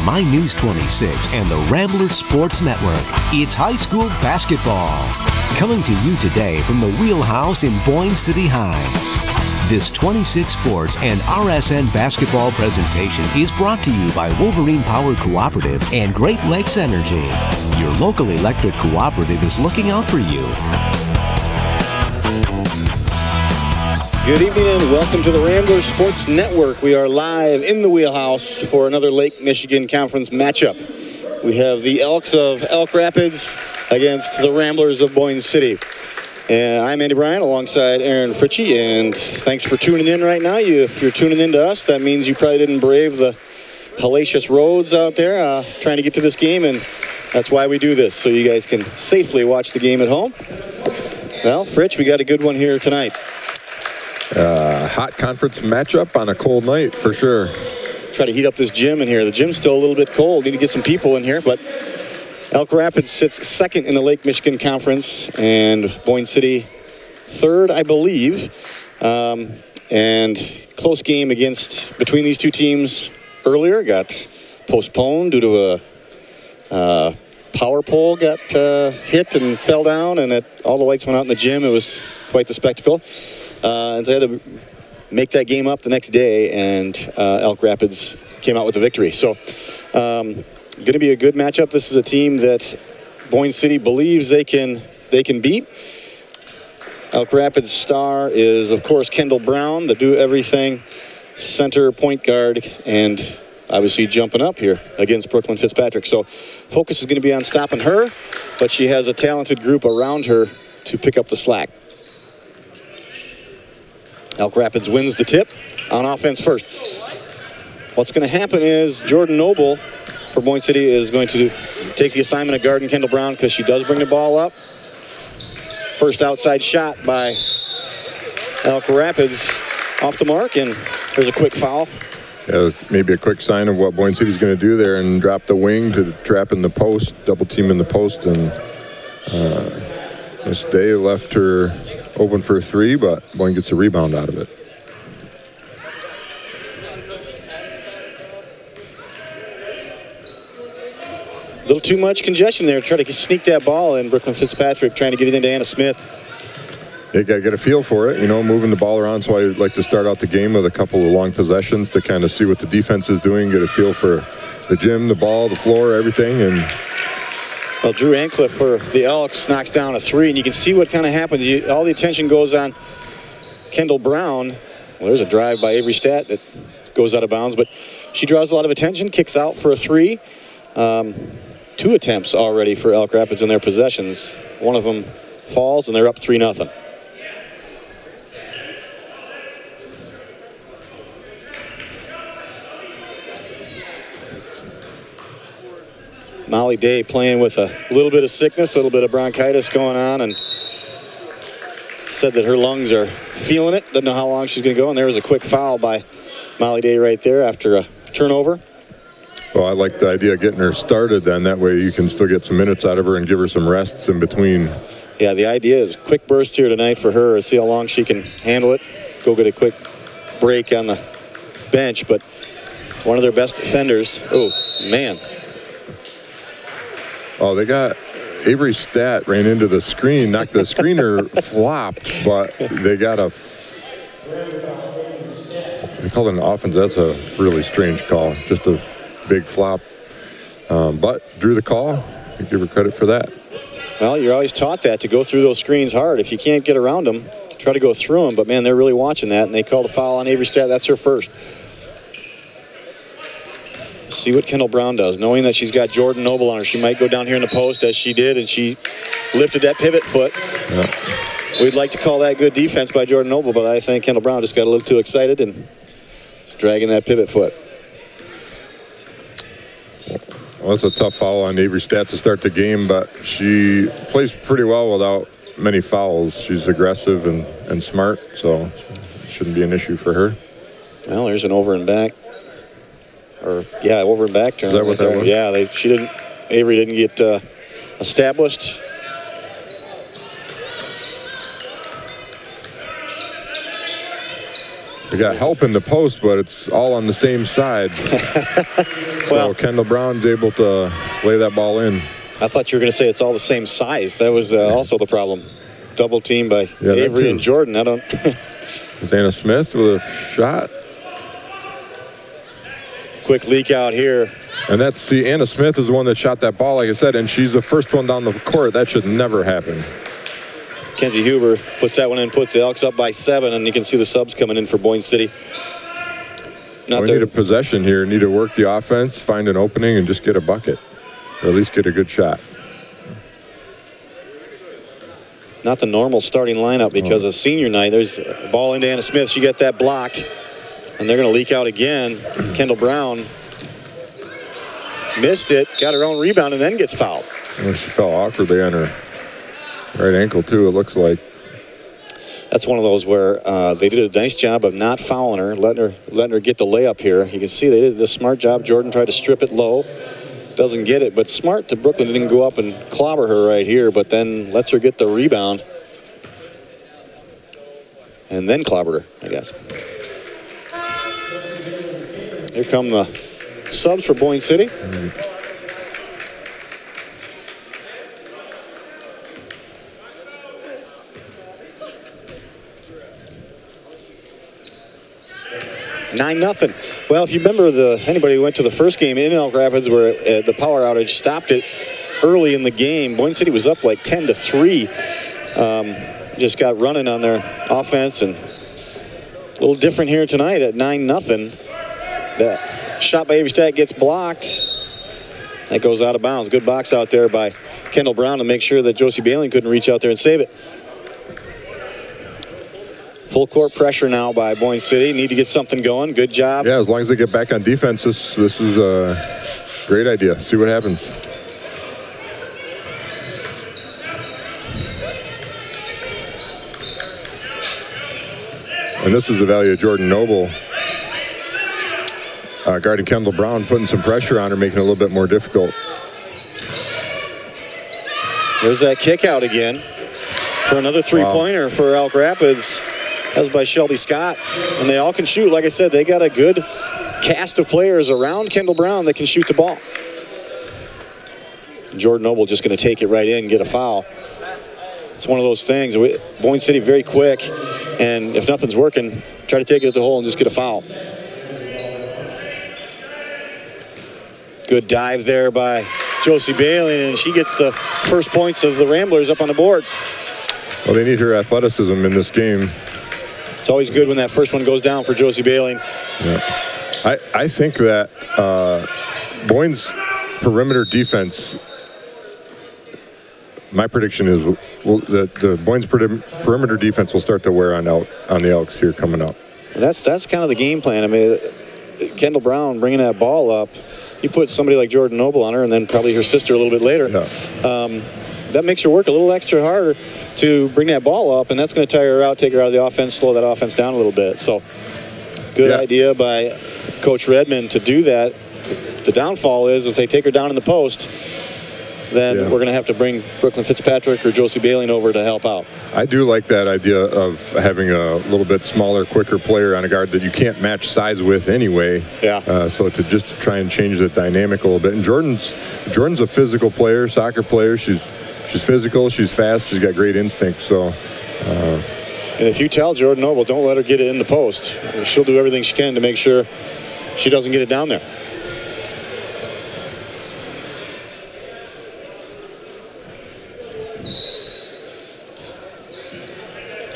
My News 26 and the Rambler Sports Network. It's high school basketball. Coming to you today from the Wheelhouse in Boyne City High. This 26 Sports and RSN basketball presentation is brought to you by Wolverine Power Cooperative and Great Lakes Energy. Your local electric cooperative is looking out for you. Good evening and welcome to the Rambler Sports Network. We are live in the Wheelhouse for another Lake Michigan Conference matchup. We have the Elks of Elk Rapids against the Ramblers of Boyne City. And I'm Andy Bryant alongside Aaron Fritchie, and thanks for tuning in right now. If you're tuning in to us, that means you probably didn't brave the hellacious roads out there trying to get to this game, and that's why we do this, so you guys can safely watch the game at home. Well, Fritch, we got a good one here tonight. Hot conference matchup on a cold night, for sure. Try to heat up this gym in here. The gym's still a little bit cold. Need to get some people in here, but Elk Rapids sits second in the Lake Michigan Conference, and Boyne City third, I believe. And close game between these two teams earlier got postponed due to a power pole got hit and fell down, and all the lights went out in the gym. It was quite the spectacle. And so they had to make that game up the next day, and Elk Rapids came out with the victory. So going to be a good matchup. This is a team that Boyne City believes they can beat. Elk Rapids' star is, of course, Kendall Brown, the do-everything center point guard, and obviously jumping up here against Brooklyn Fitzpatrick. So focus is going to be on stopping her, but she has a talented group around her to pick up the slack. Elk Rapids wins the tip on offense first. What's going to happen is Jordan Noble for Boyne City is going to take the assignment of guarding Kendall Brown because she does bring the ball up. First outside shot by Elk Rapids off the mark, and there's a quick foul. Yeah, maybe a quick sign of what Boyne City's going to do there and drop the wing to trap in the post, double team in the post, and Miss Day left her open for a three, but Boyne gets a rebound out of it. A little too much congestion there. Try to sneak that ball in. Brooklyn Fitzpatrick trying to get it into Anna Smith. You got to get a feel for it, moving the ball around. So I like to start out the game with a couple of long possessions to kind of see what the defense is doing, get a feel for the gym, the ball, the floor, everything. And well, Drew Ancliffe for the Elks knocks down a three, and you can see what kind of happens. All the attention goes on Kendall Brown. Well, there's a drive by Avery Statt that goes out of bounds, but she draws a lot of attention, kicks out for a three. 2 attempts already for Elk Rapids in their possessions. One of them falls, and they're up 3-0. Molly Day playing with a little bit of sickness, a little bit of bronchitis going on, and said that her lungs are feeling it. Doesn't know how long she's going to go, and there was a quick foul by Molly Day right there after a turnover. Well, I like the idea of getting her started then. That way you can still get some minutes out of her and give her some rests in between. Yeah, the idea is quick burst here tonight for her. See how long she can handle it. Go get a quick break on the bench, but one of their best defenders. Oh, man. Oh, they got Avery Statt ran into the screen, knocked the screener flopped, but they got they called it an offense. That's a really strange call, just a big flop. But drew the call. I give her credit for that. Well, you're always taught that, to go through those screens hard. If you can't get around them, try to go through them. But, man, they're really watching that, and they called a foul on Avery Statt. That's her first. See what Kendall Brown does, knowing that she's got Jordan Noble on her. She might go down here in the post, as she did, and she lifted that pivot foot. Yeah. We'd like to call that good defense by Jordan Noble, but I think Kendall Brown just got a little too excited and is dragging that pivot foot. Well, that's a tough foul on Avery Statt to start the game, but she plays pretty well without many fouls. She's aggressive and smart, so it shouldn't be an issue for her. Well, there's an over and back. Over and back turn. Is that what that was? Yeah, Avery didn't get established. They got help in the post, but it's all on the same side. So well, Kendall Brown's able to lay that ball in. I thought you were going to say it's all the same size. That was also the problem. Double team by Avery and Jordan. I don't. Is Anna Smith with a shot? Quick leak out here. And Anna Smith is the one that shot that ball, like I said, and she's the first one down the court. That should never happen. Kenzie Huber puts that one in, puts the Elks up by 7, and you can see the subs coming in for Boyne City. We need a possession here. Need to work the offense, find an opening, and just get a bucket. Or at least get a good shot. Not the normal starting lineup because of senior night. There's a ball into Anna Smith. She got that blocked. And they're going to leak out again. Kendall Brown missed it, got her own rebound, and then gets fouled. Well, she fell awkwardly on her right ankle, too, it looks like. That's one of those where they did a nice job of not fouling her, letting her get the layup here. You can see they did a smart job. Jordan tried to strip it low. Doesn't get it, but smart to Brooklyn didn't go up and clobber her right here, but then lets her get the rebound. And then clobbered her, I guess. Here come the subs for Boyne City. Nine nothing. Well, if you remember, anybody who went to the first game in Elk Rapids where the power outage stopped it early in the game, Boyne City was up like 10-3. Just got running on their offense, and a little different here tonight at 9-0. That shot by Avery Stack gets blocked. That goes out of bounds. Good box out there by Kendall Brown to make sure that Josie Bailey couldn't reach out there and save it. Full court pressure now by Boyne City. Need to get something going. Good job. Yeah, as long as they get back on defense, this is a great idea. See what happens. And this is the value of Jordan Noble. Guarding Kendall Brown, putting some pressure on her, making it a little bit more difficult. There's that kick out again for another three-pointer for Elk Rapids. That was by Shelby Scott. And they all can shoot. Like I said, they got a good cast of players around Kendall Brown that can shoot the ball. Jordan Noble just going to take it right in and get a foul. It's one of those things. Boyne City very quick, and if nothing's working, try to take it at the hole and just get a foul. Good dive there by Josie Bailey, and she gets the first points of the Ramblers up on the board. Well, they need her athleticism in this game. It's always good when that first one goes down for Josie Bailey. Yeah. I think that Boyne's perimeter defense, my prediction is that the Boyne's perimeter defense will start to wear on the Elks here coming up. That's kind of the game plan. I mean, Kendall Brown bringing that ball up. You put somebody like Jordan Noble on her, and then probably her sister a little bit later. Yeah. That makes her work a little extra harder to bring that ball up, and that's going to tire her out, take her out of the offense, slow that offense down a little bit. So, good idea by Coach Redmond to do that. The downfall is if they take her down in the post, then we're going to have to bring Brooklyn Fitzpatrick or Josie Bailey over to help out. I do like that idea of having a little bit smaller, quicker player on a guard that you can't match size with anyway. Yeah. So to just try and change the dynamic a little bit. And Jordan's a physical player, soccer player. She's physical, she's fast, she's got great instincts. So. And if you tell Jordan Noble, don't let her get it in the post, she'll do everything she can to make sure she doesn't get it down there.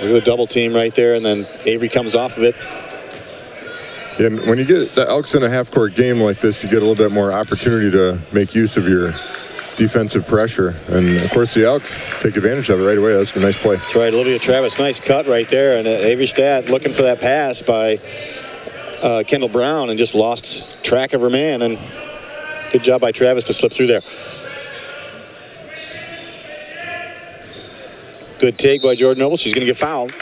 Look at the double team right there, and then Avery comes off of it. And when you get the Elks in a half-court game like this, you get a little bit more opportunity to make use of your defensive pressure. And, of course, the Elks take advantage of it right away. That's a nice play. That's right. Olivia Travis, nice cut right there. And Avery Stadt looking for that pass by Kendall Brown and just lost track of her man. And good job by Travis to slip through there. Good take by Jordan Noble. She's going to get fouled.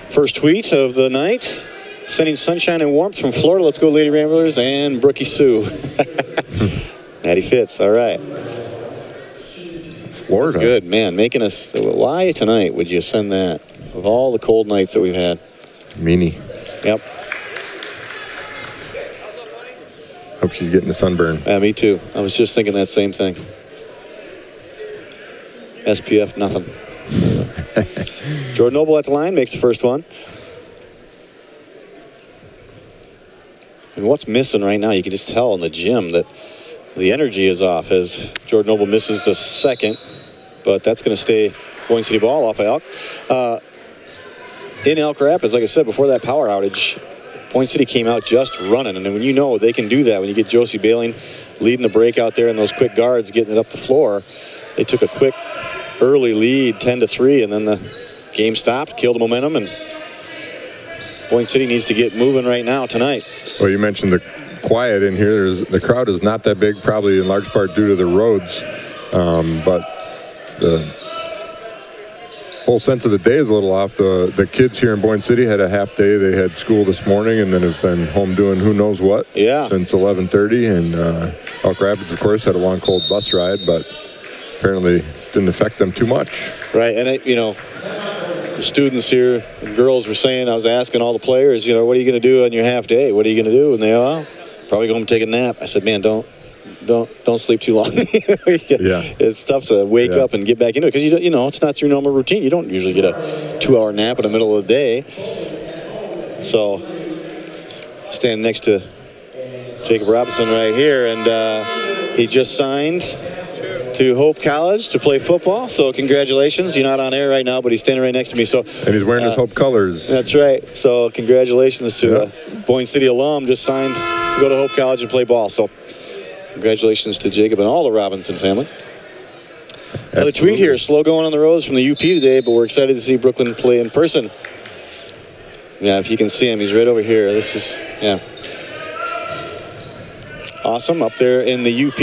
First tweet of the night. Sending sunshine and warmth from Florida. Let's go, Lady Ramblers and Brookie Sue. Natty Fitz. All right. Florida. That's good, man. Making us. Why tonight would you send that? of all the cold nights that we've had. Meanie. Yep. Hope she's getting the sunburn. Yeah, me too. I was just thinking that same thing. SPF, nothing. Jordan Noble at the line makes the first one. And what's missing right now, you can just tell in the gym that the energy is off as Jordan Noble misses the second. But that's going to stay Boyne City ball off of Elk. In Elk Rapids, like I said, before that power outage, Boyne City came out just running. And when you know they can do that, when you get Josie Bailing leading the break out there and those quick guards getting it up the floor, they took a quick early lead, 10-3, and then the game stopped, killed the momentum, and Boyne City needs to get moving right now tonight. Well, you mentioned the quiet in here. The crowd is not that big, probably in large part due to the roads, but the whole sense of the day is a little off. The kids here in Boyne City had a half day. They had school this morning and then have been home doing who knows what since 11:30. And Elk Rapids, of course, had a long, cold bus ride, but apparently didn't affect them too much. Right, and the students here and girls were saying, I was asking all the players, what are you going to do on your half day? What are you going to do? And they, probably going to take a nap. I said, man, don't sleep too long. It's tough to wake up and get back into it because it's not your normal routine. You don't usually get a 2-hour nap in the middle of the day. So standing next to Jacob Robinson right here, and he just signed to Hope College to play football. So congratulations. You're not on air right now, but he's standing right next to me. So and he's wearing his Hope colors. That's right. So congratulations to Boyne City alum, just signed to go to Hope College and play ball. So congratulations to Jacob and all the Robinson family. Another tweet here, slow going on the roads from the UP today, but we're excited to see Brooklyn play in person. Yeah, if you can see him, he's right over here. This is, awesome up there in the UP.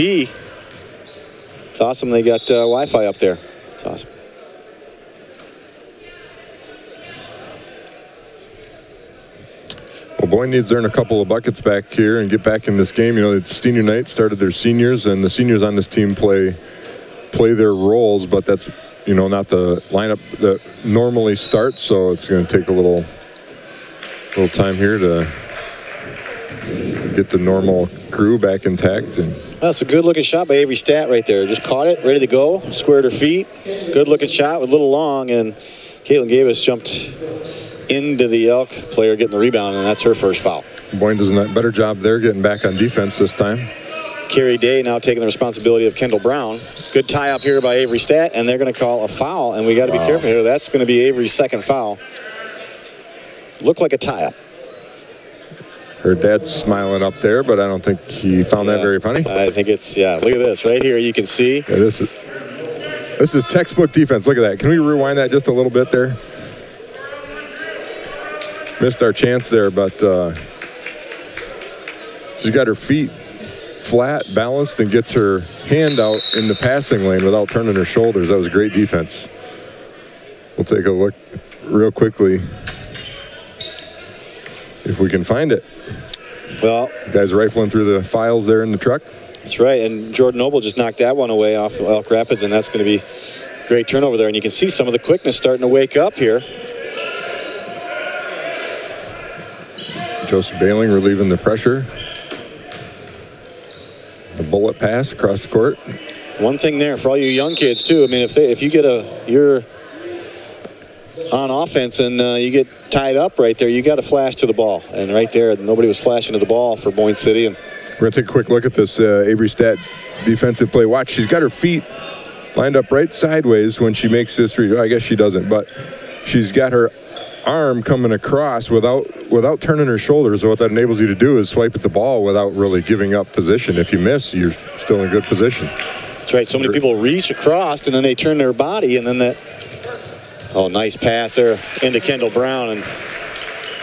It's awesome they got Wi-Fi up there. It's awesome. Well, Boyne needs to earn a couple of buckets back here and get back in this game. Senior night started their seniors, and the seniors on this team play their roles, but that's, not the lineup that normally starts, so it's going to take a little time here to get the normal crew back intact. And that's a good-looking shot by Avery Stat right there. Just caught it, ready to go, squared her feet. Good-looking shot, with a little long, and Caitlin Gavis jumped into the Elk player getting the rebound, and that's her first foul. Boyne does a better job there getting back on defense this time. Carrie Day now taking the responsibility of Kendall Brown. Good tie up here by Avery Stat, and they're going to call a foul, and we got to be careful here. That's going to be Avery's second foul. Looked like a tie up. Her dad's smiling up there, but I don't think he found that very funny. I think it's, look at this right here. You can see. Yeah, this is textbook defense. Look at that. Can we rewind that just a little bit there? Missed our chance there, but she's got her feet flat, balanced, and gets her hand out in the passing lane without turning her shoulders. That was great defense. We'll take a look real quickly if we can find it. Well, guys rifling through the files there in the truck. That's right, and Jordan Noble just knocked that one away off Elk Rapids, and that's going to be a great turnover there. And you can see some of the quickness starting to wake up here. Joseph Bailing relieving the pressure. A bullet pass across the court. One thing there for all you young kids too. I mean, if you get you're on offense and you get tied up right there, you got to flash to the ball. And right there, nobody was flashing to the ball for Boyne City. And we're going to take a quick look at this Avery Stat defensive play. Watch, she's got her feet lined up right sideways when she makes this three. I guess she doesn't, but she's got her arm coming across without turning her shoulders. So what that enables you to do is swipe at the ball without really giving up position. If you miss, you're still in good position. That's right. So many people reach across and then they turn their body, and then nice pass there into Kendall Brown and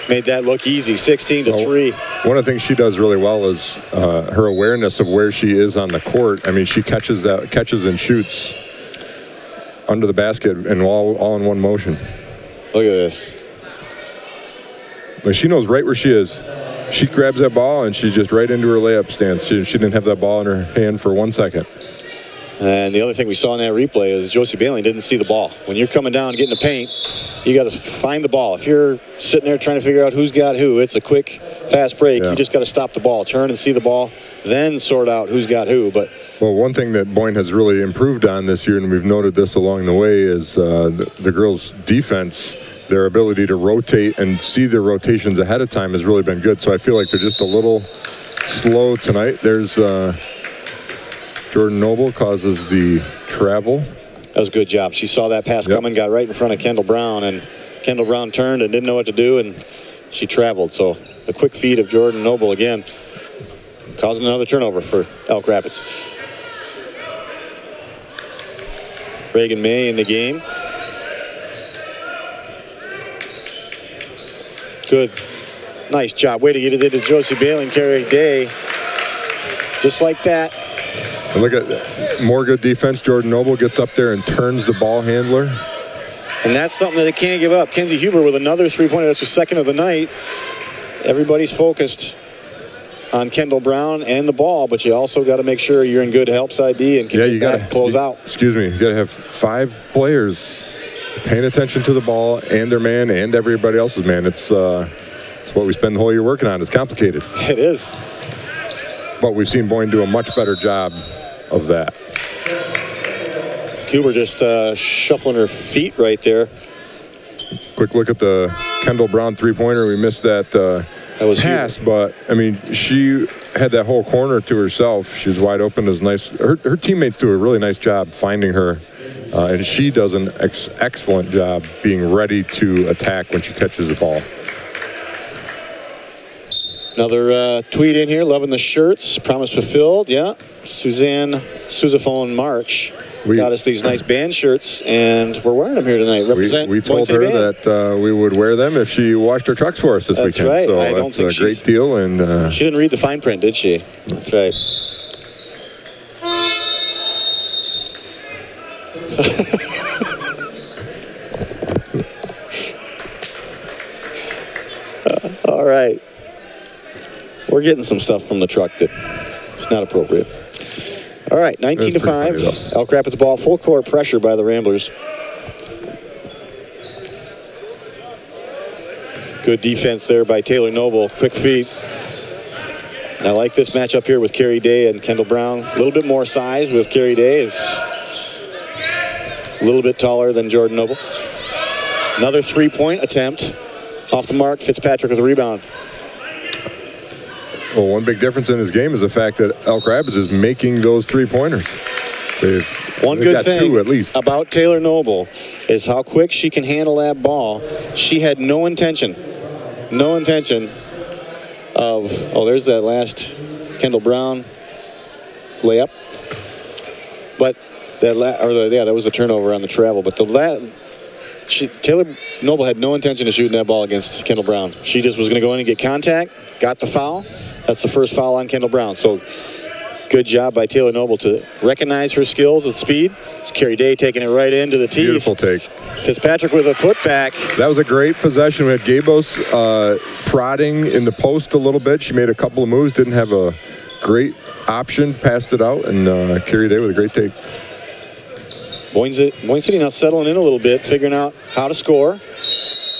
made that look easy. 16-3. One of the things she does really well is her awareness of where she is on the court. I mean, she catches and shoots under the basket and all in one motion. Look at this. Like, she knows right where she is. She grabs that ball and she's just right into her layup stance. She didn't have that ball in her hand for 1 second. And the other thing we saw in that replay is Josie Bailey didn't see the ball. When you're coming down and getting the paint, you got to find the ball. If you're sitting there trying to figure out who's got who, it's a quick, fast break. Yeah. You just got to stop the ball, turn and see the ball, then sort out who's got who. But well, one thing that Boyne has really improved on this year, and we've noted this along the way, is the girls' defense. Their ability to rotate and see their rotations ahead of time has really been good. So I feel like they're just a little slow tonight. There's Jordan Noble causes the travel. That was a good job. She saw that pass coming, got right in front of Kendall Brown, and Kendall Brown turned and didn't know what to do, and she traveled. So the quick feed of Jordan Noble again, causing another turnover for Elk Rapids. Reagan May in the game. Good. Nice job. Way to get it into Josie Bailey and Carrie Day. Just like that. And look at more good defense. Jordan Noble gets up there and turns the ball handler. And that's something that they can't give up. Kenzie Huber with another three-pointer. That's her second of the night. Everybody's focused on Kendall Brown and the ball, but you also got to make sure you're in good help side D and can close out. Excuse me. You got to have 5 players paying attention to the ball and their man and everybody else's man. It's what we spend the whole year working on. It's complicated. It is. But we've seen Boyne do a much better job of that. Huber just shuffling her feet right there. Quick look at the Kendall Brown three-pointer. We missed that pass, but, I mean, she had that whole corner to herself. She was wide open. It was nice. Her teammates do a really nice job finding her. And she does an excellent job being ready to attack when she catches the ball. Another tweet in here, loving the shirts, promise fulfilled. Yeah, Suzanne Sousaphone March got us these nice band shirts, and we're wearing them here tonight. Represent we told her that we would wear them if she washed her trucks for us this weekend. Right. So I don't that's think a great deal. And she didn't read the fine print, did she? That's right. All right. We're getting some stuff from the truck that is not appropriate. All right, 19-5. Elk Rapids ball, full court pressure by the Ramblers. Good defense there by Taylor Noble. Quick feed. I like this matchup here with Carrie Day and Kendall Brown. A little bit more size with Carrie Day. Is a little bit taller than Jordan Noble. Another three-point attempt. Off the mark, Fitzpatrick with a rebound. Well, one big difference in this game is the fact that Elk Rapids is making those three-pointers. One good thing two, at least, about Taylor Noble is how quick she can handle that ball. She had no intention of, there's that last Kendall Brown layup. But that was the turnover on the travel. But Taylor Noble had no intention of shooting that ball against Kendall Brown. She just was going to go in and get contact, got the foul. That's the first foul on Kendall Brown. So good job by Taylor Noble to recognize her skills with speed. It's Carrie Day taking it right into the teeth. Beautiful take. Fitzpatrick with a putback. That was a great possession. We had Gabos prodding in the post a little bit. She made a couple of moves, didn't have a great option, passed it out, and Carrie Day with a great take. Boyne City now settling in a little bit, figuring out how to score,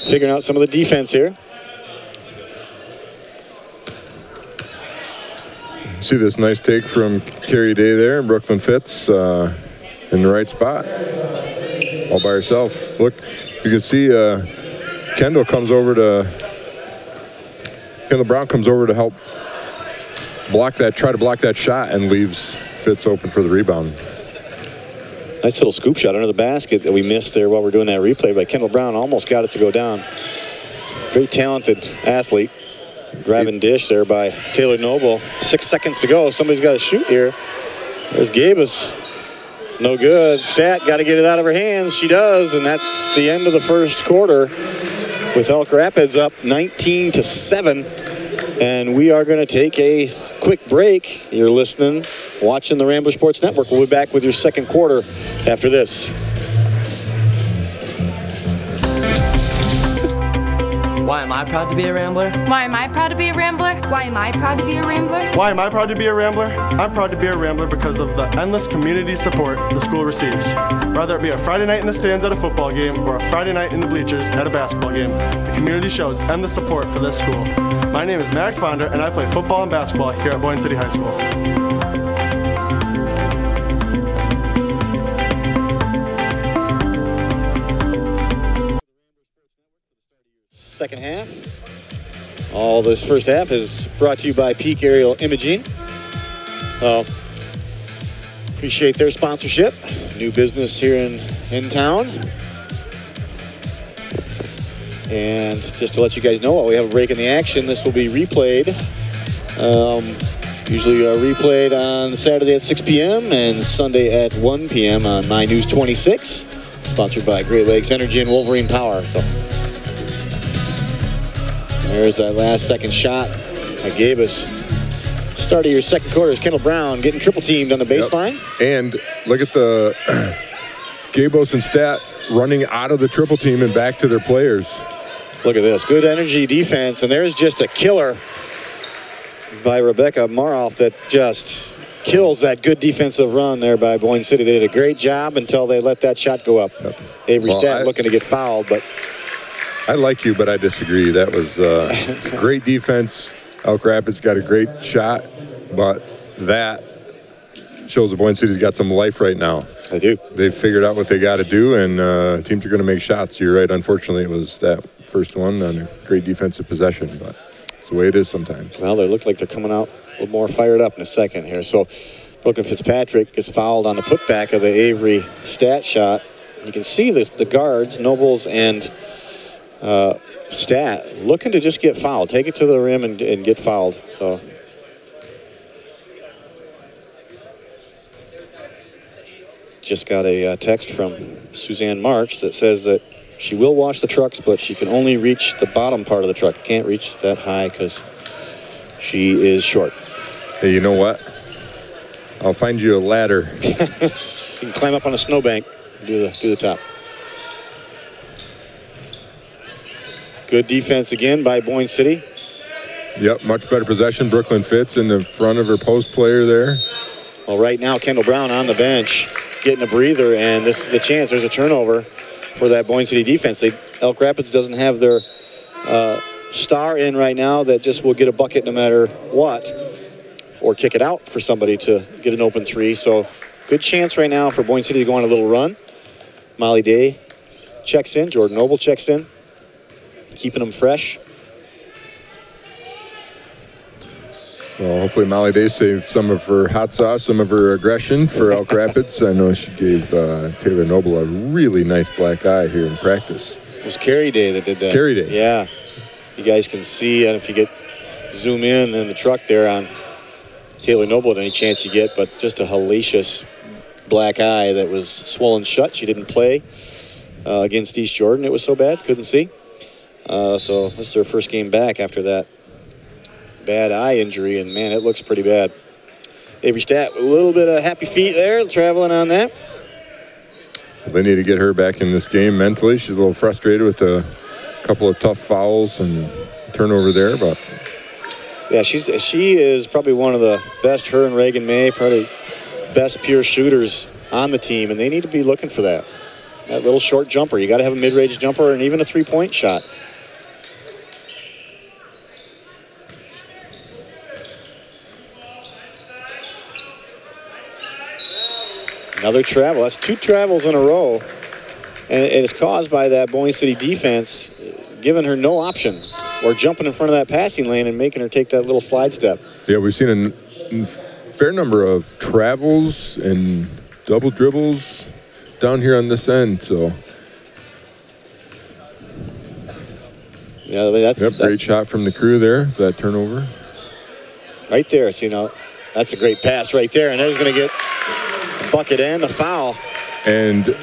figuring out some of the defense here. See this nice take from Carrie Day there, and Brooklyn Fitz in the right spot, all by herself. Look, you can see Kendall Brown comes over to help try to block that shot, and leaves Fitz open for the rebound. Nice little scoop shot under the basket that we missed there while we're doing that replay, but Kendall Brown almost got it to go down. Very talented athlete. Driving dish there by Taylor Noble. 6 seconds to go. Somebody's got to shoot here. There's Gabus. No good. Stat got to get it out of her hands. She does, and that's the end of the first quarter with Elk Rapids up 19-7. And we are going to take a quick break. You're watching the Rambler Sports Network. We'll be back with your second quarter after this. Why am I proud to be a Rambler? Why am I proud to be a Rambler? Why am I proud to be a Rambler? Why am I proud to be a Rambler? I'm proud to be a Rambler because of the endless community support the school receives. Whether it be a Friday night in the stands at a football game or a Friday night in the bleachers at a basketball game, the community shows endless support for this school. My name is Max Fonder, and I play football and basketball here at Boyne City High School. Second half. All this first half is brought to you by Peak Aerial Imaging. Appreciate their sponsorship. New business here in town. And just to let you guys know, while we have a break in the action, this will be replayed. Usually replayed on Saturday at 6 p.m. and Sunday at 1 p.m. on My News 26. Sponsored by Great Lakes Energy and Wolverine Power. So there's that last second shot I gave us. Start of your second quarter is Kendall Brown getting triple teamed on the baseline. Yep. And look at the Gabos and Stat running out of the triple team and back to their players. Look at this, good energy defense, and there's just a killer by Rebecca Maroff that just kills that good defensive run there by Boyne City. They did a great job until they let that shot go up. Yep. Avery Stat looking to get fouled, but I like you, but I disagree. That was great defense. Elk Rapids got a great shot, but that shows that Boyne City's got some life right now. They do. They've figured out what they got to do, and teams are going to make shots. You're right. Unfortunately, it was that first one on a great defensive possession, but it's the way it is sometimes. Well, they look like they're coming out a little more fired up in a second here. So Brooklyn Fitzpatrick gets fouled on the putback of the Avery Stat shot. You can see the guards, Nobles and Stat, looking to just get fouled. Take it to the rim and get fouled. So just got a text from Suzanne March that says that she will wash the trucks, but she can only reach the bottom part of the truck. Can't reach that high because she is short. Hey, you know what? I'll find you a ladder. You can climb up on a snowbank and do the top. Good defense again by Boyne City. Yep, much better possession. Brooklyn Fitz in the front of her post player there. Well, right now, Kendall Brown on the bench getting a breather, and this is a chance. There's a turnover for that Boyne City defense. Elk Rapids doesn't have their star in right now that just will get a bucket no matter what, or kick it out for somebody to get an open three. So good chance right now for Boyne City to go on a little run. Molly Day checks in. Jordan Noble checks in, keeping them fresh. Well, hopefully Molly Day saved some of her hot sauce, some of her aggression for Elk Rapids. I know she gave Taylor Noble a really nice black eye here in practice. It was Carrie Day that did that. Carrie Day. Yeah. You guys can see, and if you zoom in the truck there on Taylor Noble at any chance you get, but just a hellacious black eye that was swollen shut. She didn't play against East Jordan. It was so bad, couldn't see. So this is their first game back after that bad eye injury, and man, it looks pretty bad. Avery Stat, a little bit of happy feet there, traveling on that. They need to get her back in this game mentally. She's a little frustrated with a couple of tough fouls and turnover there, but yeah, she is probably one of the best. Her and Reagan May, probably best pure shooters on the team, and they need to be looking for that little short jumper. You got to have a mid-range jumper and even a three-point shot. Another travel. That's two travels in a row. And it is caused by that Boyne City defense giving her no option or jumping in front of that passing lane and making her take that little slide step. Yeah, we've seen a fair number of travels and double dribbles down here on this end, so. Yeah, I mean, that's great shot from the crew there, that turnover. Right there, so, that's a great pass right there, and there's going to get a bucket and a foul. And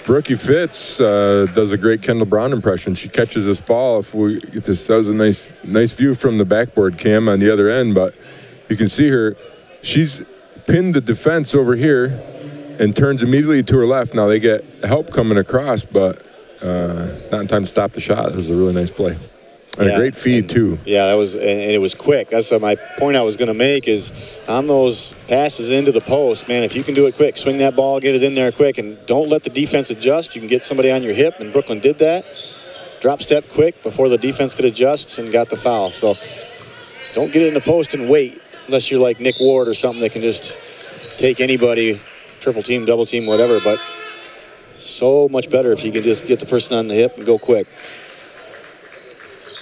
Brookie Fitz does a great Kendall Brown impression. She catches this ball. If we get this, that was a nice view from the backboard cam on the other end, but you can see her. She's pinned the defense over here and turns immediately to her left. Now they get help coming across, but not in time to stop the shot. It was a really nice play. And a great feed, too. Yeah, that was, and it was quick. That's my point I was going to make is on those passes into the post, man, if you can do it quick, swing that ball, get it in there quick, and don't let the defense adjust. You can get somebody on your hip, and Brooklyn did that. Drop step quick before the defense could adjust and got the foul. So don't get it in the post and wait unless you're like Nick Ward or something that can just take anybody, triple team, double team, whatever. But so much better if you can just get the person on the hip and go quick.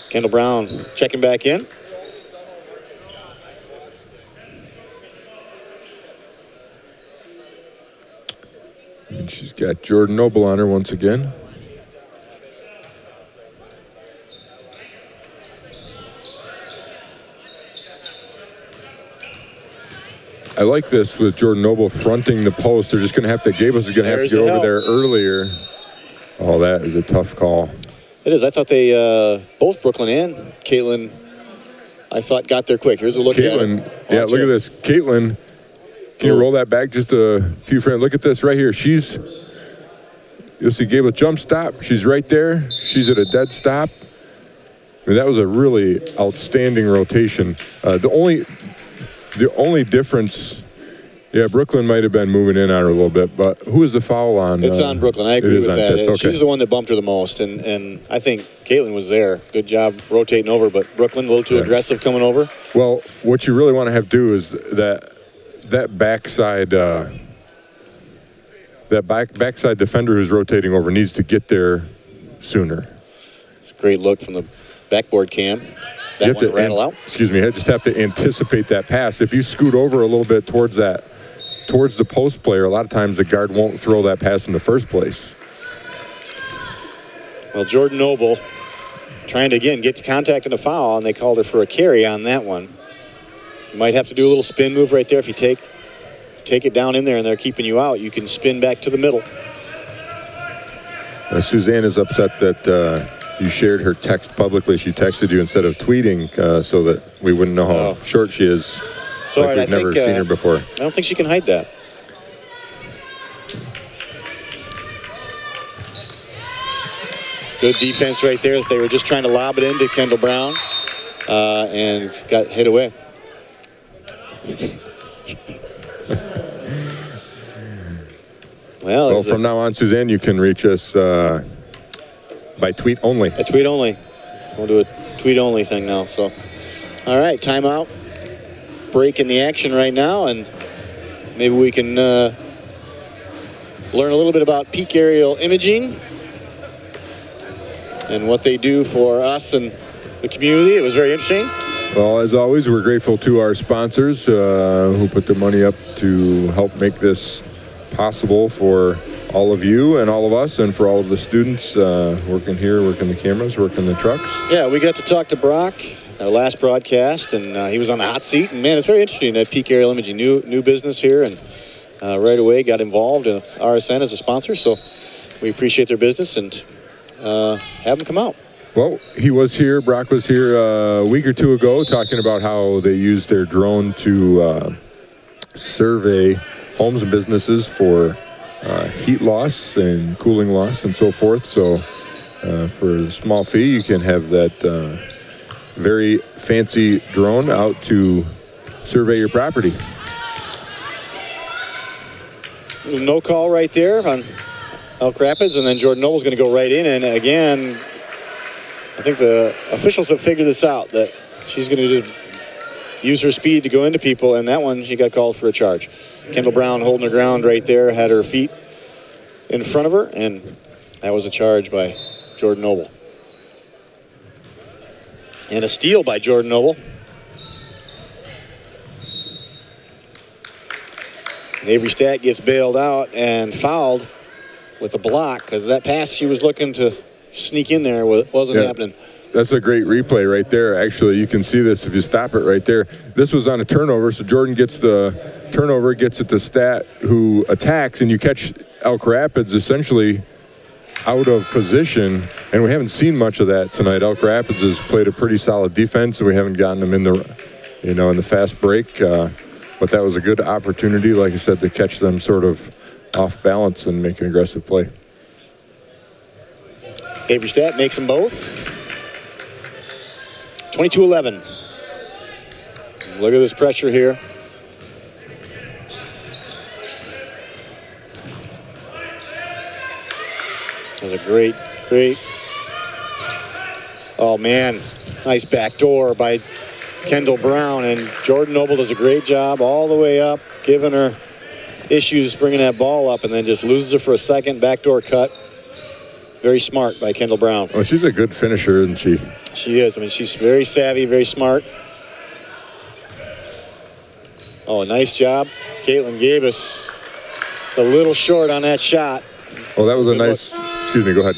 Kendall Brown checking back in. And she's got Jordan Noble on her once again. I like this with Jordan Noble fronting the post. They're just going to have to, Gabos is going to have to get over there earlier. Oh, that is a tough call. It is. I thought they, both Brooklyn and Caitlin, I thought got there quick. Here's a look at it. Yeah, look at this. Caitlin, can you roll that back just a few frames? Look at this right here. You'll see Gabos jump stop. She's right there. She's at a dead stop. I mean, that was a really outstanding rotation. The only difference, yeah, Brooklyn might have been moving in on her a little bit, but who is the foul on? It's on Brooklyn. I agree with that. Okay. She's the one that bumped her the most, and I think Caitlin was there. Good job rotating over, but Brooklyn a little too aggressive coming over. Well, what you really want to have do is that backside backside defender who's rotating over needs to get there sooner. It's a great look from the backboard cam. That one rattle out. Excuse me. I just have to anticipate that pass. If you scoot over a little bit towards the post player, a lot of times the guard won't throw that pass in the first place. Well, Jordan Noble trying to, again, get to contact and a foul, and they called her for a carry on that one. You might have to do a little spin move right there. If you take it down in there and they're keeping you out, you can spin back to the middle. Suzanne is upset that you shared her text publicly. She texted you instead of tweeting so that we wouldn't know how short she is. So like we've never seen her before. I don't think she can hide that. Good defense right there. They were just trying to lob it into Kendall Brown and got hit away. Well, from now on, Suzanne, you can reach us by tweet only. A tweet only. We'll do a tweet only thing now. So, all right, timeout. Break in the action right now, and maybe we can learn a little bit about peak aerial imaging and what they do for us and the community. It was very interesting. Well, as always, we're grateful to our sponsors who put the money up to help make this possible for all of you and all of us, and for all of the students working here, working the cameras, working the trucks. Yeah, we got to talk to Brock, our last broadcast, and he was on the hot seat. And man, it's very interesting that peak aerial imaging, new business here, and right away got involved with RSN as a sponsor. So we appreciate their business and have them come out. Well, he was here. Brock was here a week or two ago talking about how they used their drone to survey homes and businesses for heat loss and cooling loss and so forth. So for a small fee, you can have that very fancy drone out to survey your property. No call right there on Elk Rapids, and then Jordan Noble's going to go right in. And again, I think the officials have figured this out, that she's going to just use her speed to go into people, and that one she got called for a charge. Kendall Brown holding her ground right there, had her feet in front of her, and that was a charge by Jordan Noble. And a steal by Jordan Noble. And Avery Stack gets bailed out and fouled with a block, because that pass she was looking to sneak in there wasn't happening. That's a great replay right there. Actually, you can see this if you stop it right there. This was on a turnover, so Jordan gets the turnover, gets it to Stat, who attacks, and you catch Elk Rapids essentially out of position, and we haven't seen much of that tonight. Elk Rapids has played a pretty solid defense, and we haven't gotten them in the, in the fast break. But that was a good opportunity, like I said, to catch them sort of off balance and make an aggressive play. Avery Stat makes them both. 22-11. Look at this pressure here. That was a great. Oh, man. Nice backdoor by Kendall Brown. And Jordan Noble does a great job all the way up, giving her issues bringing that ball up, and then just loses her for a second. Backdoor cut. Very smart by Kendall Brown. Oh, she's a good finisher, isn't she? She is. I mean, she's very savvy, very smart. Oh, nice job. Caitlin Gabus a little short on that shot. Oh, that was a nice... Excuse me, go ahead.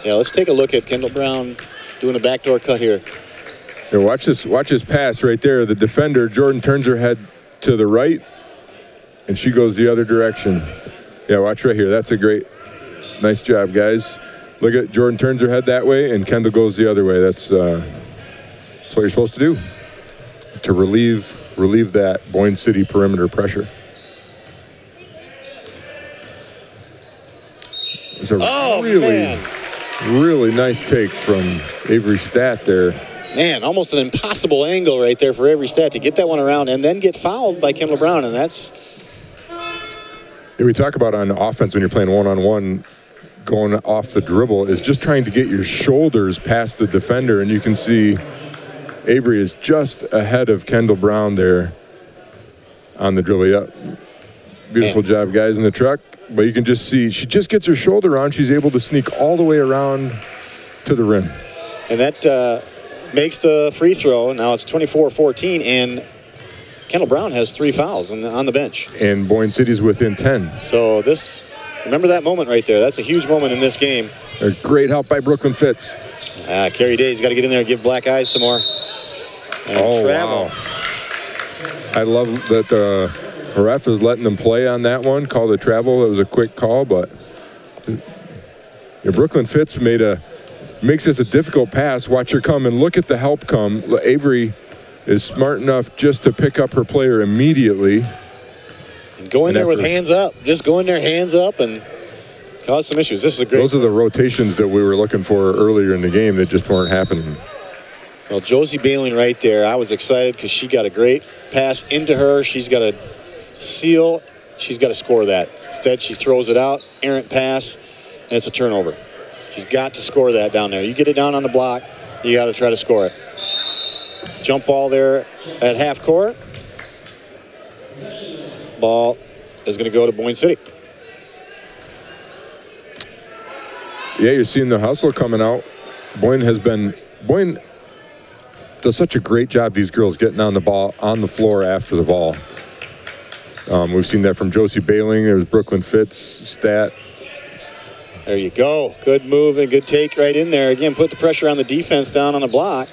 Yeah, let's take a look at Kendall Brown doing a backdoor cut here. Here, watch this pass right there. The defender, Jordan, turns her head to the right, and she goes the other direction. Yeah, watch right here. That's a great, nice job, guys. Look at Jordan turns her head that way, and Kendall goes the other way. That's what you're supposed to do to relieve that Boyne City perimeter pressure. It's a really nice take from Avery Stat there. Man, almost an impossible angle right there for Avery Stat to get that one around and then get fouled by Kendall Brown, and that's... Yeah, we talk about on offense when you're playing one-on-one, going off the dribble is just trying to get your shoulders past the defender, and you can see Avery is just ahead of Kendall Brown there on the dribble. Yep. Beautiful job, guys, in the truck. But you can just see she just gets her shoulder on. She's able to sneak all the way around to the rim. And that makes the free throw. Now it's 24-14, and Kendall Brown has 3 fouls on the bench. And Boyne City's within 10. So remember that moment right there. That's a huge moment in this game. A great help by Brooklyn Fitz. Carrie Day's got to get in there and give Black Eyes some more. And travel. Wow. I love that ref is letting them play on that one. Called a travel. It was a quick call, but Brooklyn Fitz makes this a difficult pass. Watch her come and look at the help come. Avery is smart enough just to pick up her player immediately. And go in there with hands up. Just go in there, hands up, and cause some issues. This is a great... Those are the rotations that we were looking for earlier in the game that just weren't happening. Well, Josie Bailing right there, I was excited because she got a great pass into her. She's got to seal. She's got to score that. Instead, she throws it out, errant pass, and it's a turnover. She's got to score that down there. You get it down on the block, you got to try to score it. Jump ball there at half court. Ball is going to go to Boyne City. Yeah, you're seeing the hustle coming out. Boyne does such a great job, these girls, getting on the floor after the ball. We've seen that from Josie Bailing. There's Brooklyn Fitz, Stat. There you go. Good move and good take right in there. Again, put the pressure on the defense down on the block.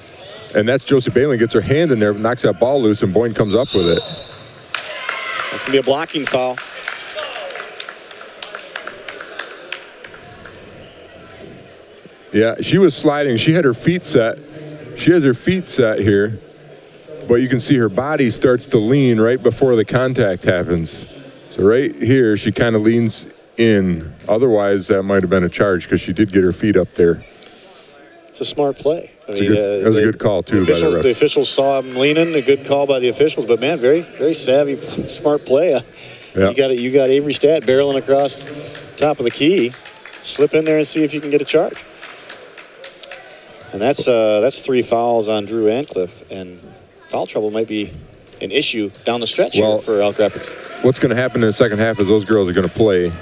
And that's Josie Bailing, gets her hand in there, knocks that ball loose, and Boyne comes up with it. That's going to be a blocking foul. Yeah, she was sliding. She had her feet set. She has her feet set here, but you can see her body starts to lean right before the contact happens. So right here, she kind of leans in. Otherwise, that might have been a charge because she did get her feet up there. It's a smart play. That was a good call, too, by the ref. The officials saw him leaning. A good call by the officials. But, man, very, very savvy, smart play. Yeah. You got Avery Stat barreling across top of the key. Slip in there and see if you can get a charge. And that's 3 fouls on Drew Ancliffe. And foul trouble might be an issue down the stretch here for Elk Rapids. What's going to happen in the second half is those girls are going to play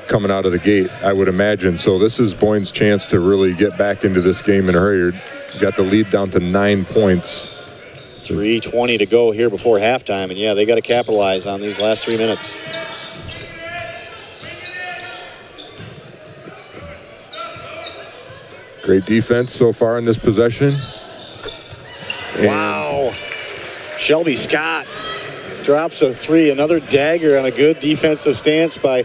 coming out of the gate, I would imagine. So this is Boyne's chance to really get back into this game in a hurry. You got the lead down to 9 points. 3:20 to go here before halftime, and yeah, they got to capitalize on these last 3 minutes. Great defense so far in this possession. Wow. Shelby Scott drops a 3. Another dagger on a good defensive stance by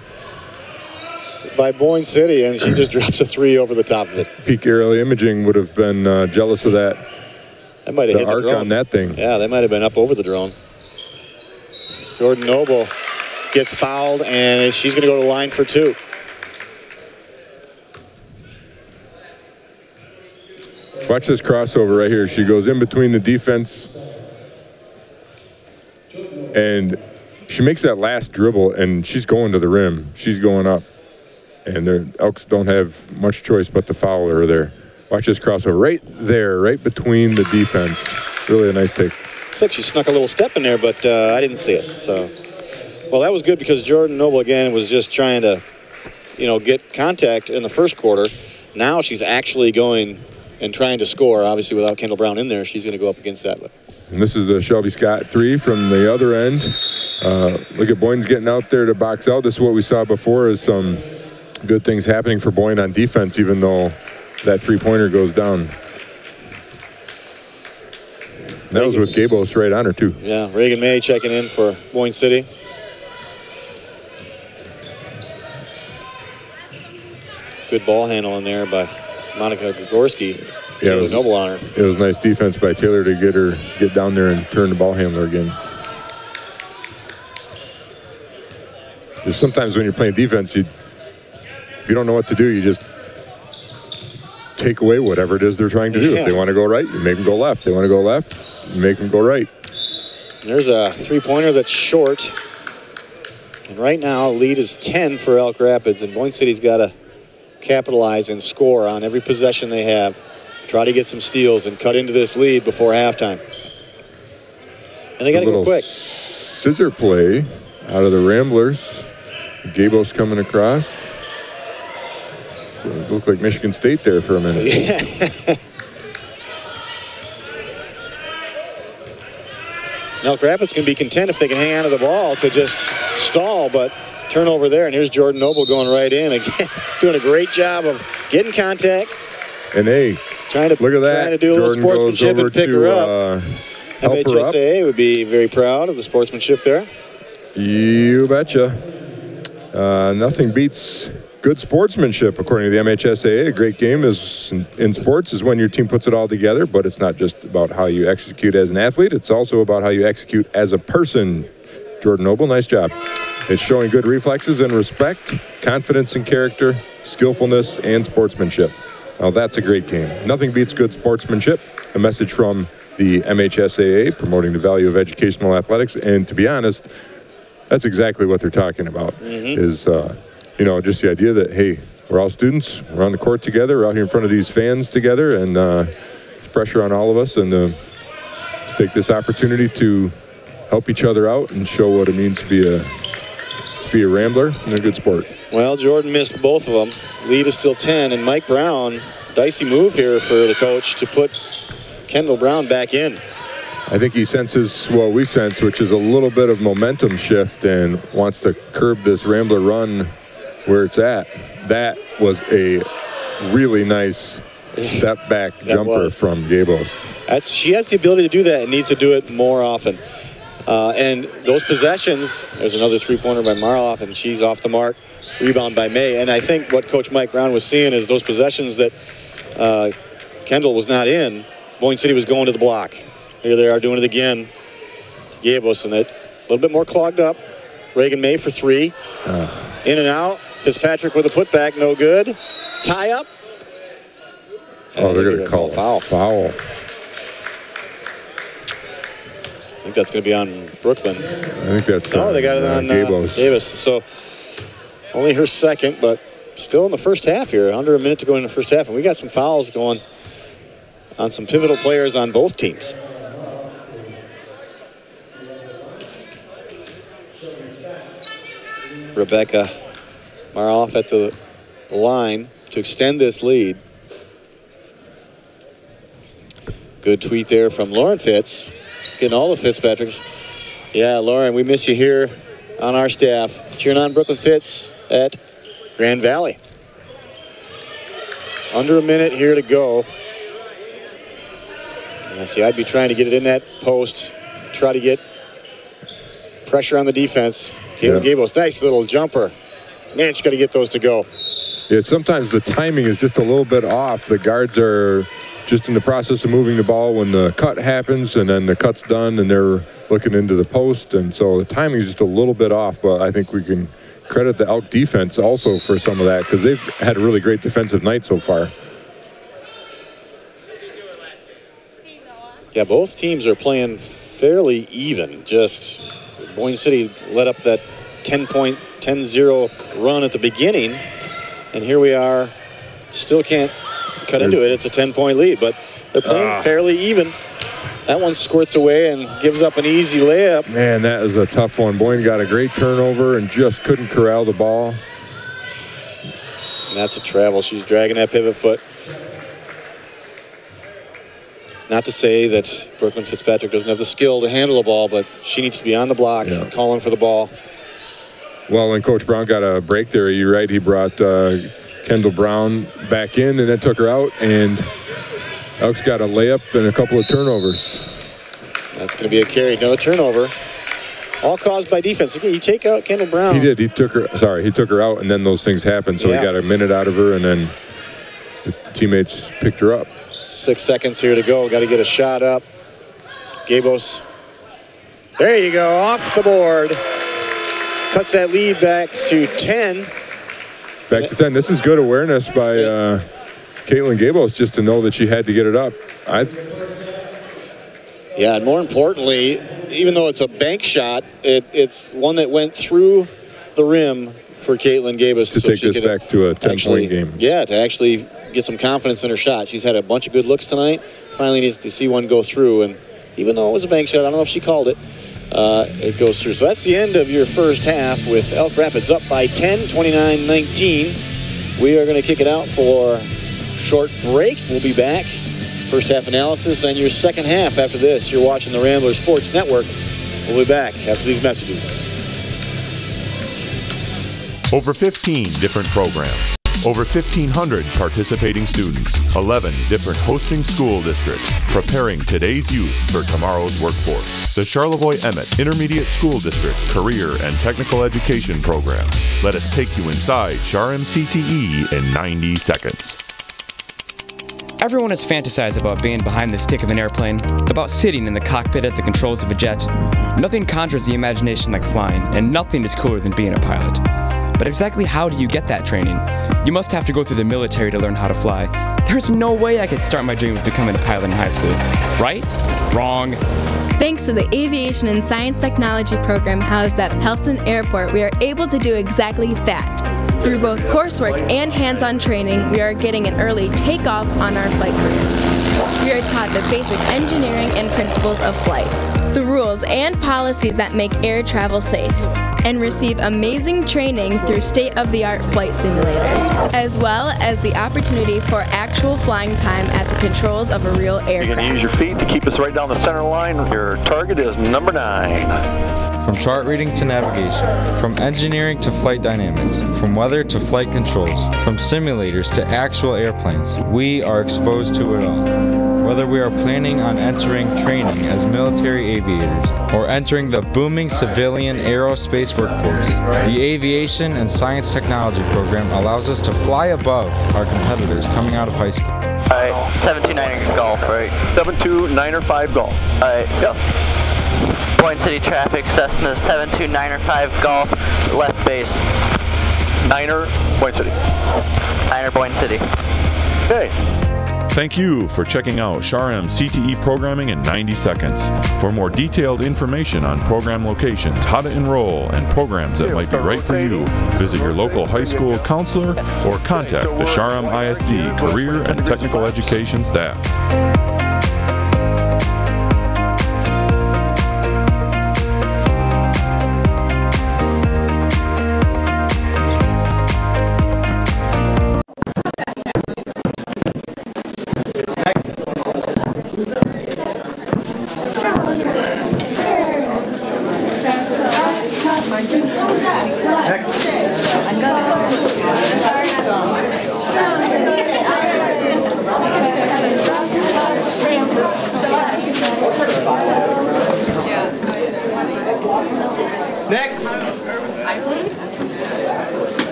Boyne City, and she just drops a 3 over the top of it. Peak aerial imaging would have been jealous of that. That might have hit the arc drone on that thing. Yeah, they might have been up over the drone. Jordan Noble gets fouled, and she's going to go to the line for 2. Watch this crossover right here. She goes in between the defense, and she makes that last dribble, and she's going to the rim. She's going up, and the Elks don't have much choice but to foul her there. Watch this crossover right there, right between the defense. Really a nice take. Looks like she snuck a little step in there, but I didn't see it. So, well, that was good because Jordan Noble, again, was just trying to, get contact in the first quarter. Now she's actually going and trying to score. Obviously, without Kendall Brown in there, she's going to go up against that. And this is the Shelby Scott 3 from the other end. Look at Boyne's getting out there to box out. This is what we saw before, is some good things happening for Boyne on defense, even though that three-pointer goes down. And that was with Gabos right on her, too. Yeah, Reagan May checking in for Boyne City. Good ball handle in there by Monica Gregorski. Yeah, it was Noble on her. It was nice defense by Taylor to get down there and turn the ball handler again. Just sometimes when you're playing defense, if you don't know what to do, you just take away whatever it is they're trying to do. If they want to go right, you make them go left. They want to go left, you make them go right. There's a three-pointer that's short. And right now, lead is 10 for Elk Rapids, and Boyne City's got to capitalize and score on every possession they have. Try to get some steals and cut into this lead before halftime. And they got to go quick. Scissor play out of the Ramblers. Gabos coming across. It looked like Michigan State there for a minute. Yeah. Elk Rapids can be content if they can hang on to the ball to just stall, but turnover there. And here's Jordan Noble going right in again, doing a great job of getting contact. And hey, trying to look at that. Trying to do a Jordan little sportsmanship and pick her up. Help MHSAA her up. would be very proud of the sportsmanship there. You betcha. Nothing beats good sportsmanship, according to the MHSAA. A great game in sports is when your team puts it all together, but it's not just about how you execute as an athlete. It's also about how you execute as a person. Jordan Noble, nice job. It's showing good reflexes and respect, confidence in character, skillfulness, and sportsmanship. Now that's a great game. Nothing beats good sportsmanship. A message from the MHSAA promoting the value of educational athletics. And to be honest, that's exactly what they're talking about. Is just the idea that, hey, we're all students, we're on the court together, we're out here in front of these fans together, and it's pressure on all of us, and let's take this opportunity to help each other out and show what it means to be a Rambler and a good sport. Well, Jordan missed both of them. Lead is still 10, and Mike Brown, dicey move here for the coach to put Kendall Brown back in. I think he senses what we sense, which is a little bit of momentum shift, and wants to curb this Rambler run where it's at. That was a really nice step back jumper from Gabos. She has the ability to do that and needs to do it more often. And those possessions, there's another three-pointer by Marloff, and she's off the mark. Rebound by May. And I think what Coach Mike Brown was seeing is those possessions that Kendall was not in, Boyne City was going to the block. Here they are doing it again to Gabos, and it a little bit more clogged up. Reagan May for three. In and out. Fitzpatrick with a putback, no good. Tie up. They're going to call a foul. I think that's going to be on Brooklyn. I think that's they got it on Davis. So only her second, but still in the first half here. Under a minute to go in the first half, and we got some fouls going on some pivotal players on both teams. Rebecca Maroff at the line to extend this lead. Good tweet there from Lauren Fitz. Getting all the Fitzpatricks. Yeah, Lauren, we miss you here on our staff. Cheering on Brooklyn Fitz at Grand Valley. Under a minute here to go. Yeah, see, I'd be trying to get it in that post. Try to get pressure on the defense. Caleb Gabos, nice little jumper. Man, she's got to get those to go. Yeah, sometimes the timing is just a little bit off. The guards are just in the process of moving the ball when the cut happens, and then the cut's done, and they're looking into the post. And so the timing is just a little bit off, but I think we can credit the Elk defense also for some of that, because they've had a really great defensive night so far. Yeah, both teams are playing fairly even. Just Boyne City let up that 10-0 run at the beginning, and here we are, still can't cut into it. It's a 10-point lead, but they're playing fairly even. That one squirts away and gives up an easy layup. Man, that is a tough one. Boyne got a great turnover and just couldn't corral the ball. And that's a travel. She's dragging that pivot foot. Not to say that Brooklyn Fitzpatrick doesn't have the skill to handle the ball, but she needs to be on the block, calling for the ball. Well, when Coach Brown got a break there, you're right, he brought Kendall Brown back in and then took her out, and Elks got a layup and a couple of turnovers. That's going to be a carry. Another turnover. All caused by defense. Again, you take out Kendall Brown. He did. He took her out, and then those things happened. So he got a minute out of her, and then the teammates picked her up. 6 seconds here to go. Got to get a shot up. Gabos. There you go. Off the board. Cuts that lead back to 10. Back to 10. This is good awareness by Caitlin Gabos, just to know that she had to get it up. Yeah, and more importantly, even though it's a bank shot, it's one that went through the rim for Caitlin Gabos. To take this back to a 10-point game. Yeah, to actually get some confidence in her shot. She's had a bunch of good looks tonight. Finally needs to see one go through, and even though it was a bank shot, I don't know if she called it, it goes through. So that's the end of your first half with Elk Rapids up by 10, 29-19. We are going to kick it out for a short break. We'll be back. First half analysis and your second half after this. You're watching the Rambler Sports Network. We'll be back after these messages. Over 15 different programs. Over 1,500 participating students, 11 different hosting school districts, preparing today's youth for tomorrow's workforce. The Charlevoix-Emmett Intermediate School District Career and Technical Education Program. Let us take you inside CHAR-MCTE in 90 seconds. Everyone has fantasized about being behind the stick of an airplane, about sitting in the cockpit at the controls of a jet. Nothing conjures the imagination like flying, and nothing is cooler than being a pilot. But exactly how do you get that training? You must have to go through the military to learn how to fly. There's no way I could start my dream of becoming a pilot in high school. Right? Wrong. Thanks to the Aviation and Science Technology program housed at Pelston Airport, we are able to do exactly that. Through both coursework and hands-on training, we are getting an early takeoff on our flight careers. We are taught the basic engineering and principles of flight, the rules and policies that make air travel safe, and receive amazing training through state-of-the-art flight simulators, as well as the opportunity for actual flying time at the controls of a real aircraft. You're going to use your feet to keep us right down the center line. Your target is number 9. From chart reading to navigation, from engineering to flight dynamics, from weather to flight controls, from simulators to actual airplanes, we are exposed to it all. Whether we are planning on entering training as military aviators or entering the booming civilian aerospace workforce, the Aviation and Science Technology program allows us to fly above our competitors coming out of high school. All right, 729er golf, right? 729er 5 golf. All right, go. Boyne City traffic, Cessna 729er 5 golf, left base. Niner, Boyne City. Niner, Boyne City. Okay. Thank you for checking out CHAR-MCTE programming in 90 seconds. For more detailed information on program locations, how to enroll, and programs that might be right for you, visit your local high school counselor or contact the CHAR-M ISD Career and Technical Education staff.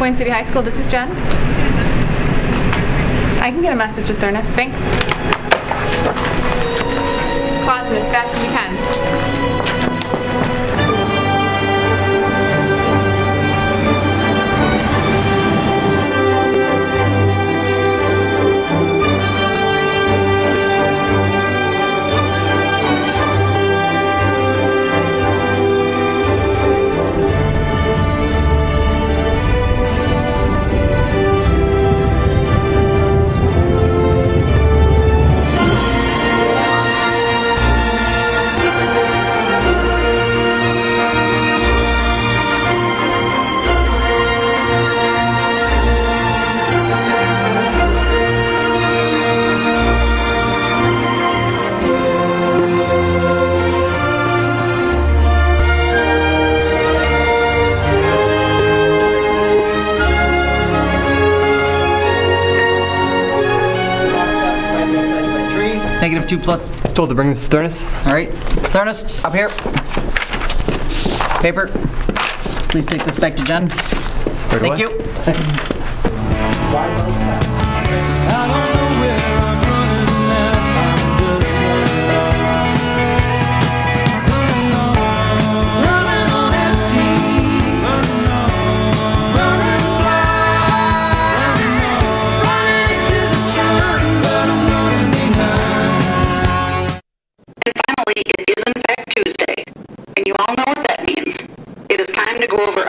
Boyne City High School, this is Jen. I can get a message to Thurnis, thanks. Clausen, as fast as you can. -2 plus. It's told to bring this to Thurnis. All right, Thurnis, up here. Paper. Please take this back to Jen. Thank you.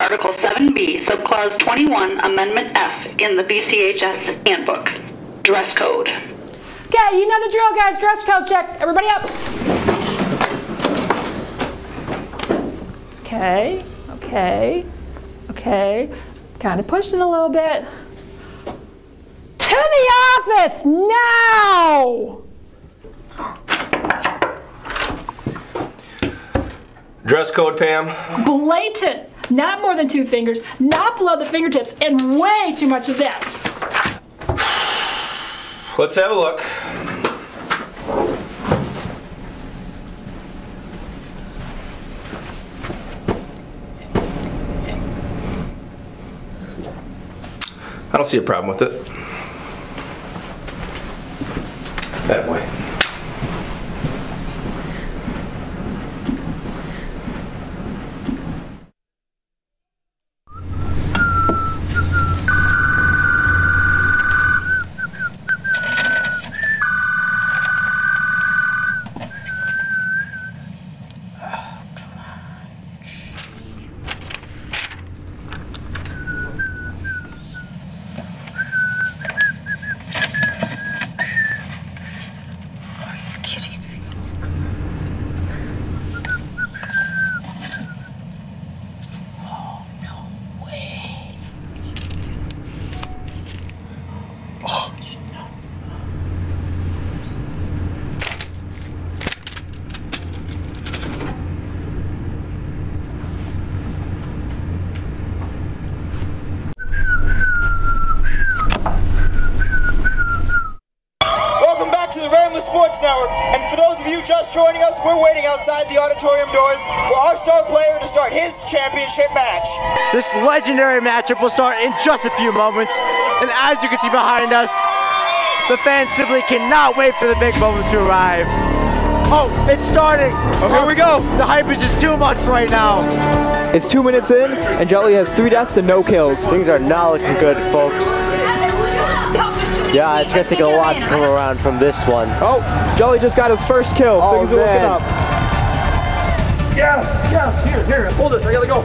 Article 7B, Subclause 21, Amendment F in the BCHS Handbook. Dress code. Okay, you know the drill, guys. Dress code check. Everybody up. Okay, okay, okay. Kind of pushing a little bit. To the office now! Dress code, Pam. Blatant. Not more than 2 fingers, not below the fingertips, and way too much of this. Let's have a look. I don't see a problem with it. That way. Sports Network, and for those of you just joining us, we're waiting outside the auditorium doors for our star player to start his championship match. This legendary matchup will start in just a few moments, and as you can see behind us, the fans simply cannot wait for the big moment to arrive. Oh, it's starting! Oh, here we go! The hype is just too much right now. It's 2 minutes in, and Jelly has 3 deaths and no kills. Things are not looking good, folks. Yeah, it's going to take a lot to come around from this one. Oh, Jelly just got his first kill. Oh, things are looking up. Yes, yes, here, hold this, I gotta go.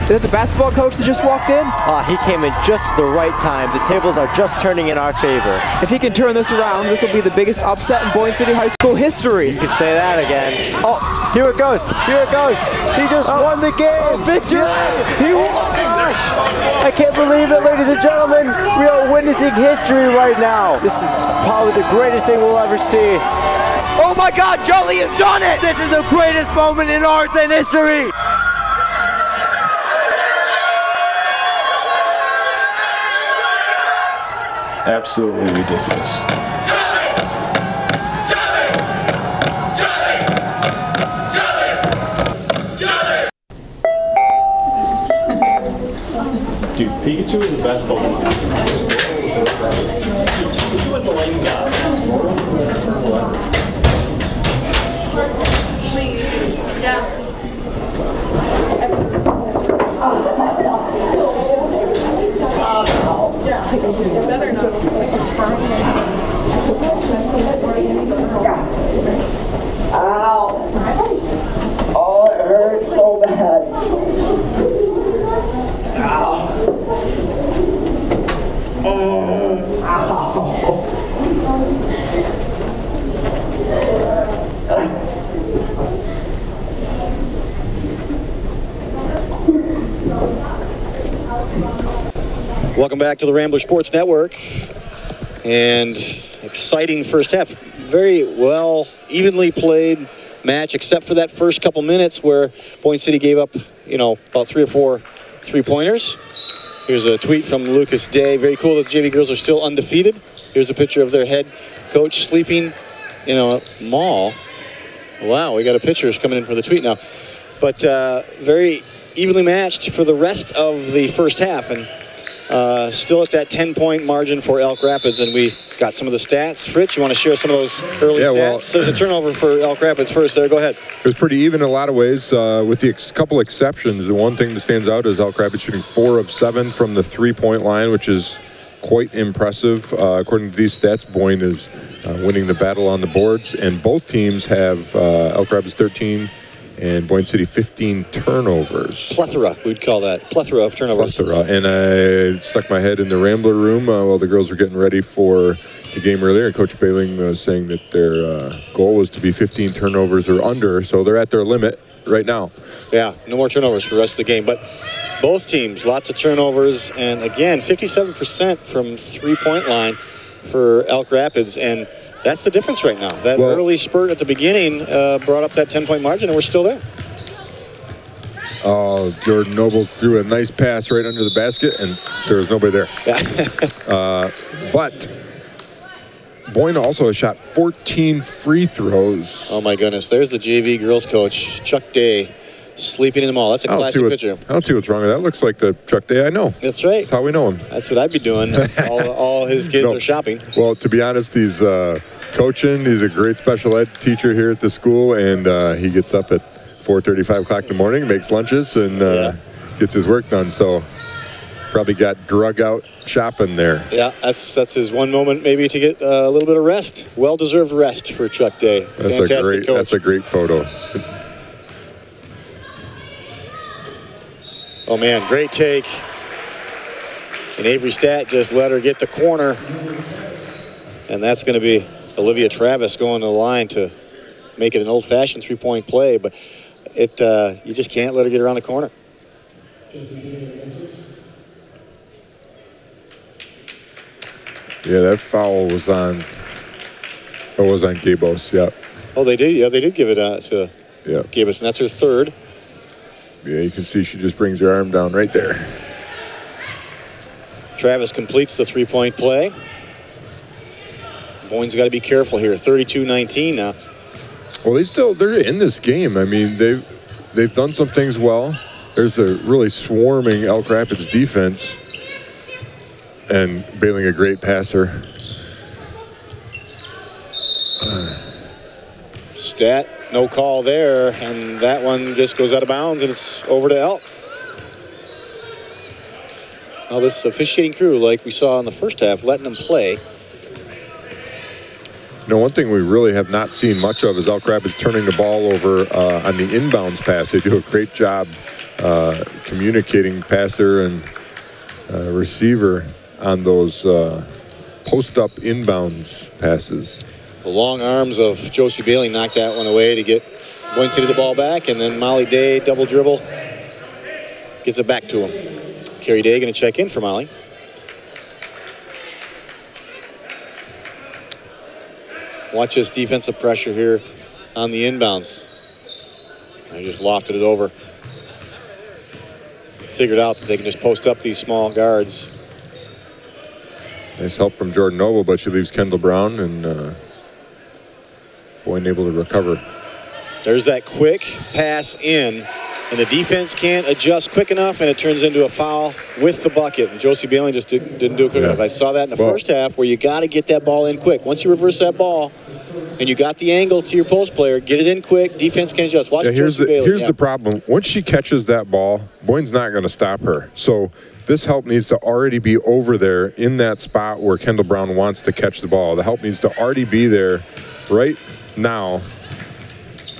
Is that the basketball coach that just walked in? He came in just the right time. The tables are just turning in our favor. If he can turn this around, this will be the biggest upset in Boyne City High School history. You can say that again. Oh, here it goes, here it goes. He just won the game. Oh, victory! Yes, he won. Gosh, I can't believe it, ladies and gentlemen. We are witnessing history right now. This is probably the greatest thing we'll ever see. Oh my God, Jolly has done it! This is the greatest moment in arts and history. Absolutely ridiculous. Dude, Pikachu is the best Pokemon. Pikachu is the lightning god. Yeah. Better not. Ow! Oh, it hurts so bad. Ow! Welcome back to the Rambler Sports Network. And exciting first half. Very well, evenly played match, except for that first couple minutes where Boyne City gave up, about 3 or 4 three-pointers. Here's a tweet from Lucas Day. Very cool that the JV girls are still undefeated. Here's a picture of their head coach sleeping in a mall. Wow, we got a picture coming in for the tweet now. But very evenly matched for the rest of the first half. And still at that 10-point margin for Elk Rapids, and we got some of the stats. Fritz, you want to share some of those early stats? Well, there's a turnover for Elk Rapids first there. Go ahead. It was pretty even in a lot of ways, with the couple exceptions. The one thing that stands out is Elk Rapids shooting 4 of 7 from the three-point line, which is quite impressive. According to these stats, Boyne is winning the battle on the boards, and both teams have Elk Rapids 13 and Boyne City 15 turnovers. Plethora, we'd call that. Plethora of turnovers. Plethora. And I stuck my head in the Rambler room while the girls were getting ready for the game earlier. And Coach Bailing was saying that their goal was to be 15 turnovers or under, so they're at their limit right now. Yeah, no more turnovers for the rest of the game. But both teams, lots of turnovers. And again, 57% from three-point line for Elk Rapids. And that's the difference right now. That early spurt at the beginning brought up that 10-point margin, and we're still there. Oh, Jordan Noble threw a nice pass right under the basket, and there was nobody there. Yeah. But Boyne also has shot 14 free throws. Oh, my goodness. There's the JV girls coach, Chuck Day, sleeping in the mall. That's a classic picture. I don't see what's wrong with that. That looks like the Chuck Day I know. That's right. That's how we know him. That's what I'd be doing. all his kids are shopping. Well, to be honest, he's coaching. He's a great special ed teacher here at the school, and he gets up at 4:30, 5 o'clock in the morning, makes lunches, and gets his work done. So probably got drug out shopping there. Yeah, that's his one moment maybe to get a little bit of rest. Well-deserved rest for Chuck Day. Fantastic coach. That's a great photo. Oh, man, great take. And Avery Stat just let her get the corner. And that's going to be Olivia Travis going to the line to make it an old-fashioned three-point play. But you just can't let her get around the corner. Yeah, that foul was on. It was on Gabos. Yeah. Oh, they did. Yeah, they did give it to Gabos, and that's her third. Yeah, you can see she just brings her arm down right there. Travis completes the three-point play. Boyne's got to be careful here. 32-19 now. Well, they're in this game. I mean, they've done some things well. There's a really swarming Elk Rapids defense, and Bailing a great passer. Stat, no call there, and that one just goes out of bounds, and it's over to Elk. Now this officiating crew, like we saw in the first half, letting them play. One thing we really have not seen much of is Elk Rapids turning the ball over on the inbounds pass. They do a great job communicating passer and receiver on those post-up inbounds passes. The long arms of Josie Bailey knocked that one away to get Boyne City the ball back, and then Molly Day, double dribble, gets it back to him. Carrie Day going to check in for Molly. Watch this defensive pressure here on the inbounds. I just lofted it over. Figured out that they can just post up these small guards. Nice help from Jordan Noble, but she leaves Kendall Brown, and Boyne able to recover. There's that quick pass in and the defense can't adjust quick enough, and it turns into a foul with the bucket. And Josie Bailey just didn't do it quick enough. I saw that in the first half, where you got to get that ball in quick. Once you reverse that ball and you got the angle to your post player, get it in quick. Defense can't adjust. Watch Josie Bailey. Here's the problem. Once she catches that ball, Boyne's not going to stop her. So this help needs to already be over there in that spot where Kendall Brown wants to catch the ball. The help needs to already be there right now.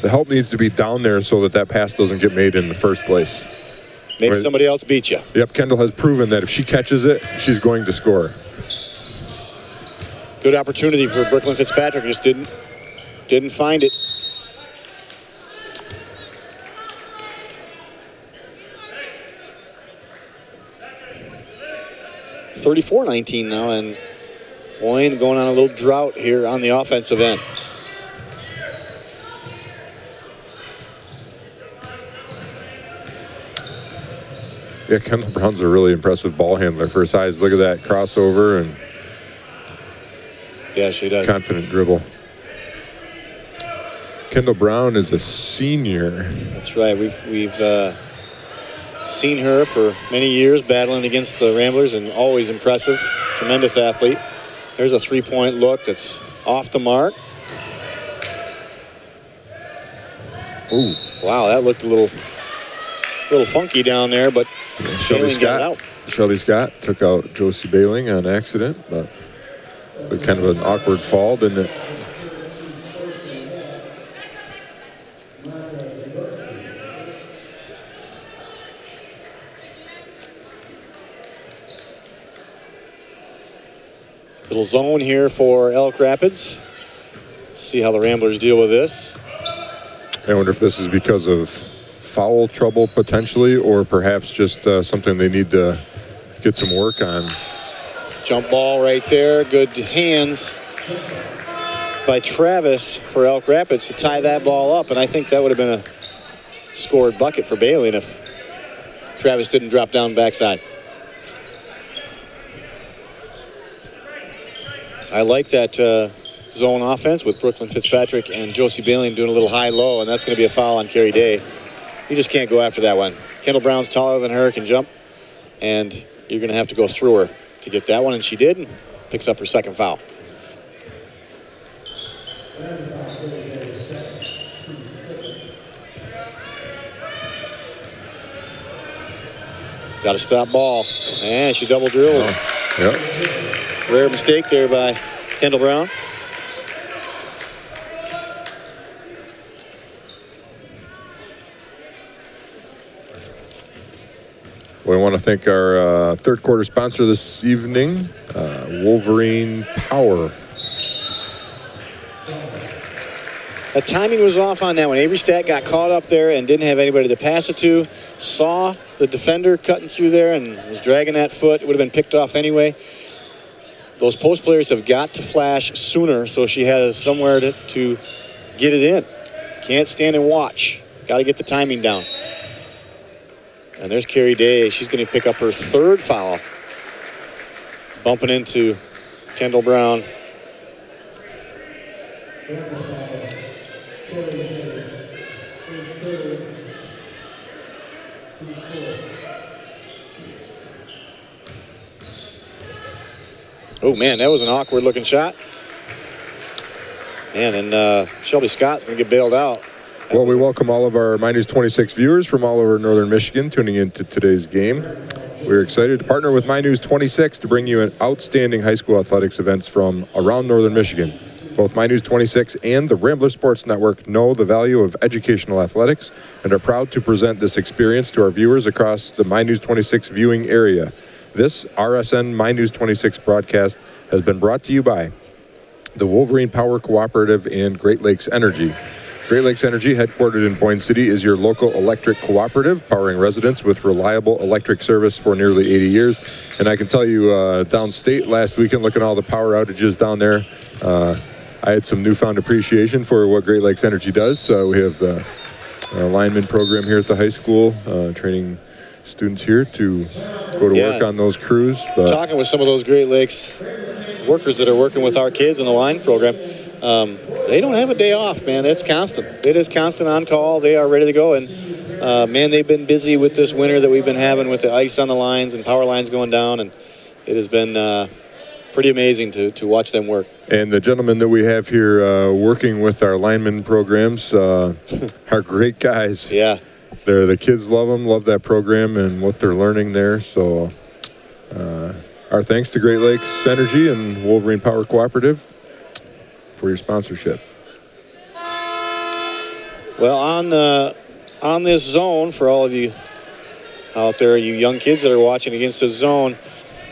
The help needs to be down there so that pass doesn't get made in the first place. Make somebody else beat you. Yep, Kendall has proven that if she catches it, she's going to score. Good opportunity for Brooklyn Fitzpatrick. Just didn't find it. (34-19) now, and Boyne going on a little drought here on the offensive end. Yeah, Kendall Brown's a really impressive ball handler for her size. Look at that crossover and yeah, she does. Confident dribble. Kendall Brown is a senior. That's right. We've seen her for many years battling against the Ramblers, and always impressive. Tremendous athlete. There's a three-point look that's off the mark. Ooh, wow, that looked a little funky down there, but Shelby Scott took out Josie Bailey on accident, but kind of an awkward fall, didn't it? Little zone here for Elk Rapids. See how the Ramblers deal with this. I wonder if this is because of foul trouble potentially, or perhaps just something they need to get some work on. Jump ball right there. Good hands by Travis for Elk Rapids to tie that ball up, and I think that would have been a scored bucket for Bailey if Travis didn't drop down backside. I like that zone offense with Brooklyn Fitzpatrick and Josie Bailey doing a little high-low, and that's going to be a foul on Carrie Day. You just can't go after that one. Kendall Brown's taller than her, can jump, and you're going to have to go through her to get that one, and she did, and picks up her second foul. Got a stop ball, and she double drilled. Yep. Rare mistake there by Kendall Brown. We want to thank our third quarter sponsor this evening, Wolverine Power. The timing was off on that one. Avery Stack got caught up there and didn't have anybody to pass it to. Saw the defender cutting through there and was dragging that foot. It would have been picked off anyway. Those post players have got to flash sooner, so she has somewhere to get it in. Can't stand and watch. Got to get the timing down. And there's Carrie Day. She's going to pick up her third foul. Bumping into Kendall Brown. Oh, man, that was an awkward-looking shot. Man, and Shelby Scott's going to get bailed out. Well, we welcome all of our My News 26 viewers from all over northern Michigan tuning into today's game. We're excited to partner with My News 26 to bring you an outstanding high school athletics events from around northern Michigan. Both My News 26 and the Rambler Sports Network know the value of educational athletics and are proud to present this experience to our viewers across the My News 26 viewing area. This RSN My News 26 broadcast has been brought to you by the Wolverine Power Cooperative and Great Lakes Energy. Great Lakes Energy, headquartered in Boyne City, is your local electric cooperative, powering residents with reliable electric service for nearly 80 years. And I can tell you, downstate last weekend, looking at all the power outages down there, I had some newfound appreciation for what Great Lakes Energy does. We have the lineman program here at the high school, training students here to go to work on those crews. But talking with some of those Great Lakes workers that are working with our kids in the line program, they don't have a day off, man. It's constant. It is constant on call. They are ready to go, and man, they've been busy with this winter that we've been having with the ice on the lines and power lines going down, and it has been pretty amazing to watch them work. And the gentlemen that we have here working with our lineman programs are great guys. Yeah. The kids love them, love that program and what they're learning there. So our thanks to Great Lakes Energy and Wolverine Power Cooperative for your sponsorship. Well, on this zone, for all of you out there, you young kids that are watching against the zone,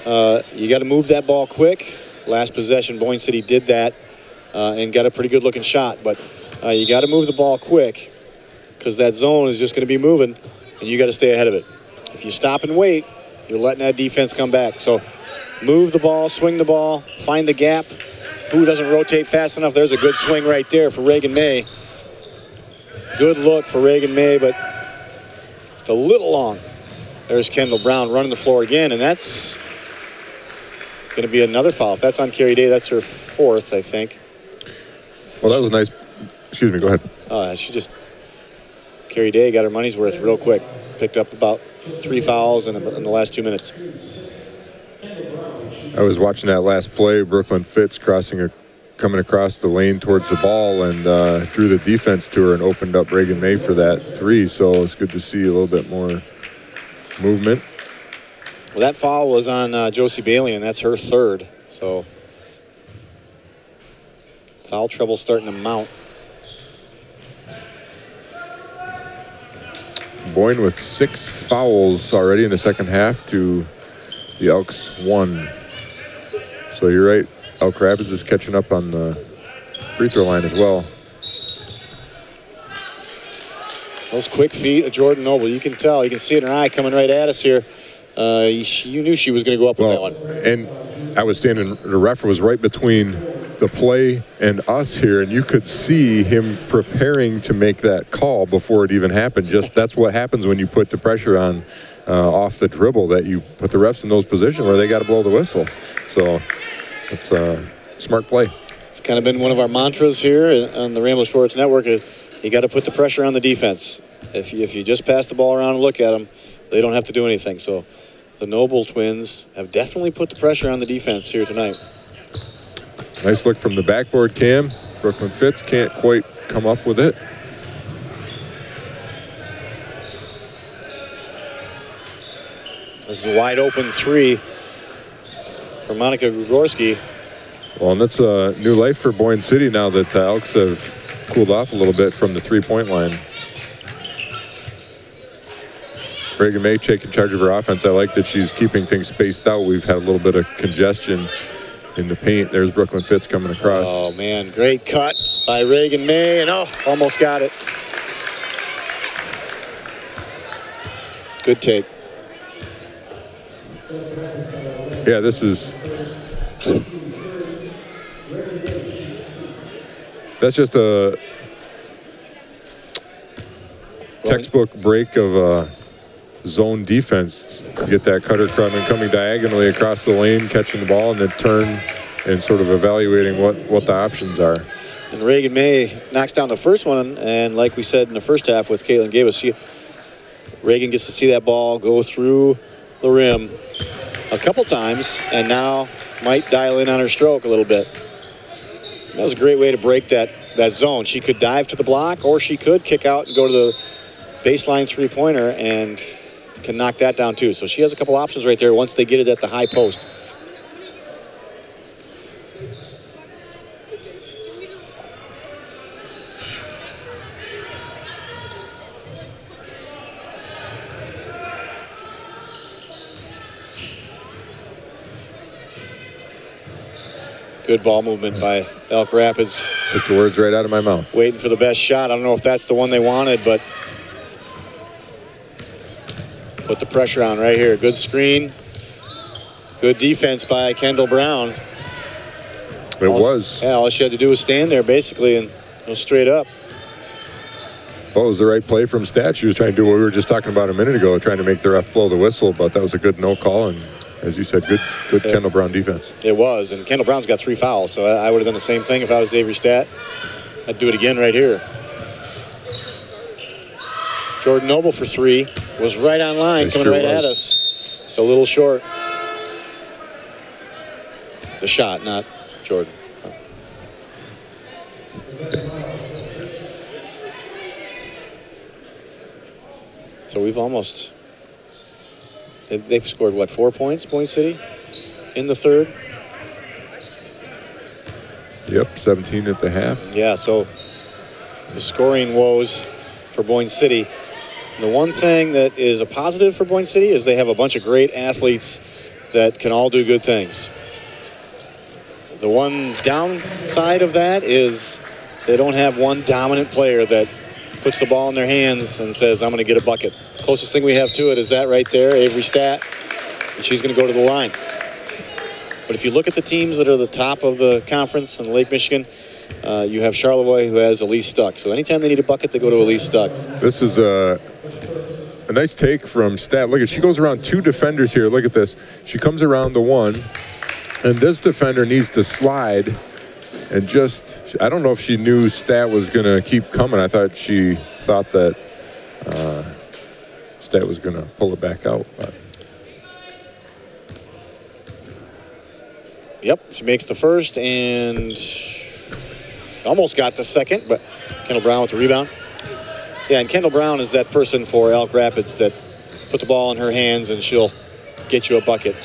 you got to move that ball quick. Last possession, Boyne City did that and got a pretty good looking shot. But you got to move the ball quick because that zone is just going to be moving, and you got to stay ahead of it. If you stop and wait, you're letting that defense come back. So move the ball, swing the ball, find the gap. Who doesn't rotate fast enough? There's a good swing right there for Reagan May. Good look for Reagan May, but it's a little long. There's Kendall Brown running the floor again, and that's going to be another foul. If that's on Carrie Day, that's her fourth, I think. Well, that was a nice. Excuse me, go ahead. She just, Carrie Day got her money's worth real quick. Picked up about 3 fouls in the last 2 minutes. I was watching that last play. Brooklyn Fitz coming across the lane towards the ball and drew the defense to her and opened up Reagan May for that 3. So it's good to see a little bit more movement. Well, that foul was on Josie Bailey, and that's her third. So foul trouble starting to mount. Boyne with 6 fouls already in the second half to the Elks 1. So you're right, Elk Rapids is catching up on the free throw line as well. Those quick feet of Jordan Noble, you can tell, you can see it in her eye coming right at us here. You knew she was going to go up with that one. And I was standing, the ref was right between the play and us here, and you could see him preparing to make that call before it even happened. Just that's what happens when you put the pressure on off the dribble, that you put the refs in those positions where they got to blow the whistle. So it's a smart play. It's kind of been one of our mantras here on the Rambler Sports Network. You got to put the pressure on the defense. If you just pass the ball around and look at them, they don't have to do anything. So the Noble twins have definitely put the pressure on the defense here tonight. Nice look from the backboard, Cam. Brooklyn Fitz can't quite come up with it. This is a wide open 3 for Monica Grigorski. Well, and that's a new life for Boyne City now that the Elks have cooled off a little bit from the 3-point line. Reagan May taking charge of her offense. I like that she's keeping things spaced out. We've had a little bit of congestion in the paint. There's Brooklyn Fitz coming across. Oh, man, great cut by Reagan May, and almost got it. Good take. Yeah, this is... That's just a textbook break of zone defense. You get that cutter coming diagonally across the lane, catching the ball, and then turn and sort of evaluating what the options are. And Reagan May knocks down the first one, and like we said in the first half with Caitlin Gabus, Reagan gets to see that ball go through the rim a couple times, and now might dial in on her stroke a little bit. That was a great way to break that zone. She could dive to the block, or she could kick out and go to the baseline 3-pointer and can knock that down too. So she has a couple options right there once they get it at the high post. Good ball movement by Elk Rapids. Took the words right out of my mouth. Waiting for the best shot. I don't know if that's the one they wanted, but put the pressure on right here. Good screen. Good defense by Kendall Brown. It was. Yeah, all she had to do was stand there basically and go straight up. Well, it was the right play from Stat. She was trying to do what we were just talking about a minute ago, trying to make the ref blow the whistle, but that was a good no call, and as you said, good Kendall Brown defense. It was, and Kendall Brown's got 3 fouls, so I would have done the same thing if I was Avery Stat. I'd do it again right here. Jordan Noble for 3 was right on line, It coming sure right was. at us. Just a little short. The shot, not Jordan. So we've almost, they've scored what, 4 points, Boyne City, in the third? Yep, 17 at the half. Yeah, so the scoring woes for Boyne City. The one thing that is a positive for Boyne City is they have a bunch of great athletes that can all do good things. The one downside of that is they don't have one dominant player that puts the ball in their hands and says, I'm going to get a bucket. Closest thing we have to it is that right there, Avery Stat, and she's going to go to the line. But if you look at the teams that are the top of the conference in Lake Michigan, you have Charlevoix, who has Elise Stuck. So anytime they need a bucket, they go to Elise Stuck. This is a nice take from Stat. Look at, she goes around 2 defenders here. Look at this. She comes around the one, and this defender needs to slide and just, I don't know if she knew Stat was going to keep coming. I thought she thought that Stat was going to pull it back out. But. Yep, she makes the first and almost got the second, but Kendall Brown with the rebound. Yeah, and Kendall Brown is that person for Elk Rapids that put the ball in her hands and she'll get you a bucket.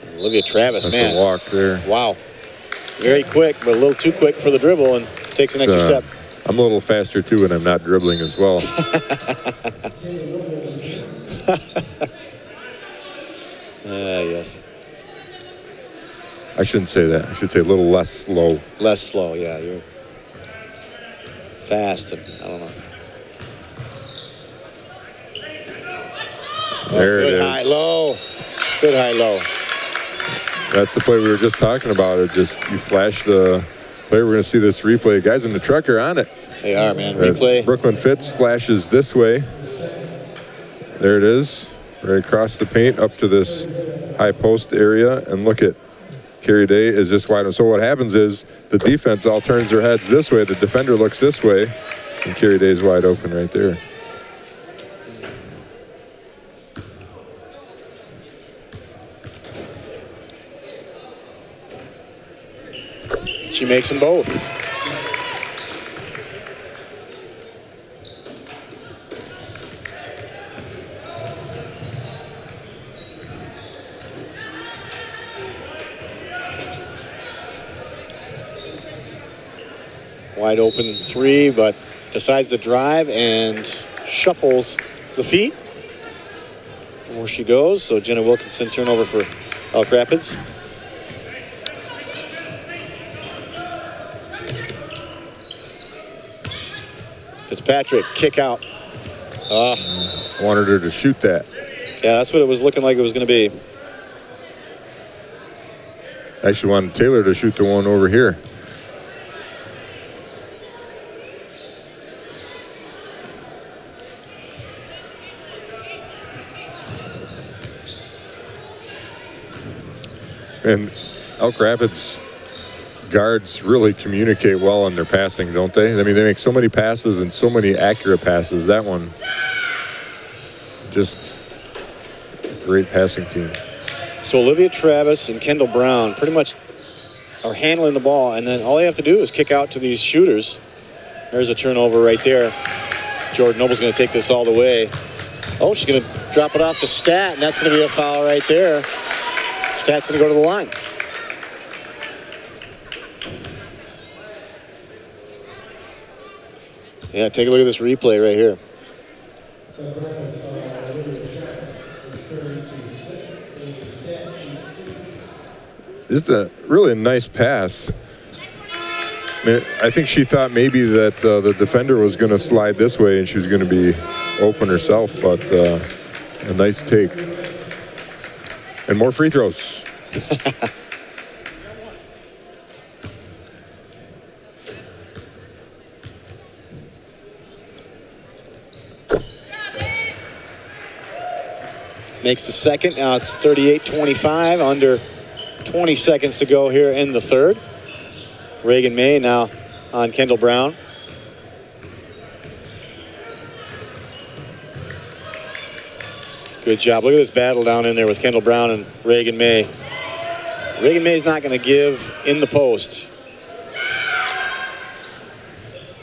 And Olivia Travis, That's man. a walk there. Wow. Very quick, but a little too quick for the dribble and takes an extra step. I'm a little faster too, and I'm not dribbling as well. Yes. I shouldn't say that. I should say a little less slow. Less slow, yeah. You're fast, and I don't know. There it is. Good high, low. Good high, low. That's the play we were just talking about. It just, you flash the play. We're going to see this replay. Guys in the truck are on it. They are, man. Replay. Brooklyn Fitz flashes this way. There it is. Right across the paint up to this high post area. And look at Carrie Day is just wide open. So what happens is the defense all turns their heads this way. The defender looks this way. And Carrie Day is wide open right there. She makes them both. Wide open 3, but decides to drive and shuffles the feet before she goes. So Jenna Wilkinson turnover for Elk Rapids. Fitzpatrick, kick out. Wanted her to shoot that. Yeah, that's what it was looking like it was going to be. Actually wanted Taylor to shoot the one over here. And Elk Rapids guards really communicate well in their passing, don't they? I mean, they make so many passes and so many accurate passes. That one, just a great passing team. So Olivia Travis and Kendall Brown pretty much are handling the ball, and then all they have to do is kick out to these shooters. There's a turnover right there. Jordan Noble's going to take this all the way. Oh, she's going to drop it off to Stat, and that's going to be a foul right there. Stat's going to go to the line. Yeah, take a look at this replay right here. This is really a nice pass. I mean, I think she thought maybe that the defender was going to slide this way and she was going to be open herself, but a nice take. And more free throws. Makes the second. Now it's 38-25, under 20 seconds to go here in the third. Reagan May now on Kendall Brown. Good job. Look at this battle down in there with Kendall Brown and Reagan May. Reagan May's not going to give in the post.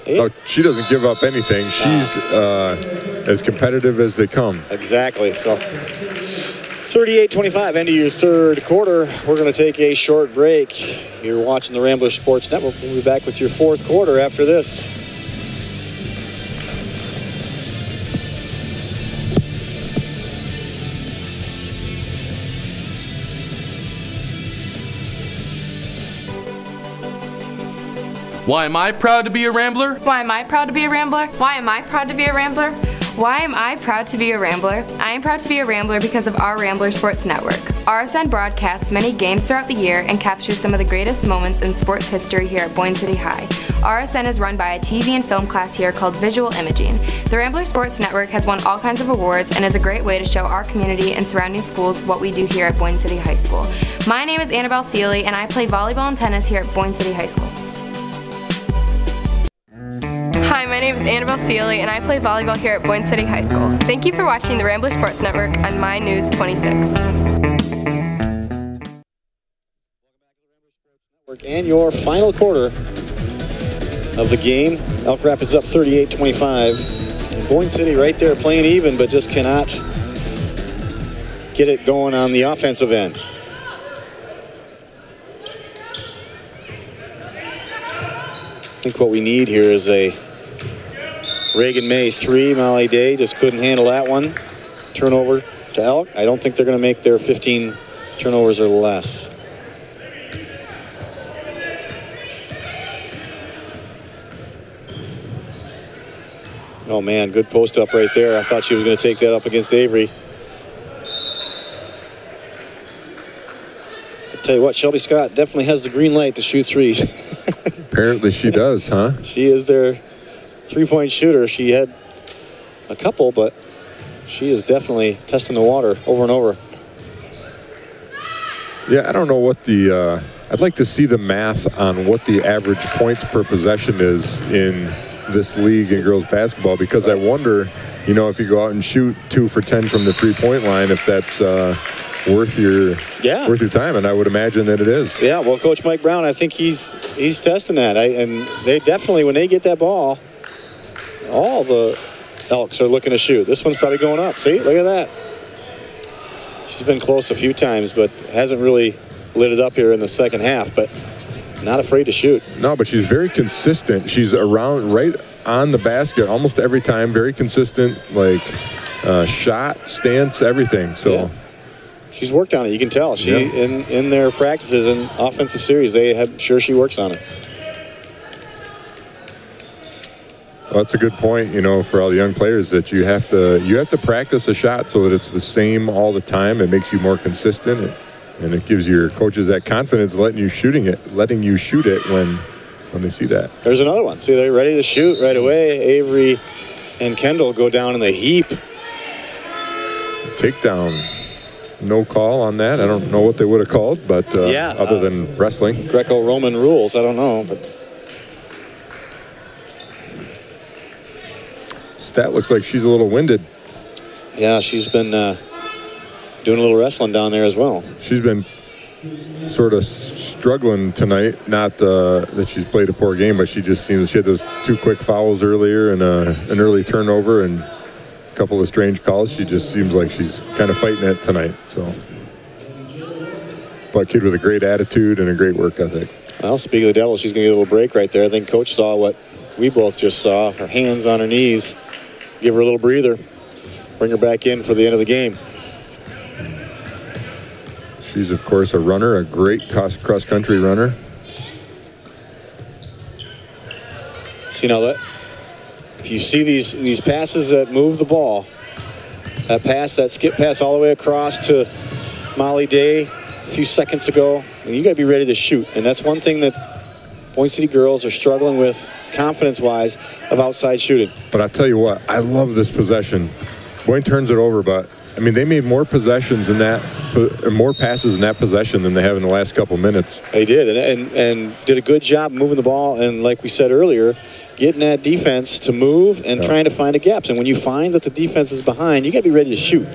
Oh, she doesn't give up anything. She's as competitive as they come. Exactly. So 38-25, end of your third quarter. We're going to take a short break. You're watching the Rambler Sports Network. We'll be back with your fourth quarter after this. Why am I proud to be a Rambler? Why am I proud to be a Rambler? Why am I proud to be a Rambler? Why am I proud to be a Rambler? I am proud to be a Rambler because of our Rambler Sports Network. RSN broadcasts many games throughout the year and captures some of the greatest moments in sports history here at Boyne City High. RSN is run by a TV and film class here called Visual Imaging. The Rambler Sports Network has won all kinds of awards and is a great way to show our community and surrounding schools what we do here at Boyne City High School. My name is Annabelle Seeley and I play volleyball and tennis here at Boyne City High School. Hi, my name is Annabelle Seeley and I play volleyball here at Boyne City High School. Thank you for watching the Rambler Sports Network on My News 26. And your final quarter of the game. Elk Rapids up 38-25. And Boyne City right there playing even, but just cannot get it going on the offensive end. I think what we need here is a Reagan May 3. Molly Day just couldn't handle that one. Turnover to Elk. I don't think they're going to make their 15 turnovers or less. Oh man, good post up right there. I thought she was going to take that up against Avery. I'll tell you what, Shelby Scott definitely has the green light to shoot threes. Apparently she does, huh? She is their three-point shooter. She had a couple, but she is definitely testing the water over and over. Yeah, I don't know what the I'd like to see the math on what the average points per possession is in this league in girls basketball, because I wonder, you know, if you go out and shoot 2 for 10 from the three-point line, if that's worth your time, and I would imagine that it is. Yeah, well, Coach Mike Brown, I think he's testing that. And they definitely, when they get that ball, all the Elks are looking to shoot. This one's probably going up. See, look at that. She's been close a few times, but hasn't really lit it up here in the second half, but not afraid to shoot. No, but she's very consistent. She's around right on the basket almost every time. Very consistent, like shot, stance, everything. So yeah. She's worked on it. You can tell. She in their practices and offensive series, they have sure she works on it. Well, that's a good point, you know, for all the young players, that you have to practice a shot so that it's the same all the time. It makes you more consistent, and it gives your coaches that confidence, letting you shoot it when they see that. There's another one. See, they're ready to shoot right away. Avery and Kendall go down in the heap. Takedown. No call on that. I don't know what they would have called, but other than wrestling. Greco-Roman rules, I don't know. But Stat looks like she's a little winded. Yeah, she's been doing a little wrestling down there as well. She's been sort of struggling tonight. Not that she's played a poor game, but she just seems, she had those 2 quick fouls earlier and an early turnover and a couple of strange calls. She just seems like she's kind of fighting it tonight. So, but kid with a great attitude and a great work ethic. Well, speaking of the devil, she's going to get a little break right there. I think Coach saw what we both just saw. Her hands on her knees. Give her a little breather. Bring her back in for the end of the game. She's, of course, a runner, a great cross-country runner. See, now that if you see these passes that move the ball, that skip pass all the way across to Molly Day a few seconds ago, you got to be ready to shoot. And that's one thing that Boyne City girls are struggling with confidence-wise of outside shooting. But I'll tell you what, I love this possession. Boyne turns it over, but I mean, they made more possessions in that, more passes in that possession than they have in the last couple minutes. They did, and did a good job moving the ball, and like we said earlier, getting that defense to move and trying to find the gaps. And when you find that the defense is behind, you got to be ready to shoot.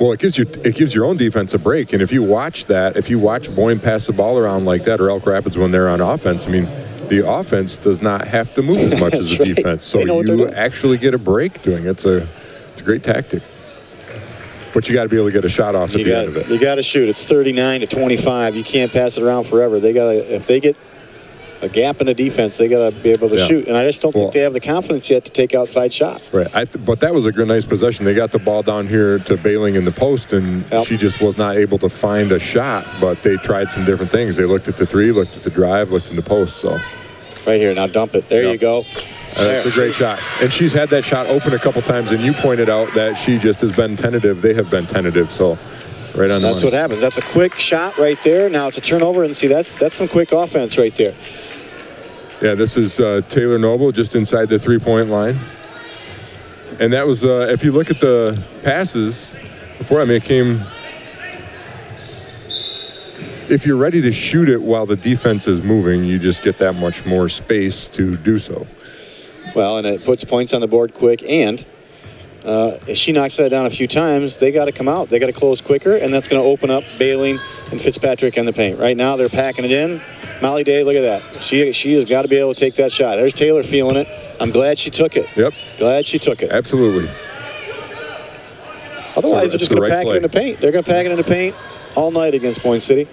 Well, it gives your own defense a break. And if you watch Boyne pass the ball around like that, or Elk Rapids when they're on offense, I mean, the offense does not have to move as much as the defense. So you actually get a break doing it. It's a great tactic. But you got to be able to get a shot off at the end of it. You got to shoot. It's 39-25. You can't pass it around forever. If they get a gap in the defense, they got to be able to shoot. And I just don't think they have the confidence yet to take outside shots. Right. But that was a nice possession. They got the ball down here to Bailing in the post, and she just was not able to find a shot. But they tried some different things. They looked at the three, looked at the drive, looked in the post. So right here, now dump it. There you go. That's a great shot. And she's had that shot open a couple times, and you pointed out that she just has been tentative. They have been tentative, so right on the That's what happens. That's a quick shot right there. Now it's a turnover, and see, that's some quick offense right there. Yeah, this is Taylor Noble just inside the three-point line. And that was, if you look at the passes before, I mean, it came... If you're ready to shoot it while the defense is moving, you just get that much more space to do so. Well, and it puts points on the board quick, and if she knocks that down a few times, they got to come out. They got to close quicker, and that's going to open up Bailing and Fitzpatrick in the paint. Right now, they're packing it in. Molly Day, look at that. She has got to be able to take that shot. There's Taylor feeling it. I'm glad she took it. Yep. Glad she took it. Absolutely. Otherwise, they're just going to pack it in the paint. They're going to pack it in the paint all night against Boyne City.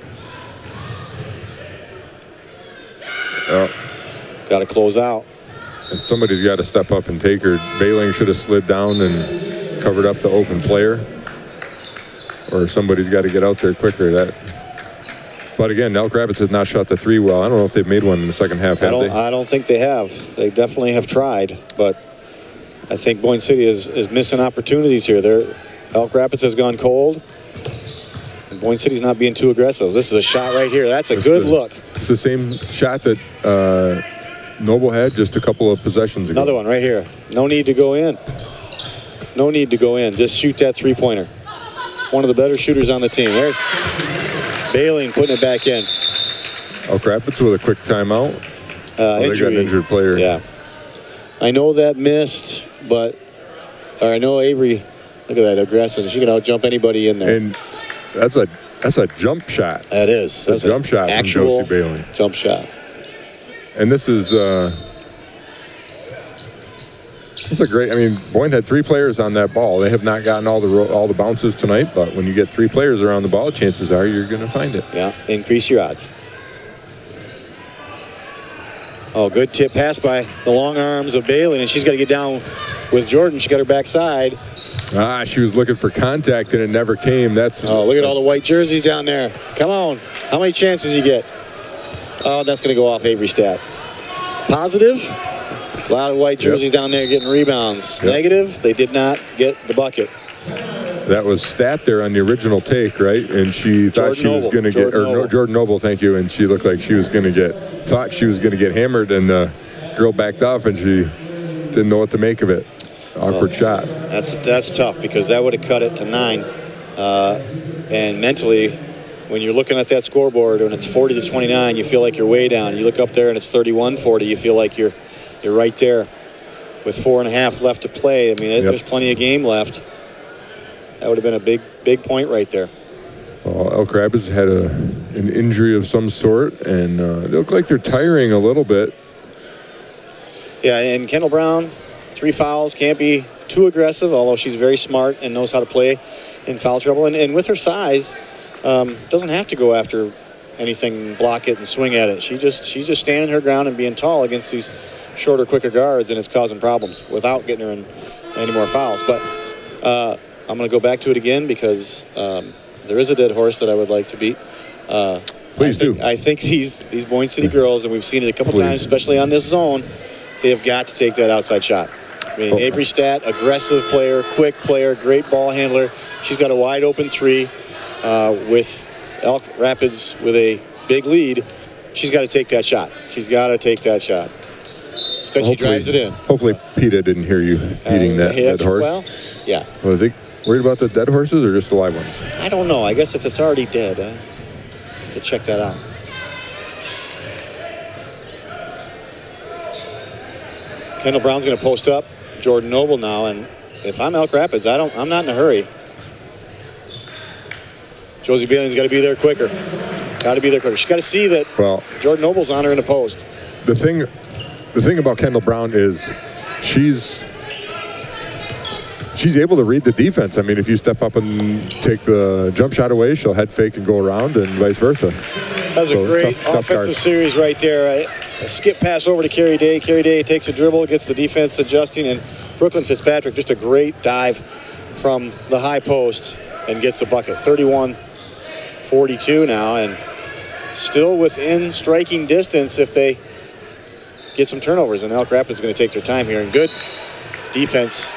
Got to close out. And somebody's got to step up and take her. Bailing should have slid down and covered up the open player. Or somebody's got to get out there quicker. But again, Elk Rapids has not shot the three well. I don't know if they've made one in the second half, have they? I don't think they have. They definitely have tried. But I think Boyne City is missing opportunities here. Elk Rapids has gone cold. And Boyne City's not being too aggressive. This is a shot right here. That's a good look. It's the same shot that Noble had just a couple of possessions ago. Another one right here. No need to go in. No need to go in. Just shoot that three-pointer. One of the better shooters on the team. There's Bailing putting it back in. Elk Rapids with a quick timeout. Injury. They got an injured player. Yeah. I know that missed, or I know Avery, look at that, aggressive. She can out-jump anybody in there. And that's a jump shot. That is. That's a jump shot from Josie Bailing. Jump shot. And this is a great. I mean, Boyne had three players on that ball. They have not gotten all the bounces tonight, but when you get three players around the ball, chances are you're going to find it. Yeah, increase your odds. Oh, good tip pass by the long arms of Bailing, and she's got to get down with Jordan. She got her backside. She was looking for contact, and it never came. Look at all the white jerseys down there. Come on. How many chances you get? Oh, that's going to go off Avery stat. Positive. A lot of white jerseys down there getting rebounds. Negative, they did not get the bucket. That was stat there on the original take, right? And she thought she was going to get, Jordan Noble, thank you. And she looked like she was going to thought she was going to get hammered, and the girl backed off, and she didn't know what to make of it. Awkward shot. That's tough, because that would have cut it to 9. And mentally, when you're looking at that scoreboard and it's 40-29, you feel like you're way down. You look up there and it's 31-40, you feel like you're right there with 4.5 left to play. I mean, there's plenty of game left. That would have been a big point right there. Well, Elk Rapids had an injury of some sort, and they look like they're tiring a little bit. Yeah, and Kendall Brown, 3 fouls, can't be too aggressive, although she's very smart and knows how to play in foul trouble. And with her size, doesn't have to go after anything, block it and swing at it. She's just standing her ground and being tall against these shorter, quicker guards, and it's causing problems without getting her in any more fouls. But I'm going to go back to it again, because there is a dead horse that I would like to beat. Please do. I think these Boyne City girls, and we've seen it a couple times, especially on this zone, they have got to take that outside shot. I mean, Avery Stat, aggressive player, quick player, great ball handler. She's got a wide open 3 with Elk Rapids with a big lead. She's got to take that shot. She's got to take that shot. Instead, she drives it in. Hopefully, PETA didn't hear you eating that dead horse. Well, yeah. Well, are they worried about the dead horses or just the live ones? I don't know. I guess if it's already dead, to check that out. Kendall Brown's going to post up Jordan Noble now, and if I'm Elk Rapids, I'm not in a hurry. Josie Bailey's got to be there quicker. Got to be there quicker. She's got to see that Jordan Noble's on her in the post. The thing about Kendall Brown is she's able to read the defense. I mean, if you step up and take the jump shot away, she'll head fake and go around and vice versa. That's a great offensive series right there. A skip pass over to Carrie Day. Carrie Day takes a dribble, gets the defense adjusting, and Brooklyn Fitzpatrick, just a great dive from the high post and gets the bucket. 31-42 now, and still within striking distance if they get some turnovers. And Elk Rapids is going to take their time here. And good defense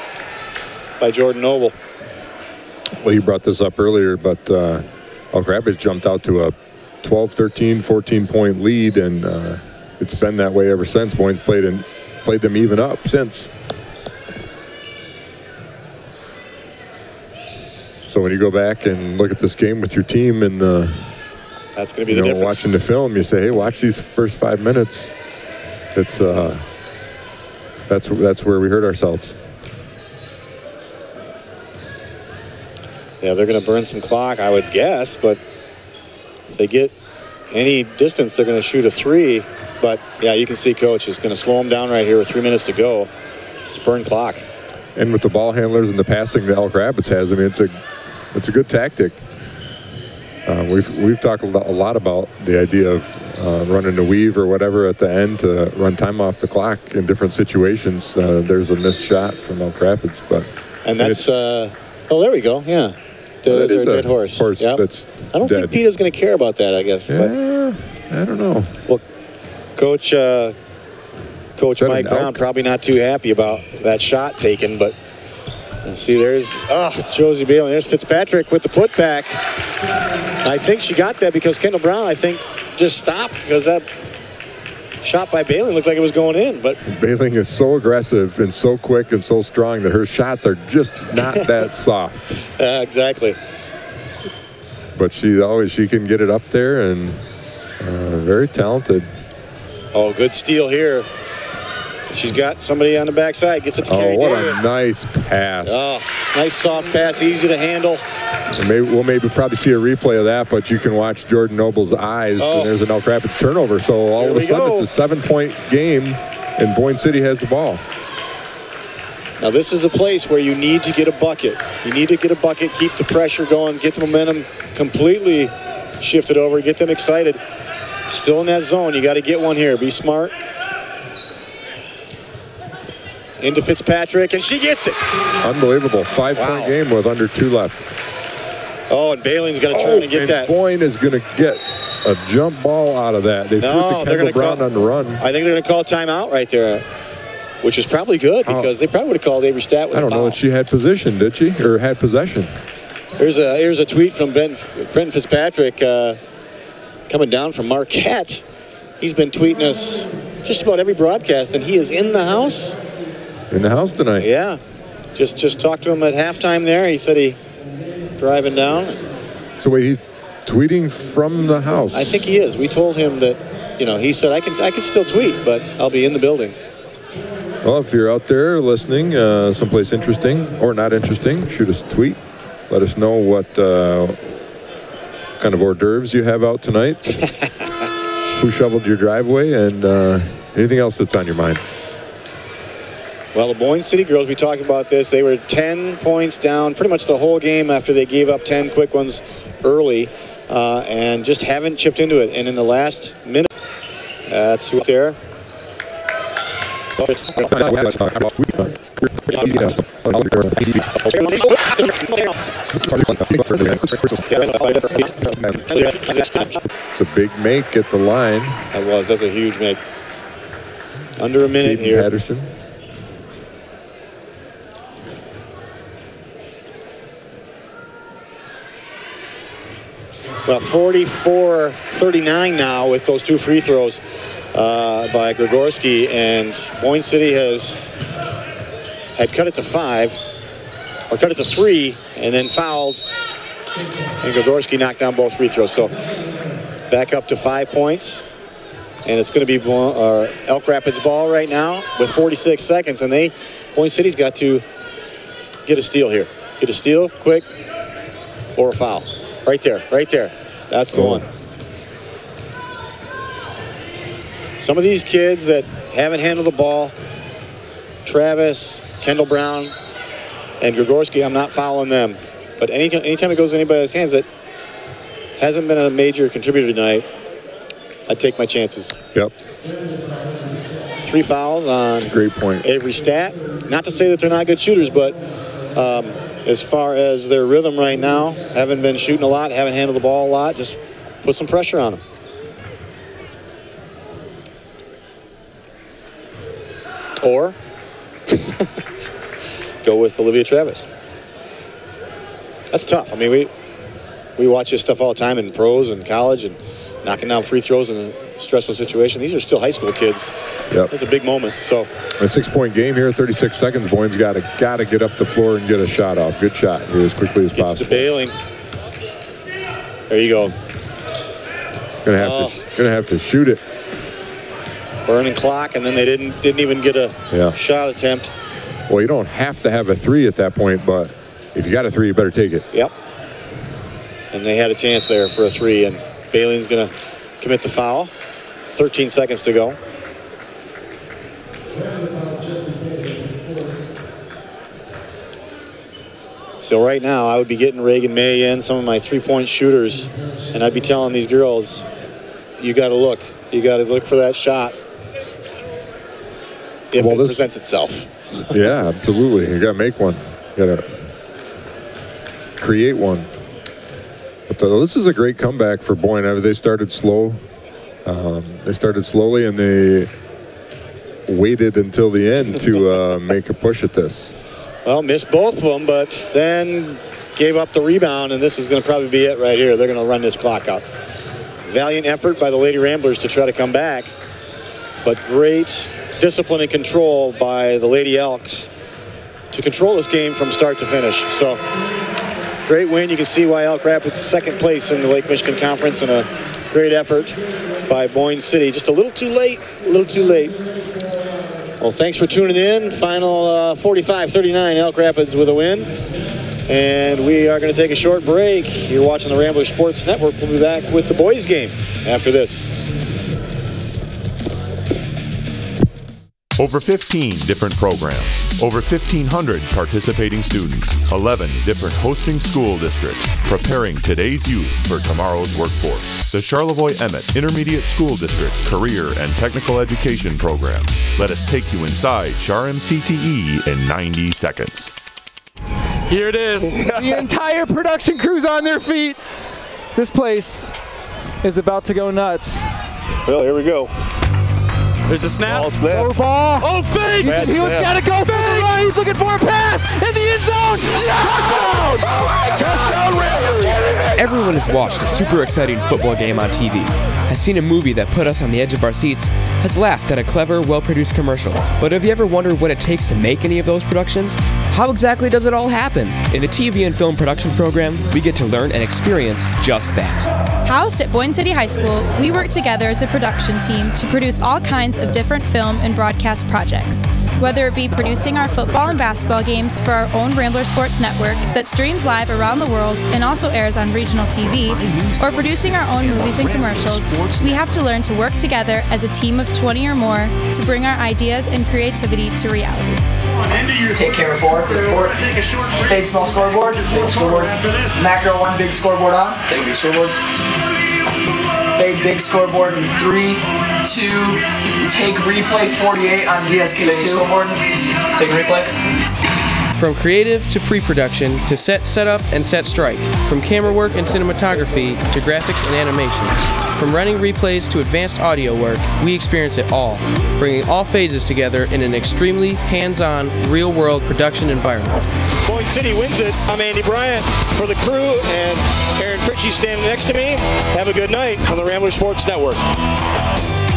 by Jordan Noble. Well, you brought this up earlier, but Elk Rapids jumped out to a 12, 13, 14-point lead, and it's been that way ever since. Boynes played them even up since. So when you go back and look at this game with your team and that's going to be the difference. Watching the film, you say, hey, watch these first 5 minutes. It's that's where we hurt ourselves. Yeah, they're going to burn some clock, I would guess, but if they get any distance, they're going to shoot a three. But yeah, you can see Coach is going to slow them down right here with 3 minutes to go. It's burn clock. And with the ball handlers and the passing that Elk Rapids has, I mean, it's a good tactic. We've talked a lot about the idea of running a weave or whatever at the end to run time off the clock in different situations. There's a missed shot from Elk Rapids, and that's oh, there we go. Yeah, there's a dead horse. Yep. That's I don't think PETA's going to care about that, I guess. Yeah, I don't know. Well, Coach Mike Brown probably not too happy about that shot taken, but see, there's Josie Bailey. There's Fitzpatrick with the putback. I think she got that because Kendall Brown, I think, just stopped because that shot by Bailey looked like it was going in. But Bailey is so aggressive and so quick and so strong that her shots are just not that soft. Exactly. But she can get it up there and very talented. Oh, good steal here. She's got somebody on the backside. Gets it to Carrie Day. Oh, what Day. a nice pass. Oh, nice soft pass, easy to handle. We'll probably see a replay of that, but you can watch Jordan Noble's eyes, and there's an Elk Rapids turnover. So all of a sudden, it's a 7-point game, and Boyne City has the ball. Now, this is a place where you need to get a bucket. You need to get a bucket, keep the pressure going, get the momentum completely shifted over, get them excited. Still in that zone. You got to get one here. Be smart. Into Fitzpatrick, and she gets it. Unbelievable. 5-point game with under 2 left. Oh, and Bailey's going to turn and get that. Boyne is going to get a jump ball out of that. They threw it to Kendall Brown on the run. I think they're going to call timeout right there, which is probably good because they probably would have called Avery Stat with a foul. I don't know if she had position, did she? Or had possession? Here's a tweet from Brenton Fitzpatrick coming down from Marquette. He's been tweeting us just about every broadcast, and he is in the house. In the house tonight. Yeah. Just talked to him at halftime there. He said he driving down. So wait, he's tweeting from the house? I think he is. We told him that, he said I can still tweet, but I'll be in the building. Well, if you're out there listening, someplace interesting or not interesting, shoot us a tweet. Let us know what kind of hors d'oeuvres you have out tonight. Who shoveled your driveway, and anything else that's on your mind. Well, the Boyne City girls, we talked about this. They were 10 points down pretty much the whole game after they gave up 10 quick ones early and just haven't chipped into it. And in the last minute, that's who there. It's a big make at the line. That's a huge make. Under a minute here. Patterson. Well, 44-39 now with those 2 free throws by Grigorski, and Boyne City had cut it to 5, or cut it to 3, and then fouled, and Grigorski knocked down both free throws. So back up to 5 points, and it's going to be Elk Rapids ball right now with 46 seconds, and Boyne City's got to get a steal here. Get a steal quick or a foul. Right there, right there. That's the one. Some of these kids that haven't handled the ball, Travis, Kendall Brown, and Grigorski, I'm not following them. But anytime it goes in anybody's hands that hasn't been a major contributor tonight, I'd take my chances. Yep. 3 fouls on great point. Avery Stat. Not to say that they're not good shooters, but as far as their rhythm right now, haven't been shooting a lot, haven't handled the ball a lot, just put some pressure on them. Or go with Olivia Travis. That's tough. I mean, we watch this stuff all the time in pros and college and knocking down free throws in a stressful situation. These are still high school kids. Yep. That's a big moment. So a 6-point game here, 36 seconds. Boyne's got to get up the floor and get a shot off. Good shot here as quickly as possible. Gets to Bailing. There you go. Gonna have to shoot it. Burning clock, and then they didn't even get a shot attempt. Well, you don't have to have a 3 at that point, but if you got a 3, you better take it. Yep. And they had a chance there for a 3, and Bailing's going to commit the foul. 13 seconds to go. So right now, I would be getting Reagan May in, some of my 3-point shooters, and I'd be telling these girls, you got to look. You got to look for that shot if it presents itself. Yeah, absolutely. You got to make one. You got to create one. But this is a great comeback for Boyne. They started slow. They started slowly, and they waited until the end to make a push at this. Well, missed both of them, but then gave up the rebound, and this is going to probably be it right here. They're going to run this clock out. Valiant effort by the Lady Ramblers to try to come back, but great discipline and control by the Lady Elks to control this game from start to finish. So, great win. You can see why Elk Rapids second place in the Lake Michigan Conference, and a great effort by Boyne City. Just a little too late, Well, thanks for tuning in. Final 45-39, Elk Rapids with a win. And we are going to take a short break. You're watching the Rambler Sports Network. We'll be back with the boys game after this. Over 15 different programs, over 1,500 participating students, 11 different hosting school districts, preparing today's youth for tomorrow's workforce. The Charlevoix-Emmett Intermediate School District Career and Technical Education Program. Let us take you inside CTE in 90 seconds. Here it is. The entire production crew's on their feet. This place is about to go nuts. Well, here we go. There's a snap. Snap. Ball. Oh, fake! He's got to go for the run. He's looking for a pass in the end zone. Touchdown! Touchdown, Ramblers! Everyone has watched a super exciting football game on TV, has seen a movie that put us on the edge of our seats, has laughed at a clever, well-produced commercial. But have you ever wondered what it takes to make any of those productions? How exactly does it all happen? In the TV and film production program, we get to learn and experience just that. Housed at Boyne City High School, we work together as a production team to produce all kinds of different film and broadcast projects. Whether it be producing our football and basketball games for our own Rambler Sports Network that streams live around the world and also airs on regional TV, or producing our own movies and commercials, we have to learn to work together as a team of 20 or more to bring our ideas and creativity to reality. Take camera 4, fade small scoreboard, macro 1, big scoreboard on, take big scoreboard, fade big scoreboard in 3, 2, take replay 48 on DSK2, scoreboard, take replay. From creative to pre-production to setup and set strike, from camera work and cinematography to graphics and animation. From running replays to advanced audio work, we experience it all, bringing all phases together in an extremely hands-on, real-world production environment. Boyne City wins it. I'm Andy Bryant for the crew, and Aaron Fritchie standing next to me. Have a good night on the Rambler Sports Network.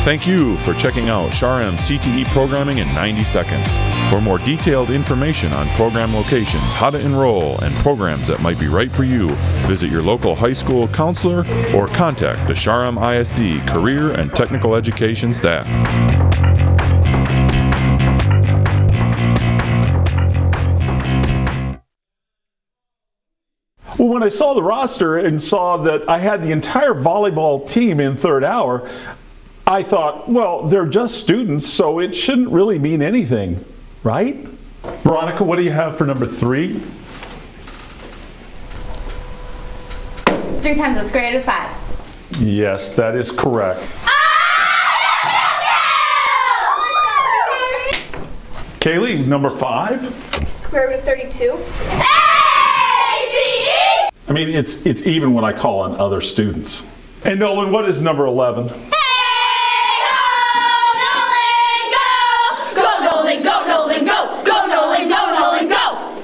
Thank you for checking out SHARM CTE programming in 90 seconds. For more detailed information on program locations, how to enroll, and programs that might be right for you, visit your local high school counselor or contact the SHARM ISD Career and Technical Education staff. Well, when I saw the roster and saw that I had the entire volleyball team in third hour, I thought, well, they're just students, so it shouldn't really mean anything, right? Veronica, what do you have for number 3? 3 times the square root of 5. Yes, that is correct. Kaylee, number 5? Square root of 32. I mean, it's even when I call on other students. And Nolan, what is number 11? Go Nolan, go Nolan, go! Go Nolan, go Nolan, go!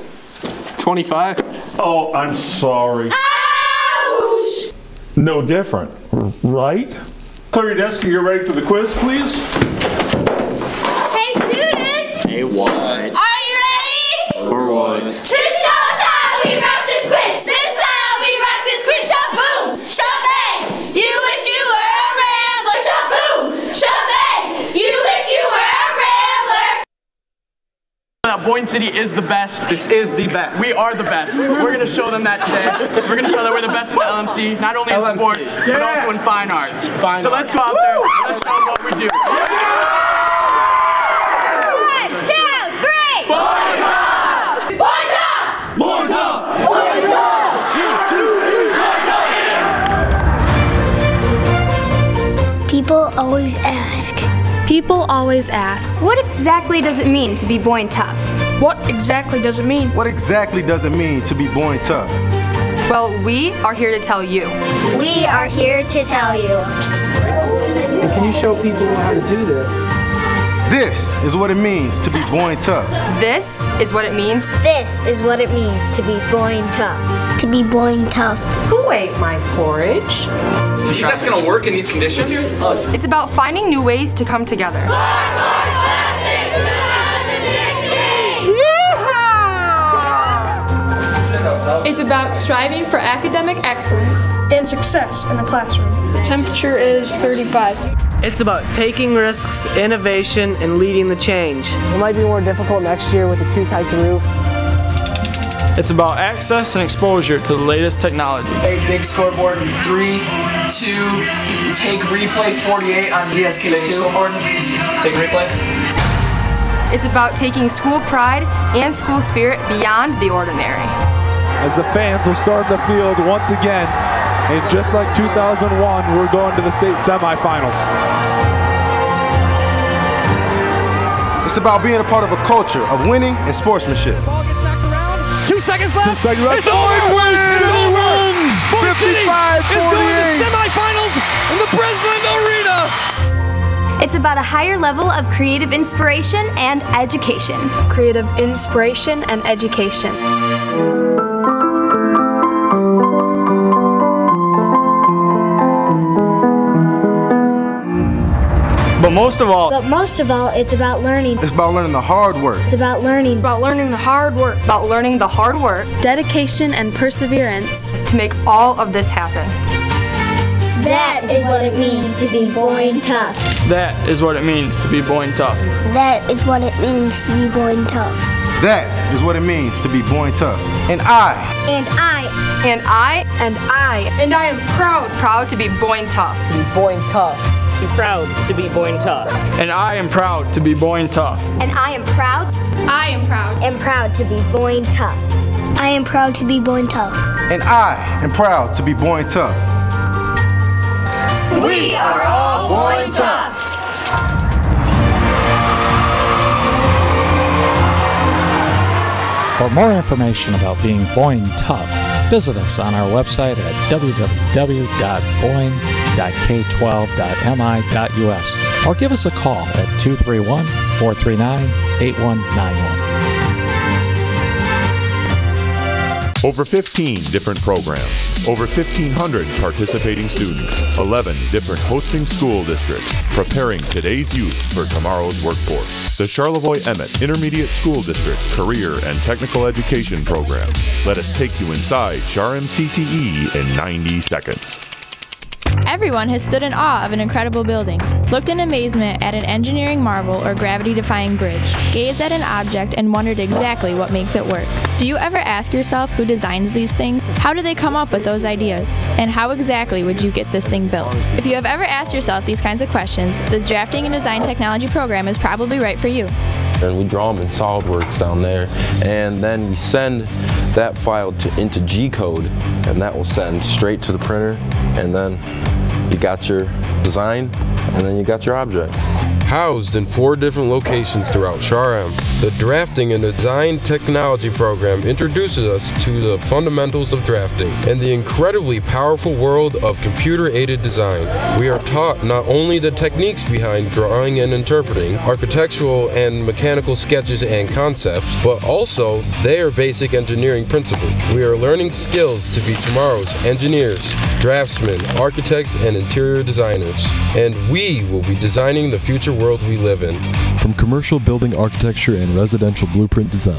25. Oh, I'm sorry. Ouch! No different, right? Clear your desk and you're ready for the quiz, please. Hey students! Hey, what? Are you ready? For what? To show us how we rock this quiz! This is how we rock this quiz! Shaboom! Shabang! You wish you were a Rambler! Shaboom! Shabang! You wish you were a Rambler! Boyne City is the best. This is the best. We are the best. We're going to show them that today. We're going to show that we're the best in the LMC, not only in sports, but also in fine arts. So let's go out there and let's show them what we do. 1, 2, 3! Boys up! Boys up! Boys up! Boys up! 1, 2, 3, People always ask. People always ask, what exactly does it mean to be Boyne tough? What exactly does it mean? What exactly does it mean to be Boyne tough? Well, we are here to tell you. We are here to tell you. And can you show people how to do this? This is what it means to be Boyne tough. This is what it means. This is what it means to be Boyne tough. To be Boyne tough. Who ate my porridge? Do you think that's gonna work in these conditions? It's about finding new ways to come together. It's about striving for academic excellence and success in the classroom. The temperature is 35. It's about taking risks, innovation, and leading the change. It might be more difficult next year with the 2 types of roof. It's about access and exposure to the latest technology. A big scoreboard, 3, 2, take replay 48 on DSK2. Take replay. It's about taking school pride and school spirit beyond the ordinary. As the fans will storm the field once again, and just like 2001, we're going to the state semifinals. It's about being a part of a culture of winning and sportsmanship. Ball gets knocked around. 2 seconds left. 2 seconds left. It's over. Wins! 55-48. Is going to semifinals in the Breslin Arena. It's about a higher level of creative inspiration and education. Creative inspiration and education. But most of all, it's about learning. It's about learning the hard work. It's about learning. About learning the hard work. About learning the hard work, Dedication and perseverance. to make all of this happen. That is what it means to be Boyne tough. that is what it means to be Boyne tough. That is what it means to be Boyne tough. That is what it means to be Boyne tough. And I And I am proud to be Boyne tough. To be Boyne tough. Be proud to be Boyne tough. And I am proud to be Boyne tough. And I am proud to be Boyne tough. I am proud to be Boyne tough. and I am proud to be Boyne tough. We are all Boyne tough. For more information about being Boyne tough, visit us on our website at www.boyne.k12.mi.us or give us a call at 231-439-8191. Over 15 different programs, over 1,500 participating students, 11 different hosting school districts, preparing today's youth for tomorrow's workforce. The Charlevoix-Emmett Intermediate School District Career and Technical Education Program. Let us take you inside CHAR-MCTE in 90 seconds. Everyone has stood in awe of an incredible building, looked in amazement at an engineering marvel or gravity-defying bridge, gazed at an object and wondered exactly what makes it work. Do you ever ask yourself who designs these things? How do they come up with those ideas? And how exactly would you get this thing built? If you have ever asked yourself these kinds of questions, the Drafting and Design Technology program is probably right for you. And we draw them in SolidWorks down there, and then we send that file into G-code, and that will send straight to the printer, and then you got your design, and then you got your object. Housed in 4 different locations throughout Charm, the Drafting and Design Technology program introduces us to the fundamentals of drafting and the incredibly powerful world of computer-aided design. We are taught not only the techniques behind drawing and interpreting, architectural and mechanical sketches and concepts, but also their basic engineering principles. We are learning skills to be tomorrow's engineers, draftsmen, architects, and interior designers. And we will be designing the future world we live in. From commercial building architecture and residential blueprint design,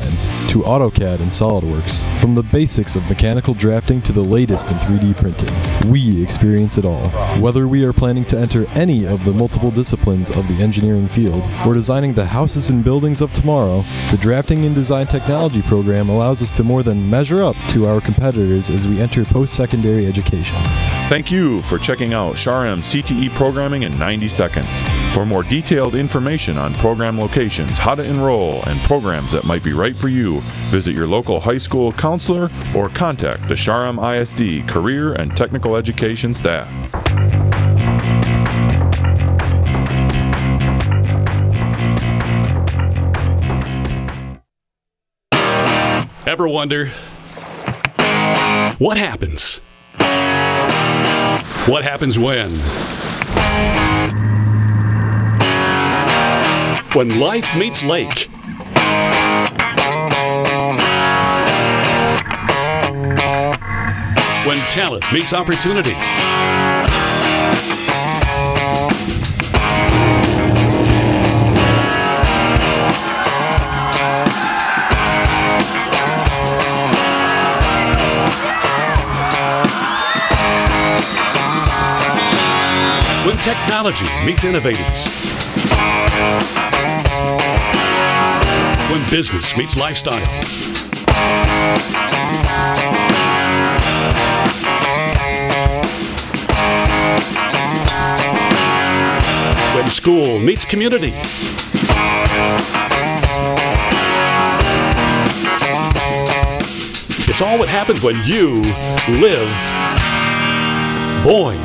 to AutoCAD and SolidWorks, from the basics of mechanical drafting to the latest in 3D printing, we experience it all. Whether we are planning to enter any of the multiple disciplines of the engineering field, or designing the houses and buildings of tomorrow, the Drafting and Design Technology program allows us to more than measure up to our competitors as we enter post-secondary education. Thank you for checking out SHARM CTE programming in 90 seconds. For more detailed information on program locations, how to enroll, and programs that might be right for you, visit your local high school counselor or contact the SHARM ISD Career and Technical Education staff. Ever wonder what happens? What happens when life meets lake? When talent meets opportunity? When technology meets innovators. When business meets lifestyle. When school meets community. It's all what happens when you live Boing.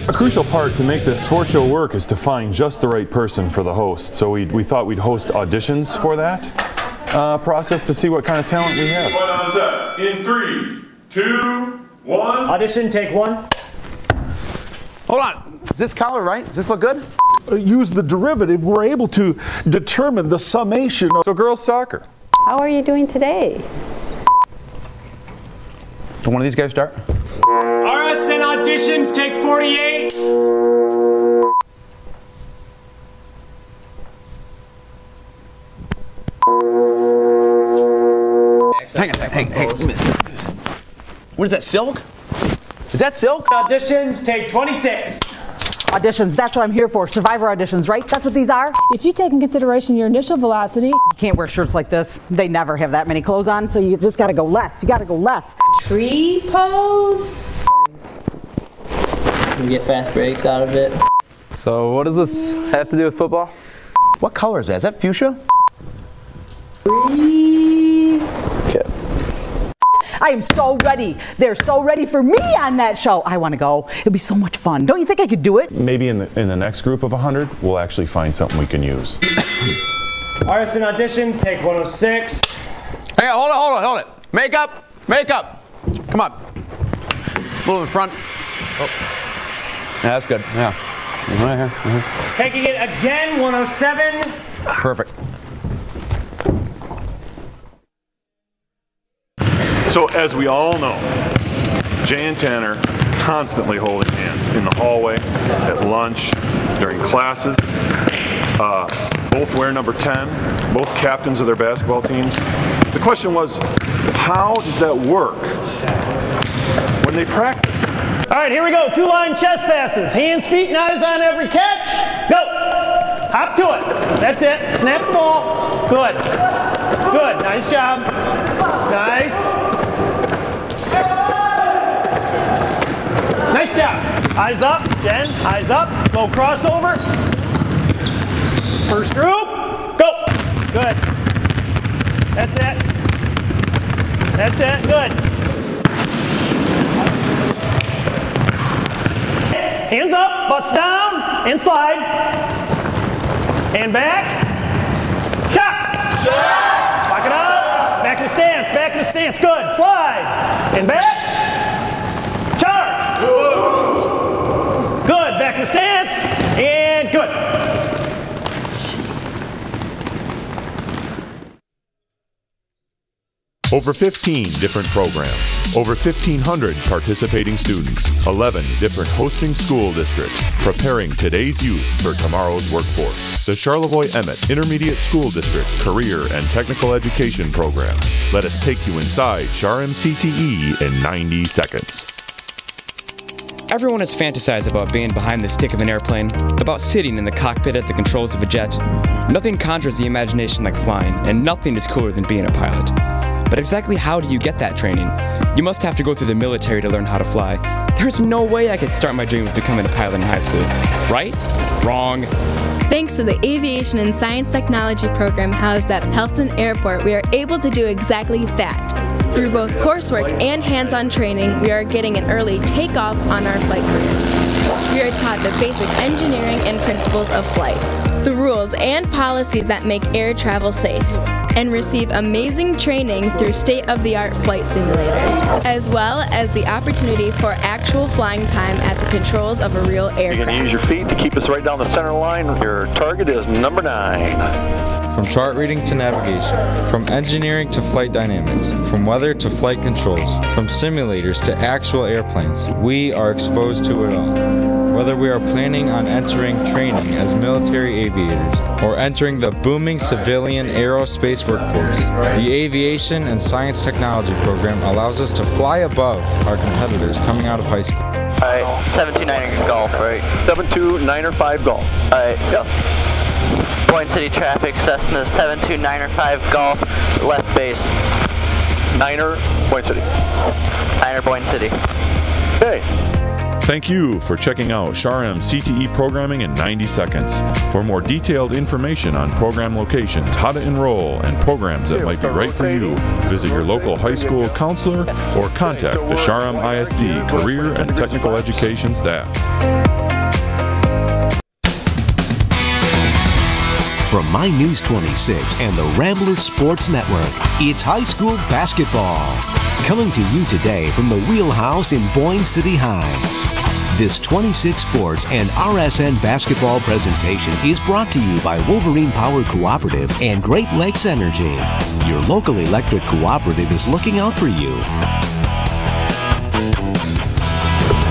A crucial part to make the sports show work is to find just the right person for the host. So we thought we'd host auditions for that process to see what kind of talent we have. One on set. In 3, 2, 1. Audition, take 1. Hold on. Is this color right? Does this look good? Use the derivative, we're able to determine the summation. So girls soccer. How are you doing today? Can one of these guys start? RSN auditions, take 48. Hang on a second. Hey. What is that, silk? Is that silk? Auditions, take 26. Auditions, that's what I'm here for. Survivor auditions, right? That's what these are? If you take in consideration your initial velocity. You can't wear shirts like this. They never have that many clothes on, so you just gotta go less. You gotta go less. Tree pose. You get fast breaks out of it. So what does this have to do with football? What color is that? Is that fuchsia? Okay. I am so ready. They're so ready for me on that show. I want to go. It'll be so much fun. Don't you think I could do it? Maybe in the next group of 100, we'll actually find something we can use. RSN auditions, take 106. Hey, hold it. Makeup. Come on. A little in front. Oh. Yeah, that's good. Yeah. Right here. Taking it again, 107. Perfect. So as we all know, Jay and Tanner constantly holding hands in the hallway, at lunch, during classes. Both wear number 10, both captains of their basketball teams. The question was, how does that work when they practice? All right, here we go. 2-line chest passes. Hands, feet, and eyes on every catch. Go. Hop to it. That's it. Snap the ball. Good. Good. Nice job. Nice. Nice job. Eyes up, Jen. Eyes up. Low crossover. First group. Go. Good. That's it. That's it. Good. Hands up, butts down, and slide. And back. Shot. Lock it up. Back in the stance, back in the stance. Good. Slide. And back. Charge. Good. Back in the stance. And good. Over 15 different programs, over 1,500 participating students, 11 different hosting school districts, preparing today's youth for tomorrow's workforce. The Charlevoix-Emmett Intermediate School District Career and Technical Education Program. Let us take you inside CHAR-MCTE in 90 seconds. Everyone has fantasized about being behind the stick of an airplane, about sitting in the cockpit at the controls of a jet. Nothing conjures the imagination like flying, and nothing is cooler than being a pilot. But exactly how do you get that training? You must have to go through the military to learn how to fly. There's no way I could start my dream of becoming a pilot in high school. Right? Wrong. Thanks to the Aviation and Science Technology program housed at Pelston Airport, we are able to do exactly that. Through both coursework and hands-on training, we are getting an early takeoff on our flight careers. We are taught the basic engineering and principles of flight, the rules and policies that make air travel safe, and receive amazing training through state-of-the-art flight simulators, as well as the opportunity for actual flying time at the controls of a real aircraft. You're going to use your feet to keep us right down the center line. Your target is number 9. From chart reading to navigation, from engineering to flight dynamics, from weather to flight controls, from simulators to actual airplanes, we are exposed to it all. Whether we are planning on entering training as military aviators or entering the booming civilian aerospace workforce, the Aviation and Science Technology program allows us to fly above our competitors coming out of high school. All right, 729er golf, right? 729er5 golf. All right, so Boyne City traffic, Cessna 729er5 golf, left base. 9er, Boyne City. 9er, Boyne City. Hey. Thank you for checking out CHAR-MCTE programming in 90 seconds. For more detailed information on program locations, how to enroll, and programs that might be right for you, visit your local high school counselor or contact the CHAR-M ISD Career and Technical Education staff. From My News 26 and the Ramblers Sports Network, it's high school basketball. Coming to you today from the Wheelhouse in Boyne City High. This 26 Sports and RSN basketball presentation is brought to you by Wolverine Power Cooperative and Great Lakes Energy. Your local electric cooperative is looking out for you.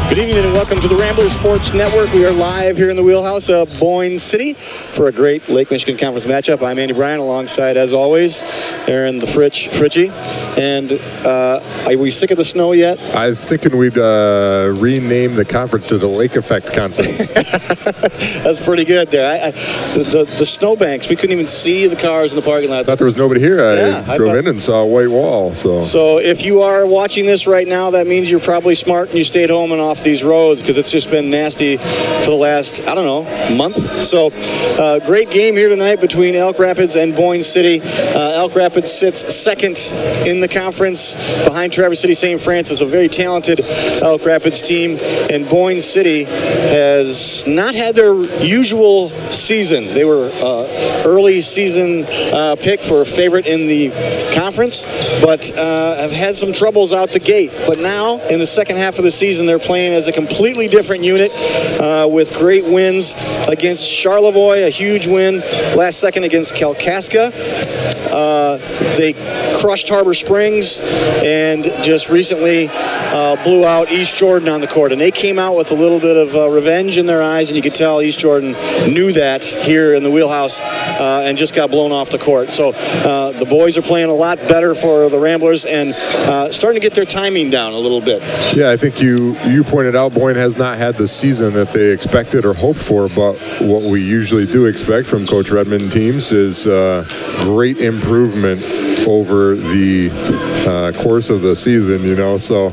Good evening and welcome to the Rambler Sports Network. We are live here in the Wheelhouse of Boyne City for a great Lake Michigan Conference matchup. I'm Andy Bryan, alongside, as always, Aaron the Fritchie. And are we sick of the snow yet? I was thinking we'd rename the conference to the Lake Effect Conference. That's pretty good there. The snowbanks, we couldn't even see the cars in the parking lot. I thought there was nobody here. I drove in and saw a white wall. So if you are watching this right now, that means you're probably smart and you stayed home and off these roads, because it's just been nasty for the last, I don't know, month. So great game here tonight between Elk Rapids and Boyne City. Elk Rapids sits second in the conference behind Traverse City St. Francis, a very talented Elk Rapids team. And Boyne City has not had their usual season. They were early season pick for a favorite in the conference, but have had some troubles out the gate. But now, in the second half of the season, they're playing playing as a completely different unit with great wins against Charlevoix, a huge win last second against Kalkaska. They crushed Harbor Springs and just recently blew out East Jordan on the court. And they came out with a little bit of revenge in their eyes, and you could tell East Jordan knew that here in the wheelhouse and just got blown off the court. So the boys are playing a lot better for the Ramblers and starting to get their timing down a little bit. Yeah, I think you pointed out Boyne has not had the season that they expected or hoped for, but what we usually do expect from Coach Redmond teams is great improvement over the course of the season, you know. So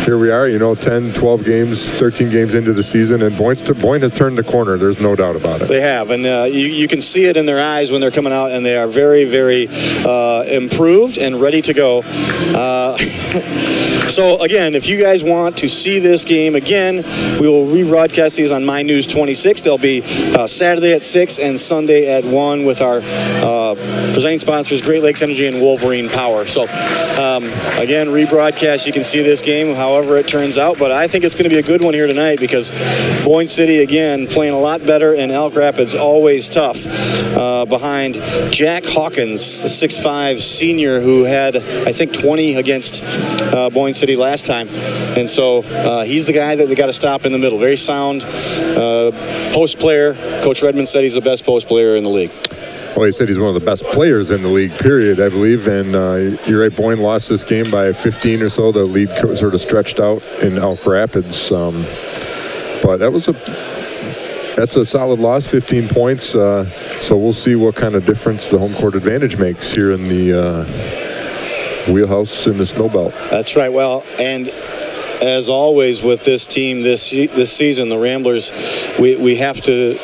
here we are, you know, 10, 12 games, 13 games into the season, and Boyne has turned the corner. There's no doubt about it. They have, and you can see it in their eyes when they're coming out, and they are very, very improved and ready to go. So, again, if you guys want to see this game again, we will rebroadcast these on My News 26. They'll be Saturday at 6 and Sunday at 1 with our presenting sponsors, Great Lakes Energy and Wolverine Power. So, again, rebroadcast, you can see this game however it turns out, but I think it's going to be a good one here tonight because Boyne City, again, playing a lot better, and Elk Rapids always tough behind Jack Hawkins, the 6'5" senior who had, I think, 20 against Boyne City last time. And so he's the guy that they got to stop in the middle. Very sound post player. Coach Redmond said he's the best post player in the league. Well, he said he's one of the best players in the league, period, I believe. And you're right, Boyne lost this game by 15 or so. The lead sort of stretched out in Elk Rapids. But that's a solid loss, 15 points. So we'll see what kind of difference the home court advantage makes here in the wheelhouse in the snow belt. That's right. Well, and as always with this team this season, the Ramblers, we have to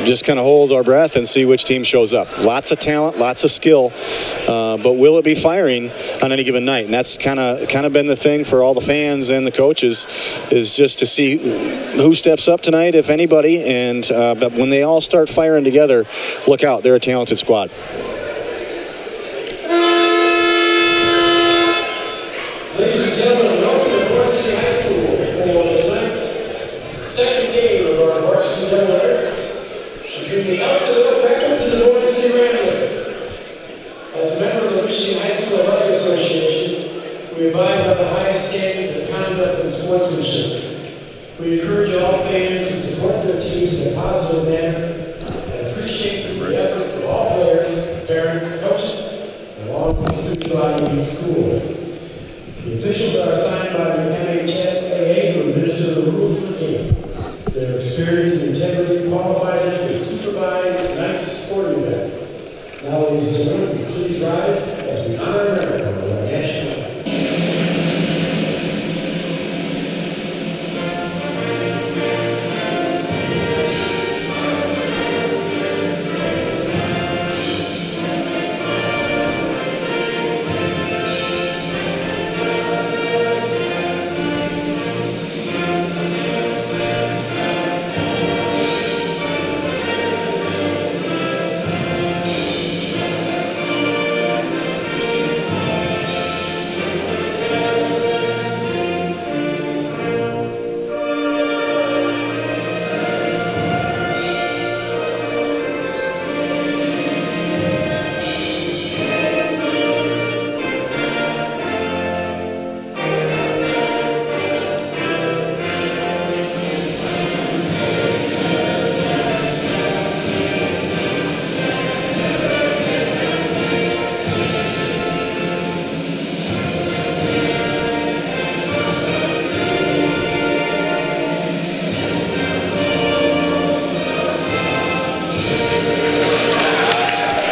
just kind of hold our breath and see which team shows up. Lots of talent, lots of skill, but will it be firing on any given night? And that's kind of been the thing for all the fans and the coaches, is just to see who steps up tonight, if anybody. And but when they all start firing together, look out, they're a talented squad. Ladies and gentlemen, welcome to Boyne City High School for tonight's second game of our varsity doubleheader between the Elks and Elk Rapids and the Boyne City Ramblers. As a member of the Michigan High School Athletic Association, we abide by the highest standards of conduct and sportsmanship. We encourage all fans to support their teams in a positive manner and appreciate the efforts of all players, parents, coaches, and all the student body in the school. The officials are assigned by the MHSAA to administer the rules of the game. Their experience and integrity qualify them to supervise tonight's sporting event. Now, ladies and gentlemen, please rise as we honor America with our national anthem.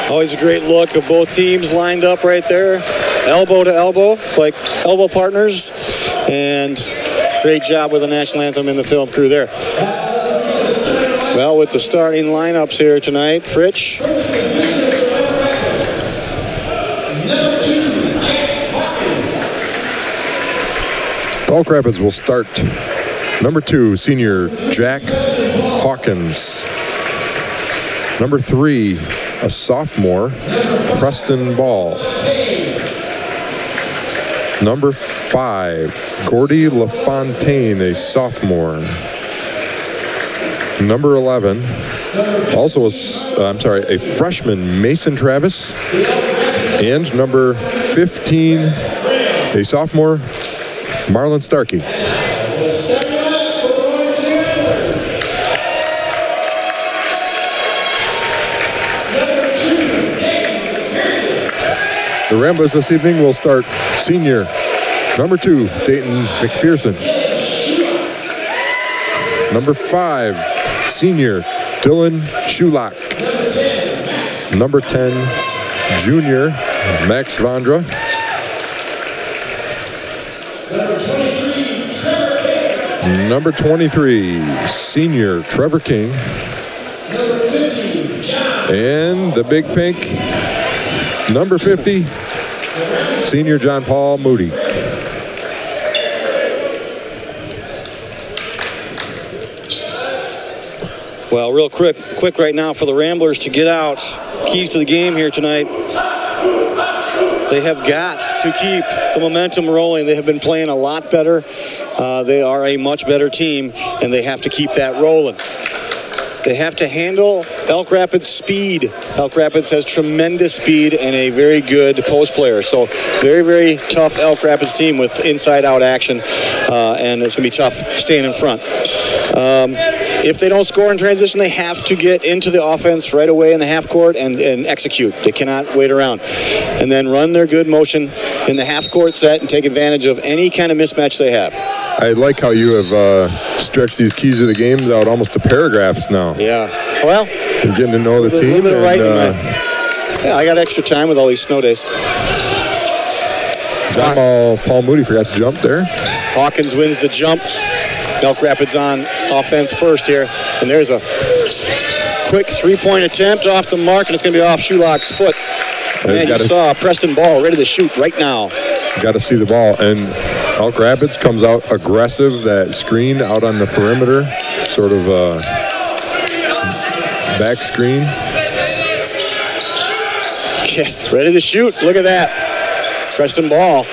Always a great look of both teams lined up right there, elbow to elbow, like elbow partners, and great job with the national anthem and the film crew there. Well, with the starting lineups here tonight, Fritsch. Elk Rapids will start. Number 2, senior Jack Hawkins. Number 3, a sophomore, Preston Ball. Number 5, Gordy LaFontaine, a sophomore. Number 11, also a freshman, Mason Travis. And number 15, a sophomore, Marlon Starkey. The Ramblers this evening will start senior number 2, Dayton McPherson. Number 5, senior Dylan Schulach. Number 10, junior Max Vondra. Number 23, senior Trevor King. And the big pink, number 50, senior John Paul Moody. Well, real quick right now for the Ramblers to get out. Keys to the game here tonight. They have got to keep the momentum rolling. They have been playing a lot better. They are a much better team, and they have to keep that rolling. They have to handle Elk Rapids' speed. Elk Rapids has tremendous speed and a very good post player. So very, very tough Elk Rapids team with inside-out action, and it's going to be tough staying in front. If they don't score in transition, they have to get into the offense right away in the half court and execute. They cannot wait around. And then run their good motion in the half court set and take advantage of any kind of mismatch they have. I like how you have stretched these keys of the games out almost to paragraphs now. Yeah. Well, you're getting to know the team. A little bit of writing. Yeah, I got extra time with all these snow days. Paul Moody forgot to jump there. Hawkins wins the jump. Elk Rapids on offense first here. And there's a quick three-point attempt off the mark, and it's going to be off Schulach's foot. Man, you saw Preston Ball ready to shoot right now. Got to see the ball. And Elk Rapids comes out aggressive, that screen out on the perimeter, sort of back screen. Ready to shoot. Look at that. Preston Ball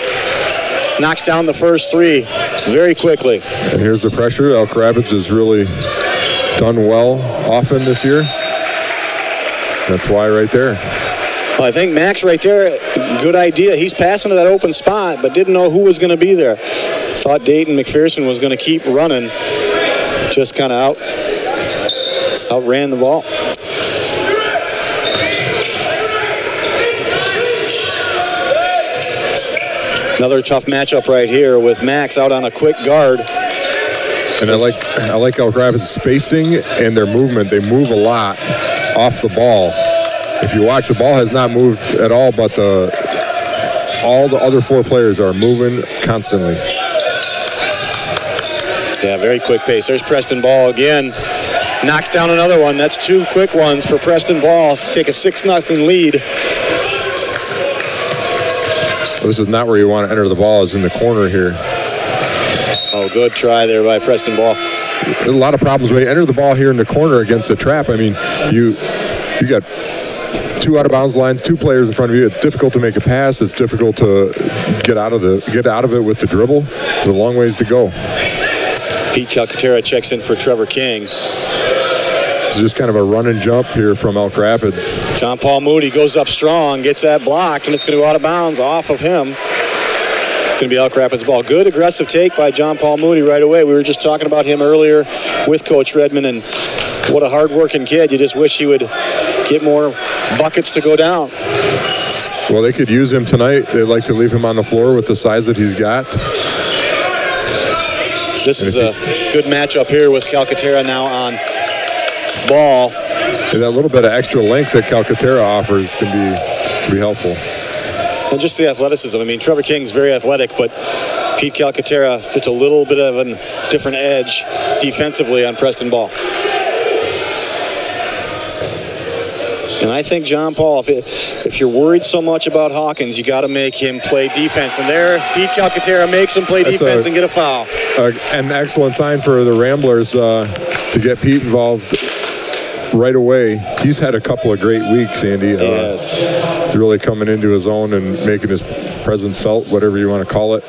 knocks down the first three very quickly. And here's the pressure. Elk Rapids has really done well often this year. That's why right there. Well, I think Max right there, good idea. He's passing to that open spot, but didn't know who was going to be there. Thought Dayton McPherson was going to keep running. Just kind of outran the ball. Another tough matchup right here with Max out on a quick guard. And I like Elk Rapids' spacing and their movement. They move a lot off the ball. If you watch, the ball has not moved at all, but all the other four players are moving constantly. Yeah, very quick pace. There's Preston Ball again. Knocks down another one. That's two quick ones for Preston Ball. Take a 6-0 lead. Well, this is not where you want to enter the ball, is in the corner here. Oh, good try there by Preston Ball. A lot of problems when you enter the ball here in the corner against the trap. I mean, you got two out of bounds lines, two players in front of you. It's difficult to make a pass. It's difficult to get out of it with the dribble. There's a long ways to go. Pete Calcaterra checks in for Trevor King. It's just kind of a run and jump here from Elk Rapids. John Paul Moody goes up strong, gets that blocked, and it's going to go out of bounds off of him. It's going to be Elk Rapids ball. Good aggressive take by John Paul Moody right away. We were just talking about him earlier with Coach Redmond, and what a hard-working kid. You just wish he would get more buckets to go down. Well, they could use him tonight. They'd like to leave him on the floor with the size that he's got. This is a good matchup here with Calcaterra now on ball. And that little bit of extra length that Calcaterra offers can be helpful. And just the athleticism. I mean, Trevor King's very athletic, but Pete Calcaterra just a little bit of a different edge defensively on Preston Ball. And I think John Paul, if you're worried so much about Hawkins, you got to make him play defense. And there, Pete Calcaterra makes him play defense and get a foul. An excellent sign for the Ramblers to get Pete involved right away. He's had a couple of great weeks, Andy. Yes. He's really coming into his own and making presence felt, whatever you want to call it,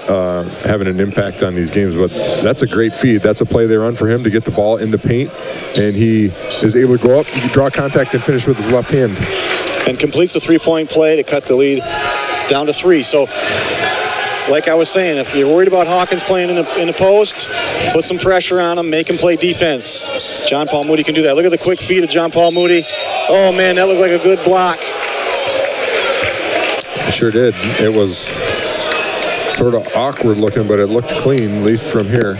having an impact on these games. But that's a great feed. That's a play they run for him to get the ball in the paint, and he is able to go up, draw contact, and finish with his left hand. And completes the three-point play to cut the lead down to 3. So, like I was saying, if you're worried about Hawkins playing in the post, put some pressure on him, make him play defense. John Paul Moody can do that. Look at the quick feed of John Paul Moody. Oh, man, that looked like a good block. It sure did. It was sort of awkward looking, but it looked clean, at least from here.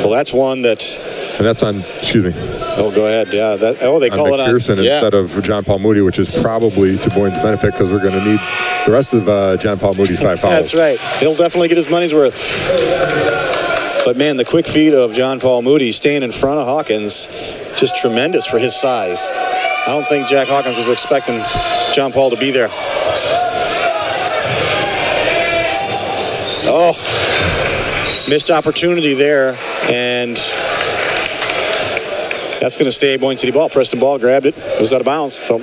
Well, that's one that... And that's on, excuse me. Oh, go ahead. Yeah. They call it on McPherson instead of John Paul Moody, which is probably to Boyne's benefit because we're going to need the rest of John Paul Moody's 5 fouls. That's right. He'll definitely get his money's worth. But, man, the quick feed of John Paul Moody staying in front of Hawkins, just tremendous for his size. I don't think Jack Hawkins was expecting John Paul to be there. Oh, missed opportunity there, and that's going to stay Boyne City ball. Preston Ball grabbed it. It was out of bounds. So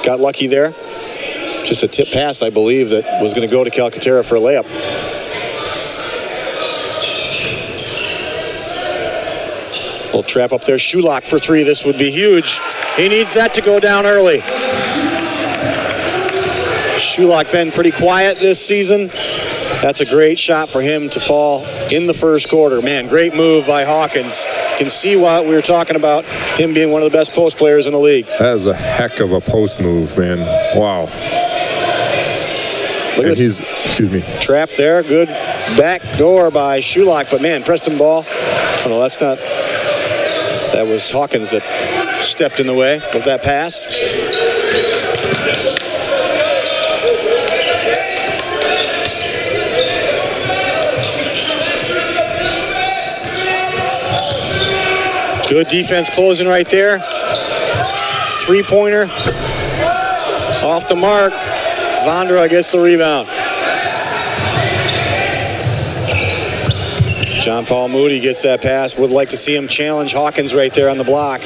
got lucky there. Just a tip pass, I believe, that was going to go to Calcaterra for a layup. Little trap up there. Shulock for 3. This would be huge. He needs that to go down early. Shulock been pretty quiet this season. That's a great shot for him to fall in the first quarter. Man, great move by Hawkins. You can see what we were talking about, him being one of the best post players in the league. That is a heck of a post move, man. Wow. Look at he's, excuse me. Trap there. Good back door by Shulock. But, man, Preston Ball. Oh, no, that's not. That was Hawkins that stepped in the way of that pass. Good defense closing right there. Three-pointer. Off the mark. Vondra gets the rebound. John Paul Moody gets that pass. Would like to see him challenge Hawkins right there on the block.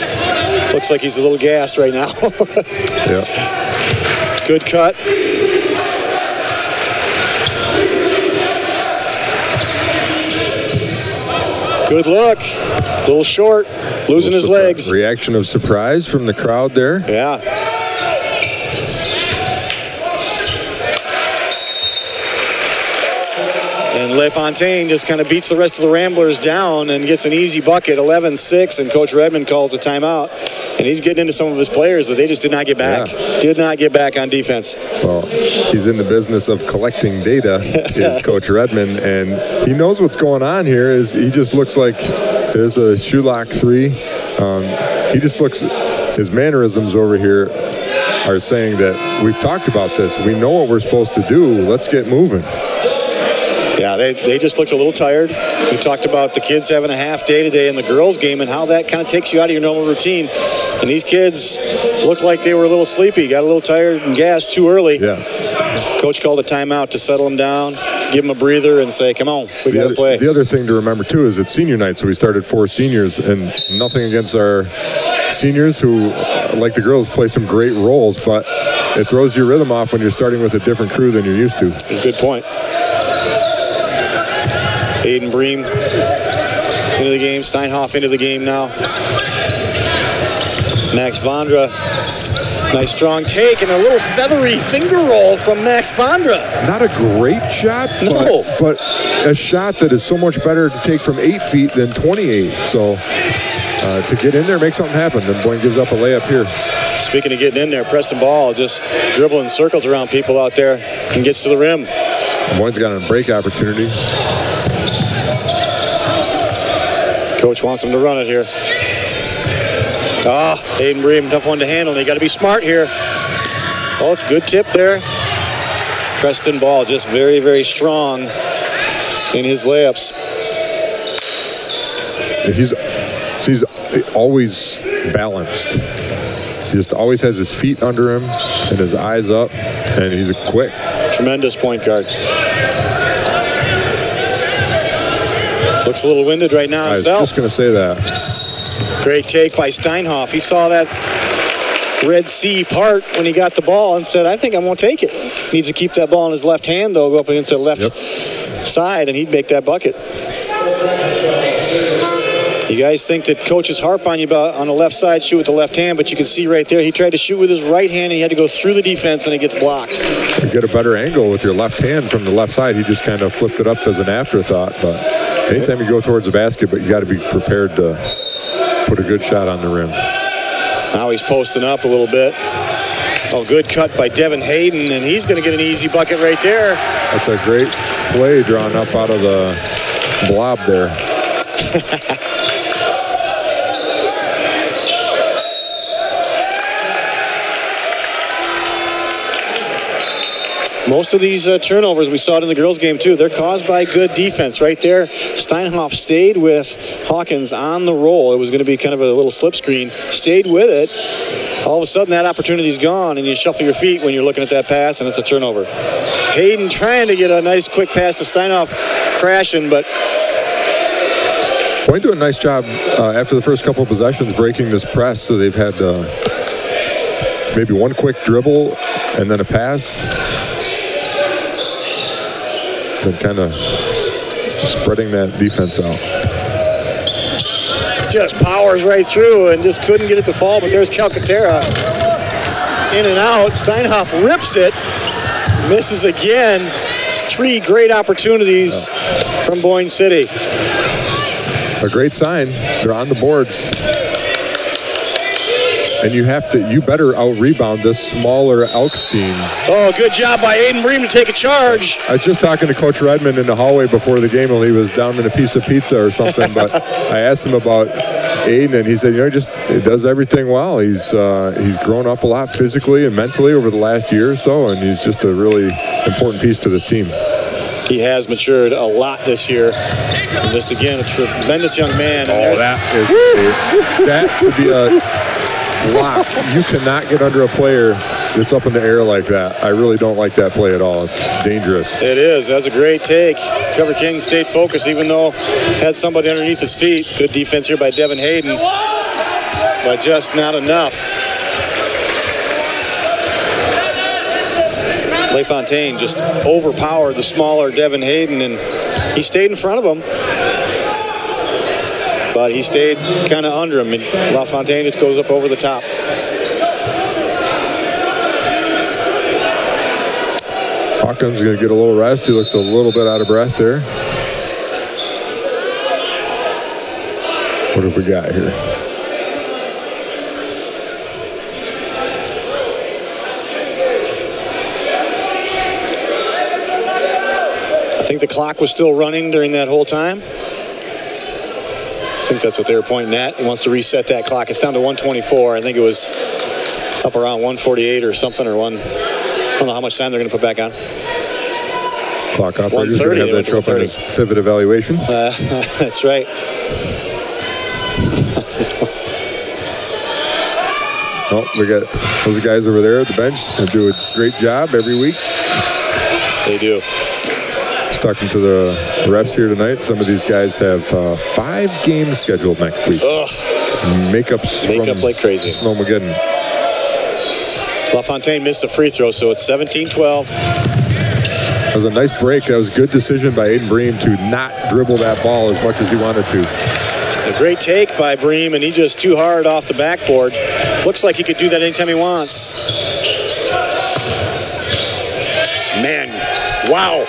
Looks like he's a little gassed right now. Yeah. Good cut. Good look. A little short. Losing his legs. Reaction of surprise from the crowd there. Yeah. And LeFontaine just kind of beats the rest of the Ramblers down and gets an easy bucket, 11-6, and Coach Redmond calls a timeout. And he's getting into some of his players that they just did not get back. Yeah. Did not get back on defense. Well, he's in the business of collecting data, is Coach Redmond, and he knows what's going on here. Is he just looks like there's a Shulock 3. He just looks, his mannerisms over here are saying that we've talked about this. We know what we're supposed to do. Let's get moving. Yeah, they just looked a little tired. We talked about the kids having a half day today in the girls' game and how that kind of takes you out of your normal routine. And these kids looked like they were a little sleepy, got a little tired and gassed too early. Yeah. Coach called a timeout to settle them down, give them a breather, and say, come on, we got to play. The other thing to remember, too, is it's senior night, so we started 4 seniors, and nothing against our seniors who, like the girls, play some great roles, but it throws your rhythm off when you're starting with a different crew than you're used to. Good point. Aiden Bream into the game. Steinhoff into the game now. Max Vondra. Nice strong take and a little feathery finger roll from Max Vondra. Not a great shot, but a shot that is so much better to take from 8 feet than 28. So to get in there, make something happen. Then Boyne gives up a layup here. Speaking of getting in there, Preston Ball just dribbling circles around people out there and gets to the rim. Boyne's got a break opportunity. Coach wants him to run it here. Aiden Bream, tough one to handle. They got to be smart here. Oh, it's a good tip there. Preston Ball just very, very strong in his layups. He's always balanced. He just always has his feet under him and his eyes up, and he's a quick. Tremendous point guard. Looks a little winded right now himself. I was just going to say that. Great take by Steinhoff. He saw that Red Sea part when he got the ball and said, I think I'm going to take it. Needs to keep that ball in his left hand, though, go up against the left side, and he'd make that bucket. You guys think that coaches harp on you about on the left side, shoot with the left hand, but you can see right there, he tried to shoot with his right hand, and he had to go through the defense, and it gets blocked. You get a better angle with your left hand from the left side. He just kind of flipped it up as an afterthought. But anytime you go towards the basket, but you got to be prepared to put a good shot on the rim. Now he's posting up a little bit. Oh, good cut by Devin Hayden, and he's going to get an easy bucket right there. That's a great play drawn up out of the blob there. Most of these turnovers, we saw it in the girls' game too, they're caused by good defense right there. Steinhoff stayed with Hawkins on the roll. It was going to be kind of a little slip screen. Stayed with it. All of a sudden, that opportunity's gone, and you shuffle your feet when you're looking at that pass, and it's a turnover. Hayden trying to get a nice quick pass to Steinhoff, crashing, but... Boyd doing a nice job after the first couple of possessions breaking this press, so they've had maybe one quick dribble and then a pass. Been kind of spreading that defense out. Just powers right through and just couldn't get it to fall, but there's Calcaterra. In and out. Steinhoff rips it. Misses again. 3 great opportunities from Boyne City. A great sign. They're on the boards. And you better out-rebound this smaller Elks team. Oh, good job by Aiden Bream to take a charge. I was just talking to Coach Redmond in the hallway before the game while he was down in a piece of pizza or something, but I asked him about Aiden, and he said, he does everything well. He's grown up a lot physically and mentally over the last year or so, and he's just a really important piece to this team. He has matured a lot this year. And just, again, a tremendous young man. Oh, that should be a... lock. You cannot get under a player that's up in the air like that. I really don't like that play at all. It's dangerous. It is. That's a great take. Trevor King stayed focused even though had somebody underneath his feet. Good defense here by Devin Hayden, but just not enough. LaFontaine just overpowered the smaller Devin Hayden, and he stayed in front of him. But he stayed kind of under him, and LaFontaine just goes up over the top. Hawkins is going to get a little rest. He looks a little bit out of breath there. What have we got here? I think the clock was still running during that whole time. I think that's what they were pointing at. He wants to reset that clock. It's down to 124. I think it was up around 148 or something, or I don't know how much time they're going to put back on. Clock operator's going to have that show up on his pivot evaluation. That's right. Well, we got those guys over there at the bench that do a great job every week. They do. Talking to the refs here tonight, some of these guys have 5 games scheduled next week. Makeups from like crazy. Snowmageddon. LaFontaine missed the free throw, so it's 17-12. That was a nice break. That was a good decision by Aiden Bream to not dribble that ball as much as he wanted to. A great take by Bream, and he just too hard off the backboard. Looks like he could do that anytime he wants. Man, wow.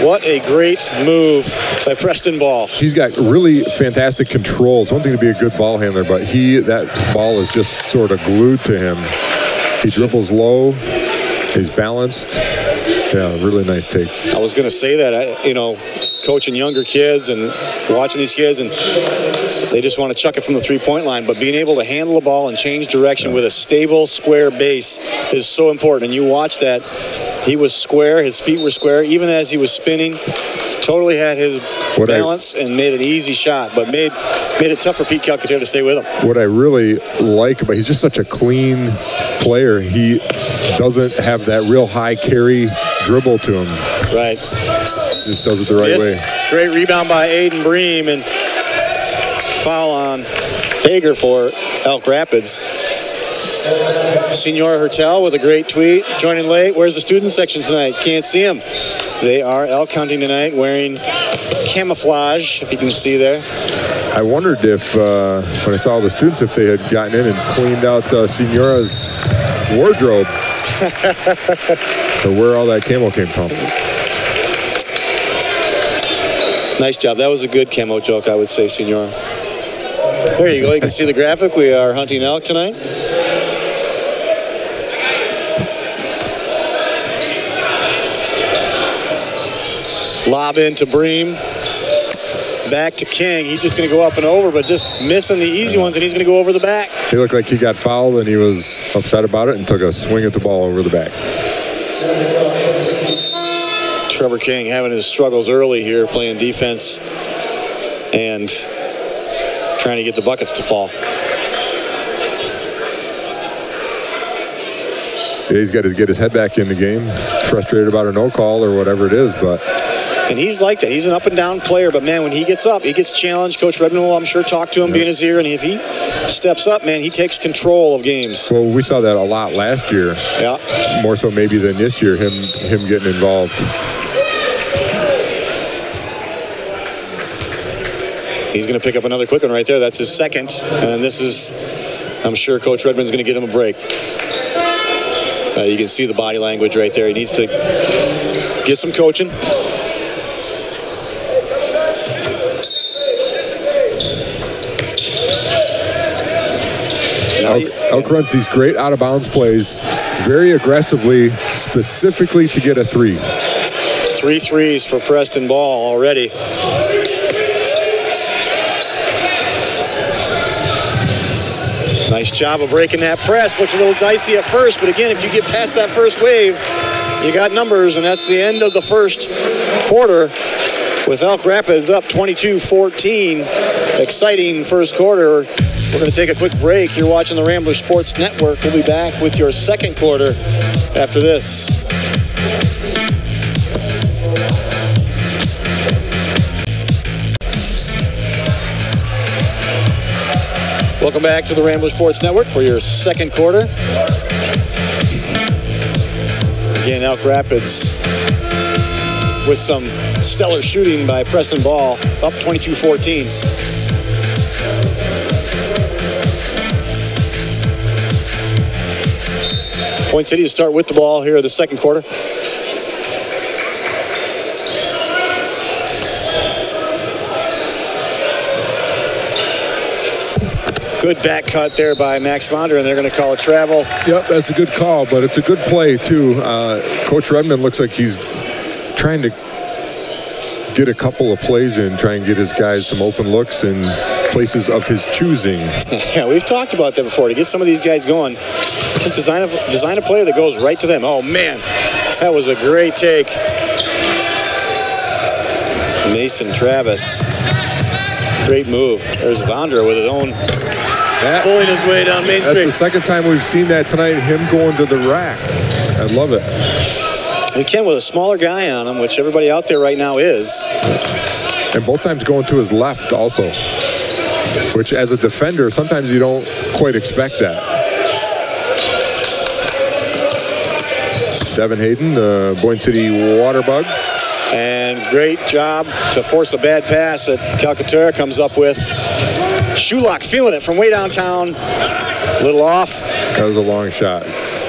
What a great move by Preston Ball. He's got really fantastic control. It's one thing to be a good ball handler, but that ball is just sort of glued to him. He dribbles low. He's balanced. Yeah, really nice take. I was going to say that, coaching younger kids and watching these kids, and they just want to chuck it from the three-point line, but being able to handle the ball and change direction with a stable, square base is so important. And you watch that. He was square. His feet were square. Even as he was spinning, totally had his balance and made an easy shot, but made it tough for Pete Calcaterra to stay with him. What I really like about he's just such a clean player. He doesn't have that real high carry dribble to him. Right. Just does it the right way. Great rebound by Aiden Bream, and foul on Fager for Elk Rapids. Senor Hertel with a great tweet. Joining late. Where's the student section tonight? Can't see them. They are elk hunting tonight wearing camouflage, if you can see there. I wondered if, when I saw all the students, if they had gotten in and cleaned out Senora's wardrobe. Or where all that camo came from. Nice job. That was a good camo joke, I would say, Senor. There you go. You can see the graphic. We are hunting elk tonight. Lob into Bream. Back to King. He's just going to go up and over, but just missing the easy ones, and he's going to go over the back. He looked like he got fouled, and he was upset about it and took a swing at the ball over the back. Trevor King having his struggles early here, playing defense and trying to get the buckets to fall. Yeah, he's got to get his head back in the game. Frustrated about a no call or whatever it is, but. And he's like that. He's an up and down player, but man, when he gets up, he gets challenged. Coach Redmond will, I'm sure, talk to him, be in his ear, and if he steps up, man, he takes control of games. Well, we saw that a lot last year. Yeah. More so maybe than this year, him getting involved. He's going to pick up another quick one right there. That's his second. And this is, I'm sure Coach Redmond's going to give him a break. You can see the body language right there. He needs to get some coaching. Elk runs these great out-of-bounds plays very aggressively, specifically to get a 3. 3 threes for Preston Ball already. Nice job of breaking that press. Looks a little dicey at first, but again, if you get past that first wave, you got numbers, and that's the end of the first quarter with Elk Rapids up 22-14. Exciting first quarter. We're going to take a quick break. You're watching the Rambler Sports Network. We'll be back with your second quarter after this. Welcome back to the Rambler Sports Network for your second quarter. Again, Elk Rapids with some stellar shooting by Preston Ball, up 22-14. Point City to start with the ball here in the second quarter. Good back cut there by Max Vonder, and they're going to call a travel. Yep, that's a good call, but it's a good play, too. Coach Redmond looks like he's trying to get a couple of plays in, try and get his guys some open looks in places of his choosing. Yeah, we've talked about that before. To get some of these guys going, just design a play that goes right to them. Oh, man, that was a great take. Mason Travis. Great move. There's Vonder with his own, pulling his way down Main Street. That's the second time we've seen that tonight, him going to the rack. I love it. We can with a smaller guy on him, which everybody out there right now is. And both times going to his left also, which as a defender, sometimes you don't quite expect that. Devin Hayden, the Boyne City Waterbug. And great job to force a bad pass that Calcaterra comes up with. Shulock feeling it from way downtown. A little off. That was a long shot.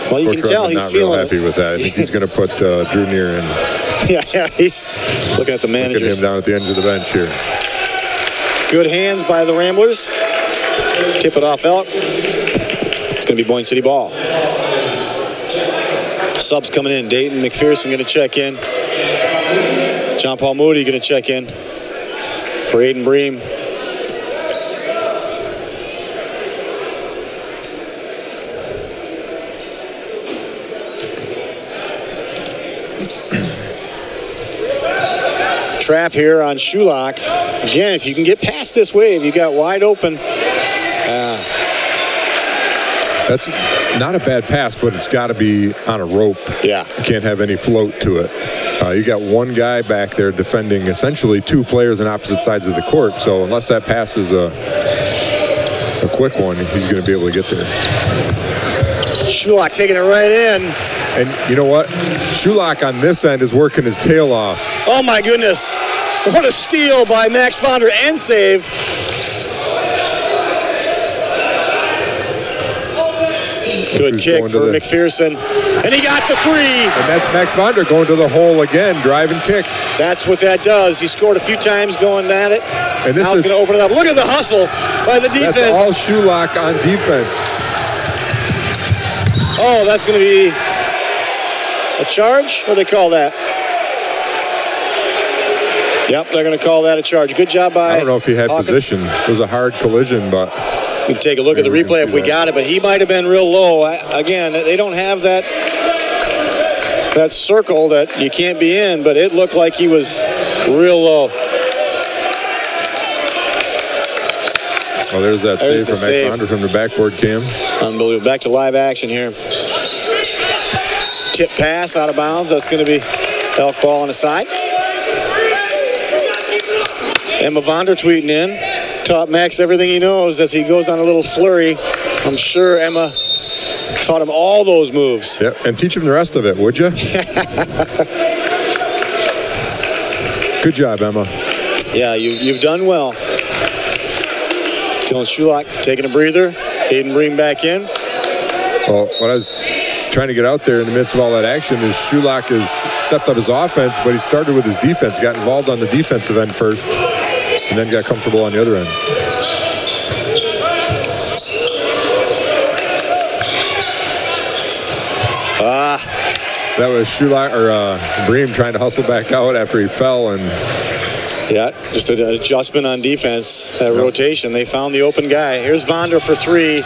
Well, you can tell he's feeling happy with that. I think he's going to put Drew Neer in. Yeah, he's looking at the managers. Look at him down at the end of the bench here. Good hands by the Ramblers. Tip it off Elk. It's going to be Boyne City ball. Subs coming in. Dayton McPherson going to check in. John Paul Moody going to check in for Aiden Bream. Trap here on Shulock. Again, if you can get past this wave, you got wide open. That's not a bad pass, but it's got to be on a rope. Yeah. You can't have any float to it. You got one guy back there defending essentially two players on opposite sides of the court. So unless that pass is a quick one, he's going to be able to get there. Shulak taking it right in. And you know what? Shulak on this end is working his tail off. Oh my goodness. What a steal by Max Fonder and save. Good kick for McPherson. And he got the 3. And that's Max Fonder going to the hole again, drive and kick. That's what that does. He scored a few times going at it. And this now he's going to open it up. Look at the hustle by the defense. That's all Shulak on defense. Oh, that's going to be a charge? What do they call that? Yep, they're going to call that a charge. Good job by I don't know if he had Hawkins. position. It was a hard collision, but... We can take a look at the replay if we got it, but he might have been real low. Again, they don't have that circle that you can't be in, but it looked like he was real low. Well, there's that save from Max Fonder from the backboard cam. Unbelievable. Back to live action here. Tip pass out of bounds. That's going to be Elk ball on the side. Emma Vonder tweeting in. Taught Max everything he knows as he goes on a little flurry. I'm sure Emma taught him all those moves. Yeah, and teach him the rest of it, would you? Good job, Emma. Yeah, you've done well. Dylan Shulak taking a breather. Hayden Bream back in. Well, what I was trying to get out there in the midst of all that action is Shulak has stepped up his offense, but he started with his defense, got involved on the defensive end first, and then got comfortable on the other end. That was Shulak or Bream trying to hustle back out after he fell, and yeah, just an adjustment on defense. That rotation, they found the open guy. Here's Vonder for 3.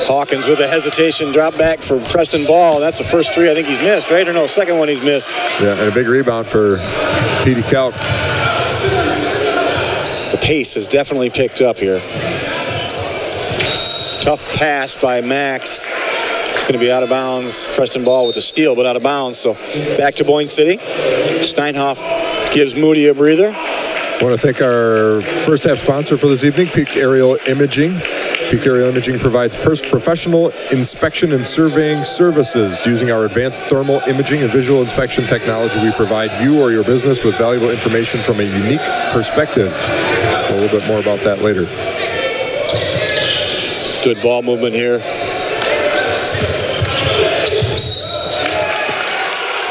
Hawkins with a hesitation drop back for Preston Ball. That's the first 3 I think he's missed, right? Or no, second one he's missed. Yeah, and a big rebound for Petey Kalk. The pace has definitely picked up here. Tough pass by Max. It's going to be out of bounds. Preston Ball with a steal, but out of bounds. So back to Boyne City. Steinhoff gives Moody a breather. I want to thank our first half sponsor for this evening, Peak Aerial Imaging. Peak Aerial Imaging provides professional inspection and surveying services. Using our advanced thermal imaging and visual inspection technology, we provide you or your business with valuable information from a unique perspective. A little bit more about that later. Good ball movement here.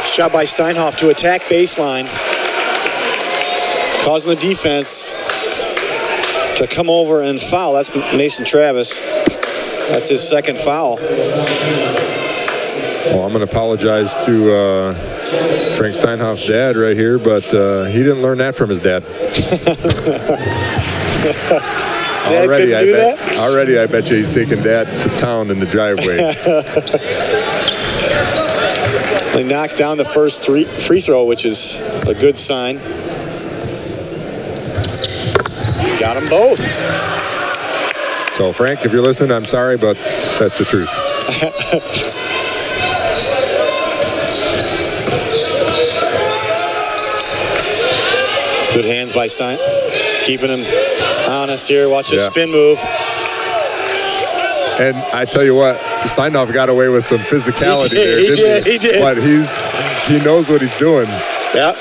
Shot by Steinhoff to attack baseline, causing the defense to come over and foul. That's Mason Travis. That's his second foul. Well, I'm going to apologize to Frank Steinhoff's dad right here, but he didn't learn that from his dad. Already, I bet you he's taking Dad to town in the driveway. He knocks down the first free throw, which is a good sign. Got them both. So, Frank, if you're listening, I'm sorry, but that's the truth. Good hands by Stein. Keeping him honest here. Watch his spin move. And I tell you what, Steinhoff got away with some physicality there, didn't he? He did. But he knows what he's doing. Yep.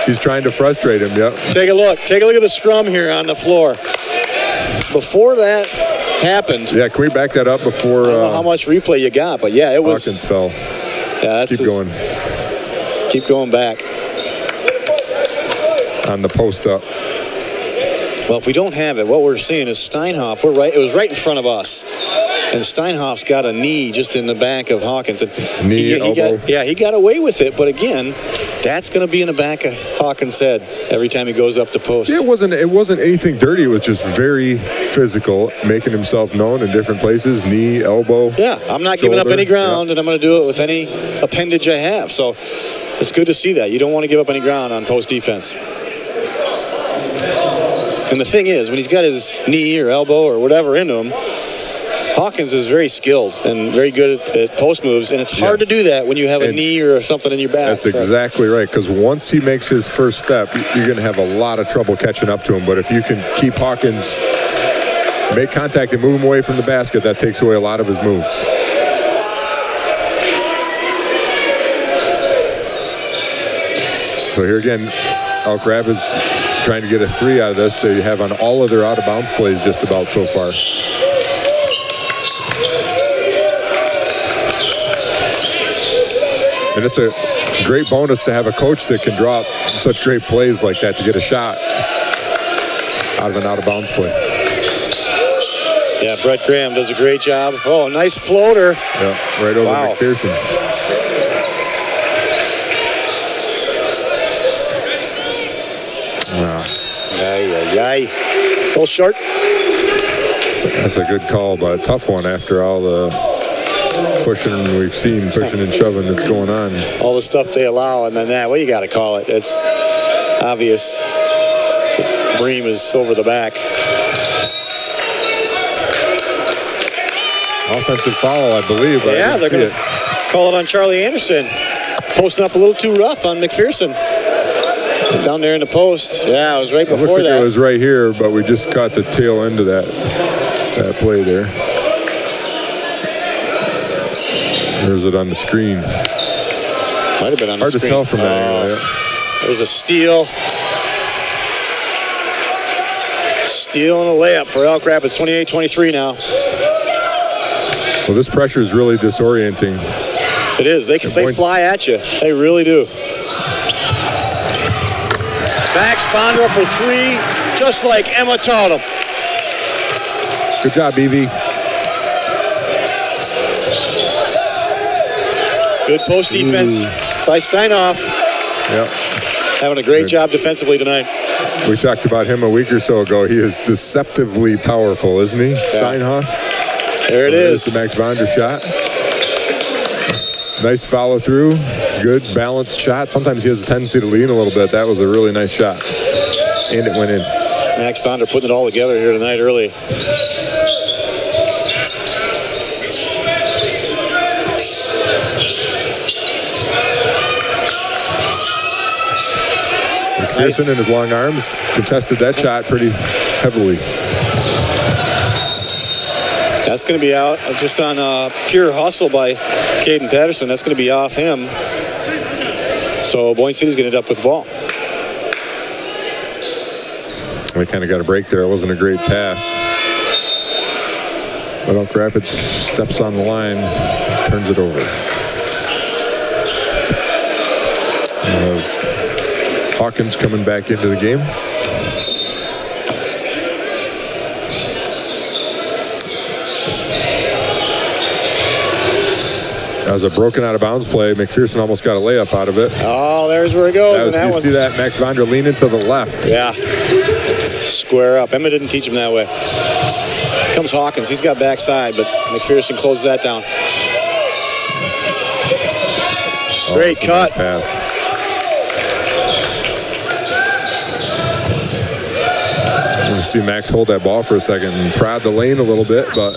He's trying to frustrate him, yep. Take a look. Take a look at the scrum here on the floor. Before that happened. Yeah, can we back that up before? I don't know how much replay you got, but yeah, it was. Hawkins fell. Yeah, that's Keep going. Keep going back. On the post up. Well, if we don't have it, what we're seeing is Steinhoff. It was right in front of us. And Steinhoff's got a knee just in the back of Hawkins. And elbow. He got away with it. But again, that's going to be in the back of Hawkins' head every time he goes up to post. Yeah, it wasn't anything dirty. It was just very physical, making himself known in different places, knee, elbow. Yeah, I'm not giving up any ground, and I'm going to do it with any appendage I have. So it's good to see that. You don't want to give up any ground on post defense. And the thing is, when he's got his knee or elbow or whatever into him, Hawkins is very skilled and very good at post moves, and it's hard to do that when you have a knee or something in your back. That's exactly right, because once he makes his first step, you're going to have a lot of trouble catching up to him. But if you can keep Hawkins, make contact and move him away from the basket, that takes away a lot of his moves. So here again, Elk Rapids trying to get a 3 out of this. They have on all of their out-of-bounds plays just about so far. And it's a great bonus to have a coach that can draw up such great plays like that to get a shot out of an out-of-bounds play. Yeah, Brett Graham does a great job. Oh, nice floater. Yeah, right over McPherson. Wow. A little short. That's a good call, but a tough one after all the pushing we've seen, pushing and shoving that's going on. All the stuff they allow, and then that, well, you got to call it. It's obvious. Bream is over the back. Offensive foul, I believe. Yeah, they're going to call it on Charlie Anderson. Posting up a little too rough on McPherson. Down there in the post. Yeah, it was right before that. It was right here, but we just caught the tail end of that play there. There's it on the screen. Might have been on the screen. Hard to tell from that angle. Yeah. There's a steal. Steal and a layup for Elk Rapids. 28-23 now. Well, this pressure is really disorienting. It is. They fly at you. They really do. Max Fondra for 3, just like Emma taught him. Good job, Evie. Good post defense by Steinhoff. Yep. Having a great job defensively tonight. We talked about him a week or so ago. He is deceptively powerful, isn't he, Steinhoff? There it is. The Max Fondra shot. Nice follow through. Good balanced shot. Sometimes he has a tendency to lean a little bit. That was a really nice shot. And it went in. Max Fondra putting it all together here tonight early. McPherson in his long arms contested that shot pretty heavily. That's going to be out just on pure hustle by Caden Patterson. That's going to be off him. So Boyne City's going to end up with the ball. We kind of got a break there. It wasn't a great pass. But Elk Rapids steps on the line, turns it over. Hawkins coming back into the game. That was a broken out of bounds play. McPherson almost got a layup out of it. Oh, there's where it goes. You see that? Max Fondra leaning to the left. Yeah. Square up. Emma didn't teach him that way. Here comes Hawkins. He's got backside, but McPherson closes that down. Great cut. Pass. I'm going to see Max hold that ball for a second and prod the lane a little bit, but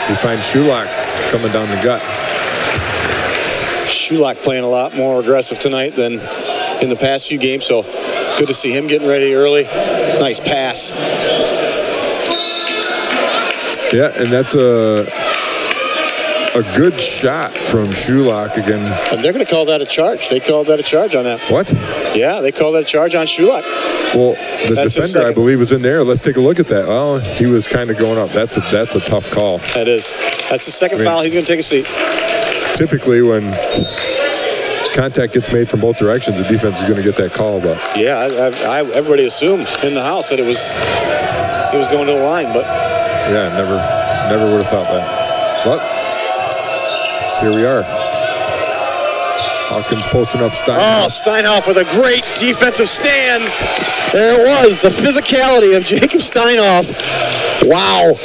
we find Shulock coming down the gut. Shulock playing a lot more aggressive tonight than in the past few games, so good to see him getting ready early. Nice pass. Yeah, and that's a good shot from Shulock again. And they're going to call that a charge. They called that a charge on that. What? Yeah, they called that a charge on Shulock. Well, the defender, I believe, was in there. Let's take a look at that. Well, he was kind of going up. That's a tough call. That is. That's the second foul. He's going to take a seat. Typically, when contact gets made from both directions, the defense is going to get that call. But yeah, everybody assumed in the house that it was going to the line, but yeah, never would have thought that. But here we are. Hawkins posting up Steinhoff. Oh, Steinhoff with a great defensive stand. There it was, the physicality of Jacob Steinhoff. Wow.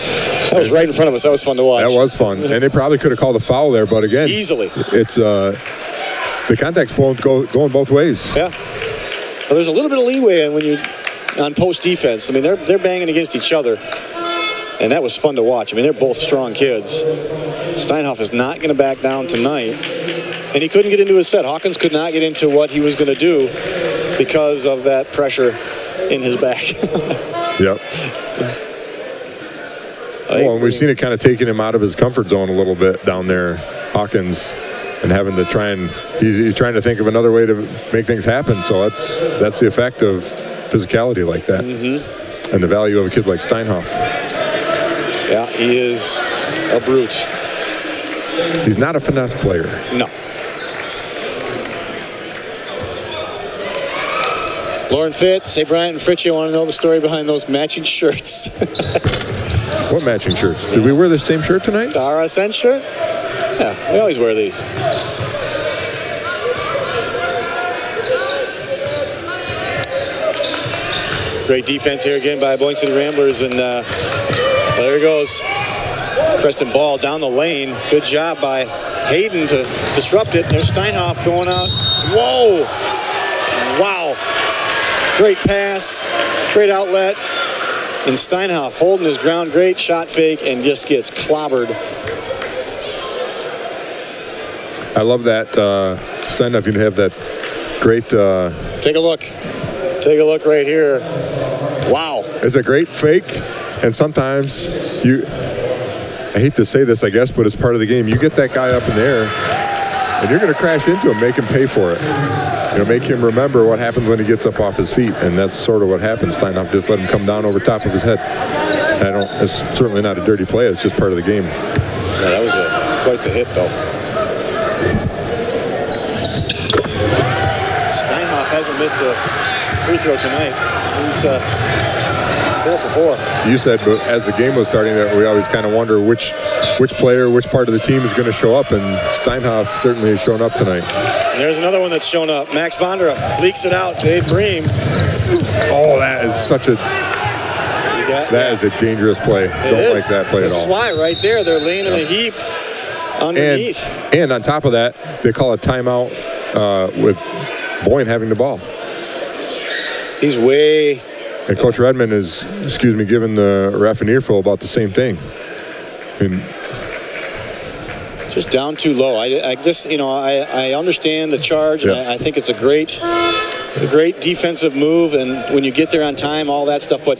That was right in front of us. That was fun to watch. That was fun. And they probably could have called a foul there, but again. Easily. It's the contact's going both ways. Yeah. Well, there's a little bit of leeway when you're on post defense. I mean, they're banging against each other. And that was fun to watch. I mean, they're both strong kids. Steinhoff is not going to back down tonight. And he couldn't get into his set. Hawkins could not get into what he was going to do because of that pressure in his back. Yep. Well, and we've seen it kind of taking him out of his comfort zone a little bit down there, Hawkins, and having to try and he's trying to think of another way to make things happen. So that's the effect of physicality like that, and the value of a kid like Steinhoff. Yeah, he is a brute. He's not a finesse player. No. Lauren Fitz, hey Bryant and Fritchie, I want to know the story behind those matching shirts. What matching shirts? Did we wear the same shirt tonight? The RSN shirt? Yeah, we always wear these. Great defense here again by Boyne City Ramblers, and there he goes. Preston ball down the lane. Good job by Hayden to disrupt it. There's Steinhoff going out. Whoa! Wow. Great pass. Great outlet. And Steinhoff holding his ground. Great shot fake and just gets clobbered. I love that Steinhoff. You have that great. Take a look. Take a look right here. Wow. It's a great fake. And sometimes I hate to say this, I guess, but it's part of the game. You get that guy up in the air, and you're going to crash into him, make him pay for it. You know, make him remember what happens when he gets up off his feet, and that's sort of what happens. Steinhoff just let him come down over top of his head. It's certainly not a dirty play. It's just part of the game. Yeah, that was quite the hit, though. Steinhoff hasn't missed a free throw tonight. He's 4 for 4. You said, but as the game was starting, that we always kind of wonder which player, which part of the team is going to show up, and Steinhoff certainly has shown up tonight. And there's another one that's shown up. Max Vondra leaks it out to Abe Bream. Oh, that is such a that is a dangerous play. Don't like that play at all. This is why right there they're laying in a heap underneath. And on top of that, they call a timeout with Boyne having the ball. He's way. And Coach Redmond is, giving the ref an earful about the same thing. And just down too low. I just, I understand the charge, and I think it's a great defensive move, and when you get there on time, all that stuff, but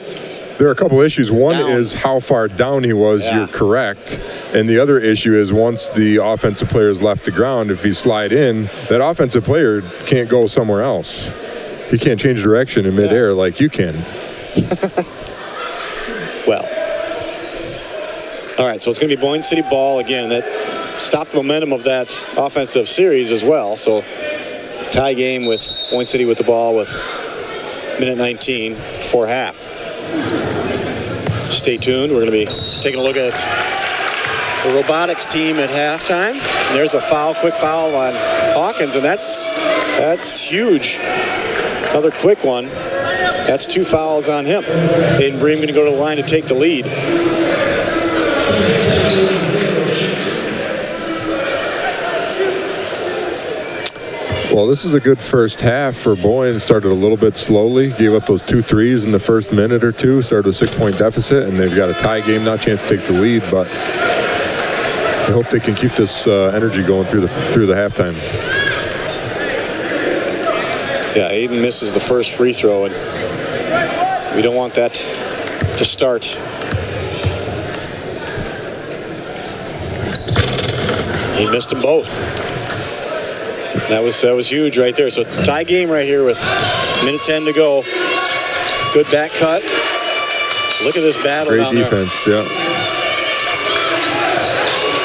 there are a couple issues. One is how far down he was. You're correct. And the other issue is once the offensive player has left the ground, if he slide in, that offensive player can't go somewhere else. He can't change direction in midair like you can. Well. All right, so it's going to be Boyne City ball again. That stopped the momentum of that offensive series as well. So tie game with Boyne City with the ball with minute 19 before half. Stay tuned. We're going to be taking a look at the robotics team at halftime. And there's a foul, quick foul on Hawkins, and that's huge. Another quick one. That's 2 fouls on him. Hayden Bream going to go to the line to take the lead. Well, this is a good first half for Boyne. Started a little bit slowly. Gave up those 2 threes in the first minute or two. Started a 6-point deficit, and they've got a tie game. Not a chance to take the lead, but I hope they can keep this energy going through the halftime. Yeah, Aiden misses the first free throw, and we don't want that to start. He missed them both. That was huge right there. So tie game right here with minute 10 to go. Good back cut. Look at this battle down there. Great defense, yeah.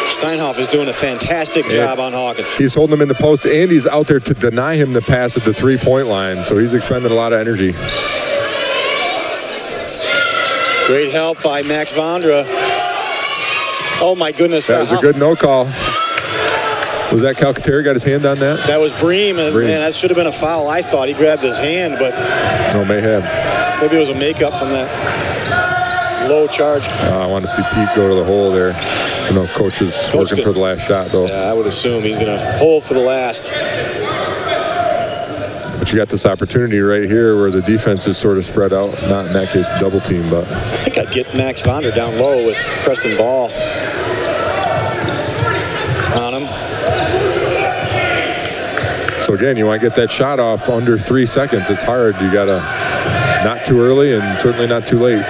Steinhoff is doing a fantastic job on Hawkins. He's holding him in the post, and he's out there to deny him the pass at the 3-point line. So he's expended a lot of energy. Great help by Max Vondra. Oh my goodness. That was a good no call. Was that Calcaterra got his hand on that? That was Bream, and man, that should have been a foul. I thought he grabbed his hand, but no, may have. Maybe it was a makeup from that low charge. I want to see Pete go to the hole there. I know Coach is working for the last shot, though. Yeah, I would assume he's going to hold for the last. But But you got this opportunity right here where the defense is sort of spread out. Not in that case double team, but I think I'd get Max Vonder down low with Preston Ball on him. So again, you want to get that shot off under 3 seconds. It's hard. You got to not too early and certainly not too late.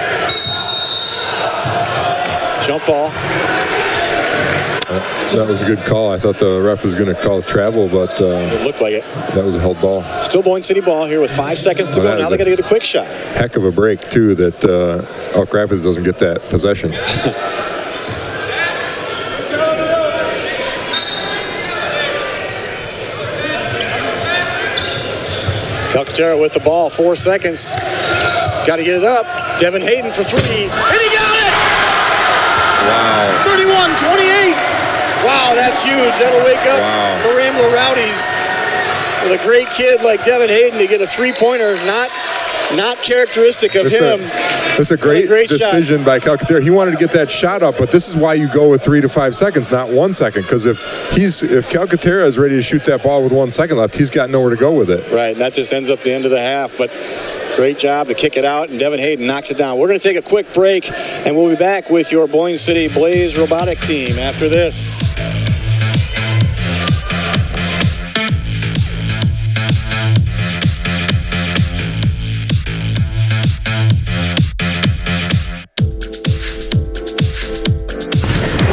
Jump ball. That was a good call. I thought the ref was going to call travel, but it looked like it. That was a held ball. Still Boyne City ball here with 5 seconds to go. Now they got to get a quick shot. Heck of a break too that Elk Rapids doesn't get that possession. Calcaterra with the ball, 4 seconds. Got to get it up. Devin Hayden for 3. And he got it! Wow. 31-28. Wow, that's huge. That'll wake up the Rambler Rowdies. With a great kid like Devin Hayden to get a 3-pointer, not characteristic of him. That's a great decision shot by Calcaterra. He wanted to get that shot up, but this is why you go with 3 to 5 seconds, not 1 second. Because if Calcaterra is ready to shoot that ball with 1 second left, he's got nowhere to go with it. Right, and that just ends up the end of the half. But great job to kick it out, and Devin Hayden knocks it down. We're going to take a quick break, and we'll be back with your Boyne City Blaze robotic team after this.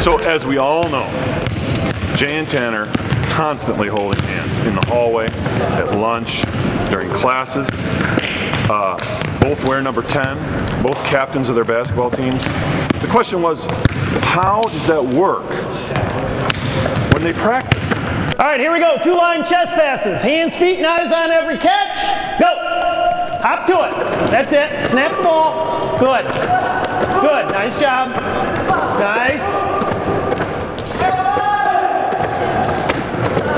So as we all know, Jay and Tanner constantly holding hands in the hallway, at lunch, during classes. Both wear number 10, both captains of their basketball teams. The question was, how does that work when they practice? All right, here we go. 2-line chest passes. Hands, feet, and eyes on every catch. Go. Hop to it. That's it. Snap the ball. Good. Good. Nice job. Nice.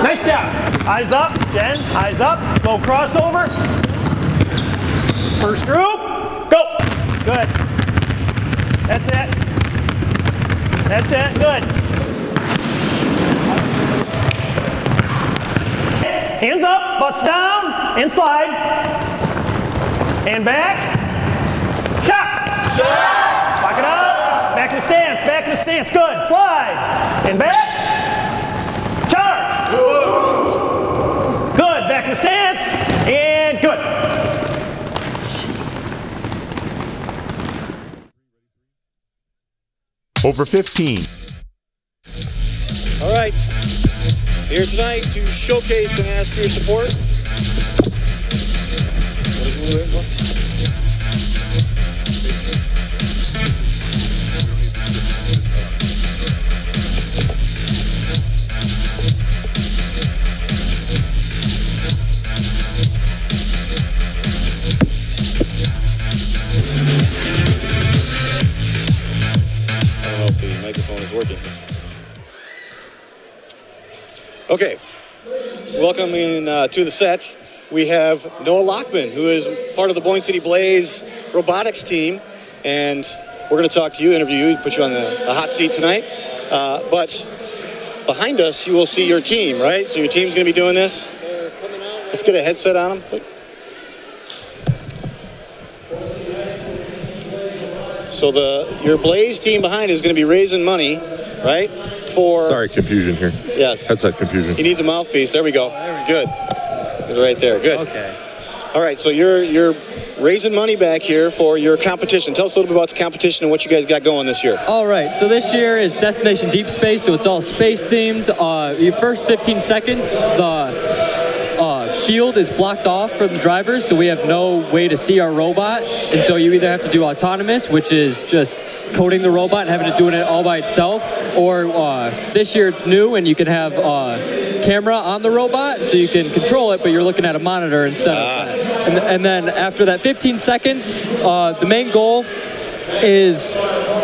Nice job. Eyes up, Jen. Eyes up. Low crossover. First group. Go. Good. That's it. That's it. Good. Hands up, butts down, and slide. And back. Shot. Lock it up. Back in the stance. Back in the stance. Good. Slide. And back. Charge. Good. Back in the stance. And good. Over 15. All right. Here tonight to showcase and ask for your support. I don't know if the microphone is working. Okay, welcoming to the set, we have Noah Lockman, who is part of the Boyne City Blaze robotics team, and we're going to talk to you, interview you, put you on the hot seat tonight. But behind us, you will see your team, right? So your team's going to be doing this. Let's get a headset on them. So your Blaze team behind is going to be raising money, right? Sorry, confusion here. Yes. Headset confusion. He needs a mouthpiece. There we go. Good. Right there. Good. Okay. All right, so you're raising money back here for your competition. Tell us a little bit about the competition and what you guys got going this year. All right, so this year is Destination Deep Space, so it's all space themed. Your first 15 seconds, the field is blocked off for the drivers, so we have no way to see our robot, and so you either have to do autonomous, which is just coding the robot and having it doing it all by itself, or this year it's new and you can have camera on the robot so you can control it, but you're looking at a monitor instead of that. And then after that 15 seconds, the main goal is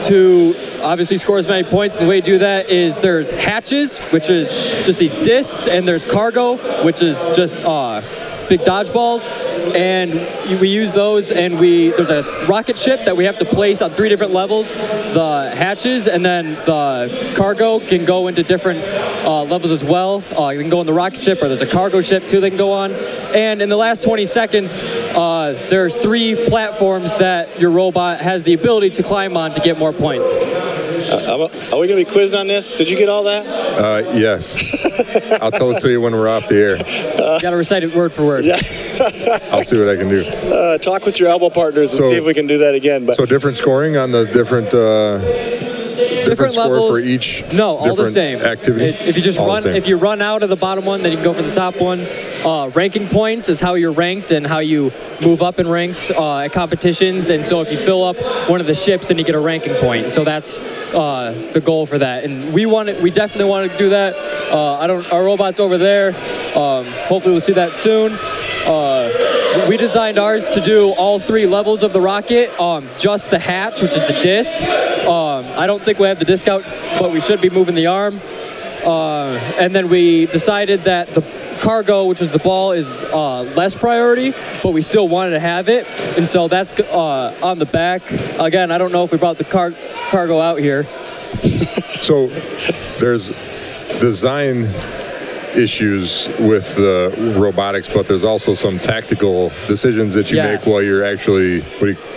to obviously score as many points. And the way you do that is there's hatches, which is just these discs, and there's cargo, which is just big dodgeballs. and we use those, and there's a rocket ship that we have to place on 3 different levels, the hatches, and then the cargo can go into different levels as well. You can go on the rocket ship, or there's a cargo ship too they can go on. And in the last 20 seconds, there's 3 platforms that your robot has the ability to climb on to get more points. Are we going to be quizzed on this? Did you get all that? Yes. I'll tell it to you when we're off the air. You got to recite it word for word. Yeah. I'll see what I can do. Talk with your elbow partners and see if we can do that again. But so different scoring on the different score levels for each. No, all the same activity. If you just if you run out of the bottom one, then you can go for the top ones. Ranking points is how you're ranked and how you move up in ranks at competitions. And so if you fill up one of the ships, then you get a ranking point. So that's the goal for that. And we definitely want to do that. Our robot's over there. Hopefully we'll see that soon. We designed ours to do all 3 levels of the rocket, just the hatch, which is the disc. I don't think we have the disc out, but we should be moving the arm. And then we decided that the cargo, which was the ball, is less priority, but we still wanted to have it. And so that's on the back. Again, I don't know if we brought the cargo out here. So there's design issues with the robotics, but there's also some tactical decisions that you make while you're actually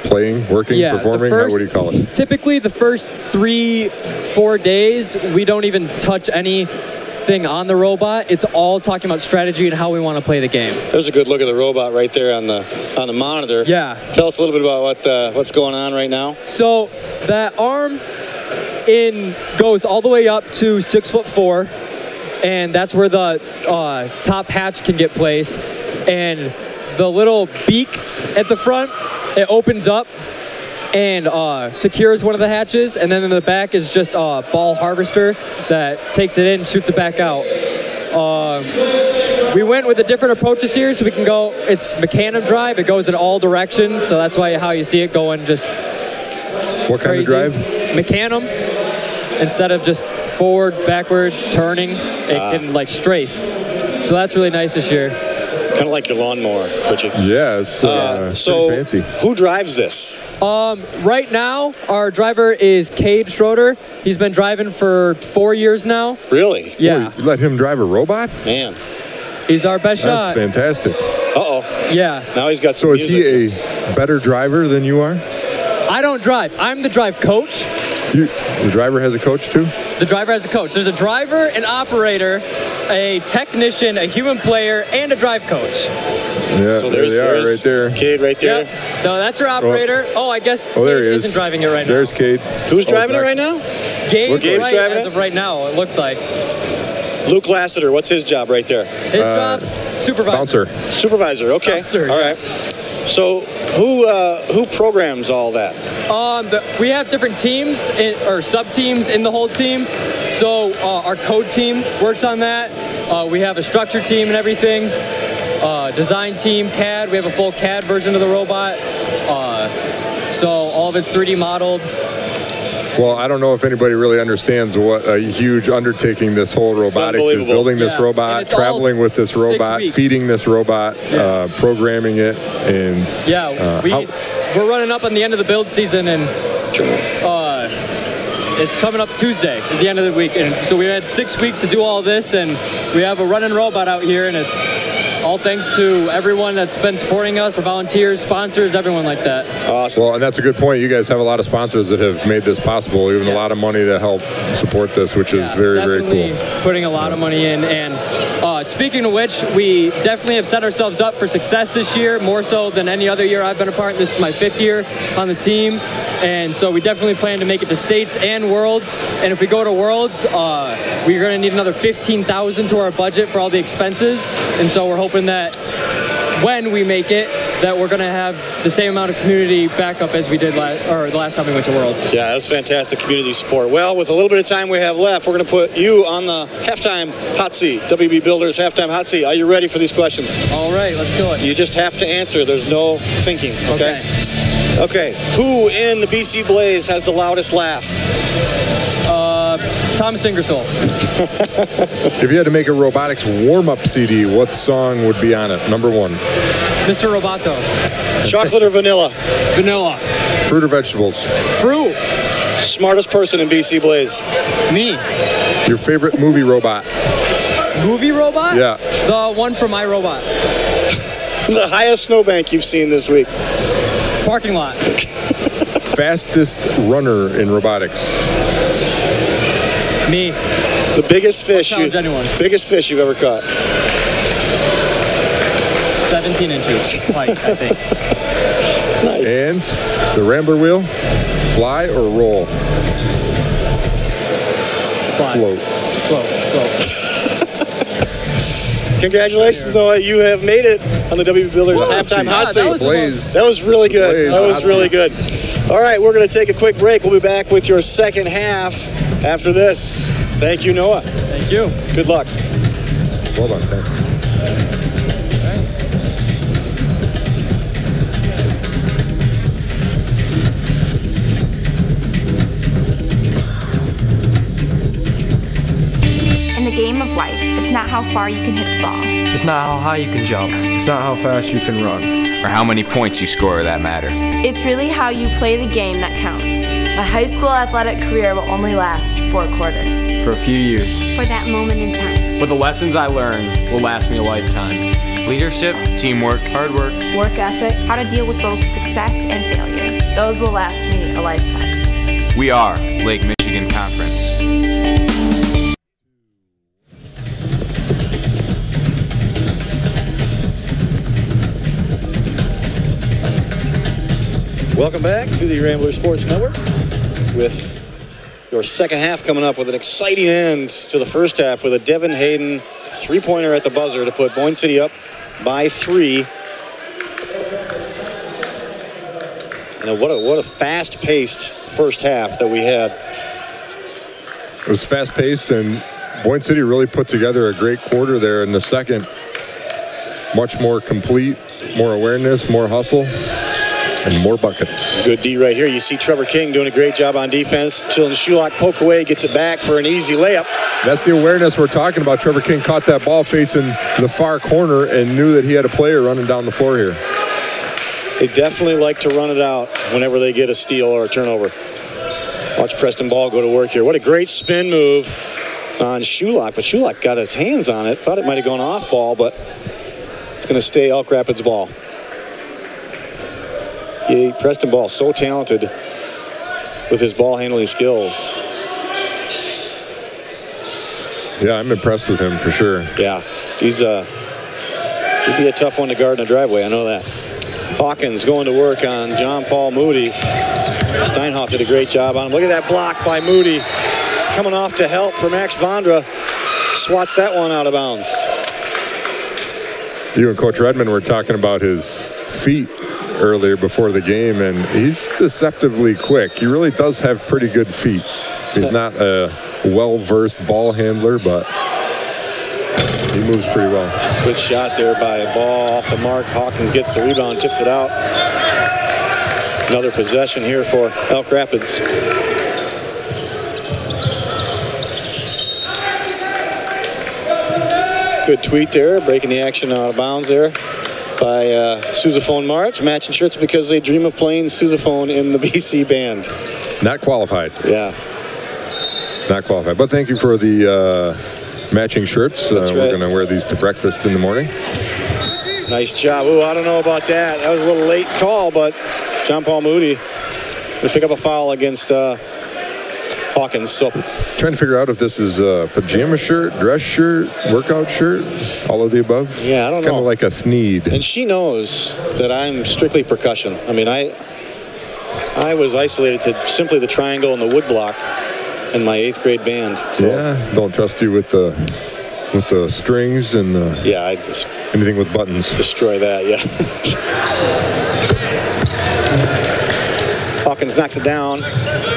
playing, working, performing. What do you call it? Typically, the first 3-4 days, we don't even touch anything on the robot. It's all talking about strategy and how we want to play the game. There's a good look at the robot right there on the monitor. Yeah. Tell us a little bit about what's going on right now. So that arm goes all the way up to 6'4". And that's where the top hatch can get placed. And the little beak at the front, it opens up and secures one of the hatches. And then in the back is just a ball harvester that takes it in, shoots it back out. We went with a different approach this year, so we can go, it's mechanism drive. It goes in all directions, so that's why how you see it going just What kind of drive? Mechanism, instead of just forward, backwards, turning, it can like strafe. So that's really nice this year. Kind of like your lawnmower, Fritchie. Yeah, it's so fancy. Who drives this? Right now, our driver is Cade Schroeder. He's been driving for 4 years now. Really? Yeah. You let him drive a robot? Man. He's our best shot. That's fantastic. Uh-oh. Yeah. Now he's got some So is he a better driver than you are? I don't drive. I'm the drive coach. The driver has a coach too? The driver has a coach. There's a driver, an operator, a technician, a human player, and a drive coach. Yeah, so there they are, right there. Cade right there. Yep. No, that's our operator. Oh, I guess there he isn't driving it right now. There's Cade. Who's driving it right now? Gabe's driving as of right now, it looks like. Luke Lassiter, what's his job right there? His job, supervisor. Bouncer. Supervisor, okay. Bouncer, all right. So who programs all that? We have different teams or sub-teams in the whole team. So our code team works on that. We have a structure team and everything. Design team, CAD. We have a full CAD version of the robot. So all of it's 3D modeled. Well, I don't know if anybody really understands what a huge undertaking this whole robotics is. Building this robot, traveling with this robot, feeding this robot, programming it, and we're running up on the end of the build season, and it's coming up Tuesday is the end of the week, and so we had 6 weeks to do all this, and we have a running robot out here, and it's all thanks to everyone that's been supporting us, our volunteers, sponsors, everyone like that. Awesome. Well, and that's a good point. You guys have a lot of sponsors that have made this possible, even a lot of money to help support this, which is very, very cool. Putting a lot of money in. And speaking of which, we definitely have set ourselves up for success this year, more so than any other year I've been a part. This is my 5th year on the team. And so we definitely plan to make it to States and Worlds. And if we go to Worlds, we're going to need another $15,000 to our budget for all the expenses. And so we're hoping that when we make it, that we're going to have the same amount of community backup as we did the last time we went to Worlds. Yeah, that's fantastic community support. Well, with a little bit of time we have left, we're going to put you on the halftime hot seat, WB Builders halftime hot seat. Are you ready for these questions? All right, let's do it. You just have to answer. There's no thinking, okay? Okay. Who in the BC Blaze has the loudest laugh? Thomas Ingersoll. If you had to make a robotics warm-up CD, what song would be on it? Number 1. Mr. Roboto. Chocolate or vanilla? Vanilla. Fruit or vegetables? Fruit. Smartest person in BC Blaze? Me. Your favorite movie robot? Movie robot? Yeah. The one from iRobot. The highest snowbank you've seen this week? Parking lot. Fastest runner in robotics? Me. The biggest fish biggest fish you've ever caught? 17 inches height, I think. Nice. And the Rambler wheel, fly or roll? Fly. Float. Congratulations, Noah. You have made it on the WB Builders halftime hot seat. That was really good. That was really good. All right, we're going to take a quick break. We'll be back with your second half after this. Thank you, Noah. Thank you. Good luck. Well done, thanks. In the game of life, it's not how far you can hit the ball. It's not how high you can jump. It's not how fast you can run. Or how many points you score that matter. It's really how you play the game that counts. My high school athletic career will only last 4 quarters. For a few years. For that moment in time. But the lessons I learned will last me a lifetime. Leadership, teamwork, hard work, work ethic, how to deal with both success and failure. Those will last me a lifetime. We are Lake Michigan Conference. Welcome back to the Rambler Sports Network with your second half coming up with an exciting end to the first half with a Devin Hayden three-pointer at the buzzer to put Boyne City up by 3. And what a fast-paced first half that we had. It was fast-paced, and Boyne City really put together a great quarter there in the second. Much more complete, more awareness, more hustle. And more buckets. Good D right here. You see Trevor King doing a great job on defense. Chilton Shulock poke away, gets it back for an easy layup. That's the awareness we're talking about. Trevor King caught that ball facing the far corner and knew that he had a player running down the floor here. They definitely like to run it out whenever they get a steal or a turnover. Watch Preston Ball go to work here. What a great spin move on Shulock, but Shulock got his hands on it. Thought it might have gone off ball, but it's going to stay Elk Rapids ball. Preston Ball so talented with his ball handling skills. Yeah, I'm impressed with him for sure. Yeah, he'd be a tough one to guard in a driveway, I know that. Hawkins going to work on John Paul Moody. Steinhoff did a great job on him. Look at that block by Moody. Coming off to help for Max Vondra. Swats that one out of bounds. You and Coach Redmond were talking about his feet earlier before the game, and he's deceptively quick. He really does have pretty good feet. He's not a well-versed ball handler, but he moves pretty well. Good shot there by Ball off the mark. Hawkins gets the rebound, tips it out. Another possession here for Elk Rapids. Good tweet there, breaking the action out of bounds there by Sousaphone March. Matching shirts because they dream of playing Sousaphone in the BC band. Not qualified. Yeah. Not qualified. But thank you for the matching shirts. That's right. We're going to wear these to breakfast in the morning. Nice job. Ooh, I don't know about that. That was a little late call, but John Paul Moody will pick up a foul against Hawkins. So trying to figure out if this is a pajama shirt, dress shirt, workout shirt, all of the above. Yeah, I don't know. It's kind of like a thneed. And she knows that I'm strictly percussion. I mean, I was isolated to simply the triangle and the wood block in my 8th grade band. So. Yeah, don't trust you with the strings and yeah, I just anything with buttons. Destroy that. Yeah. Hawkins knocks it down.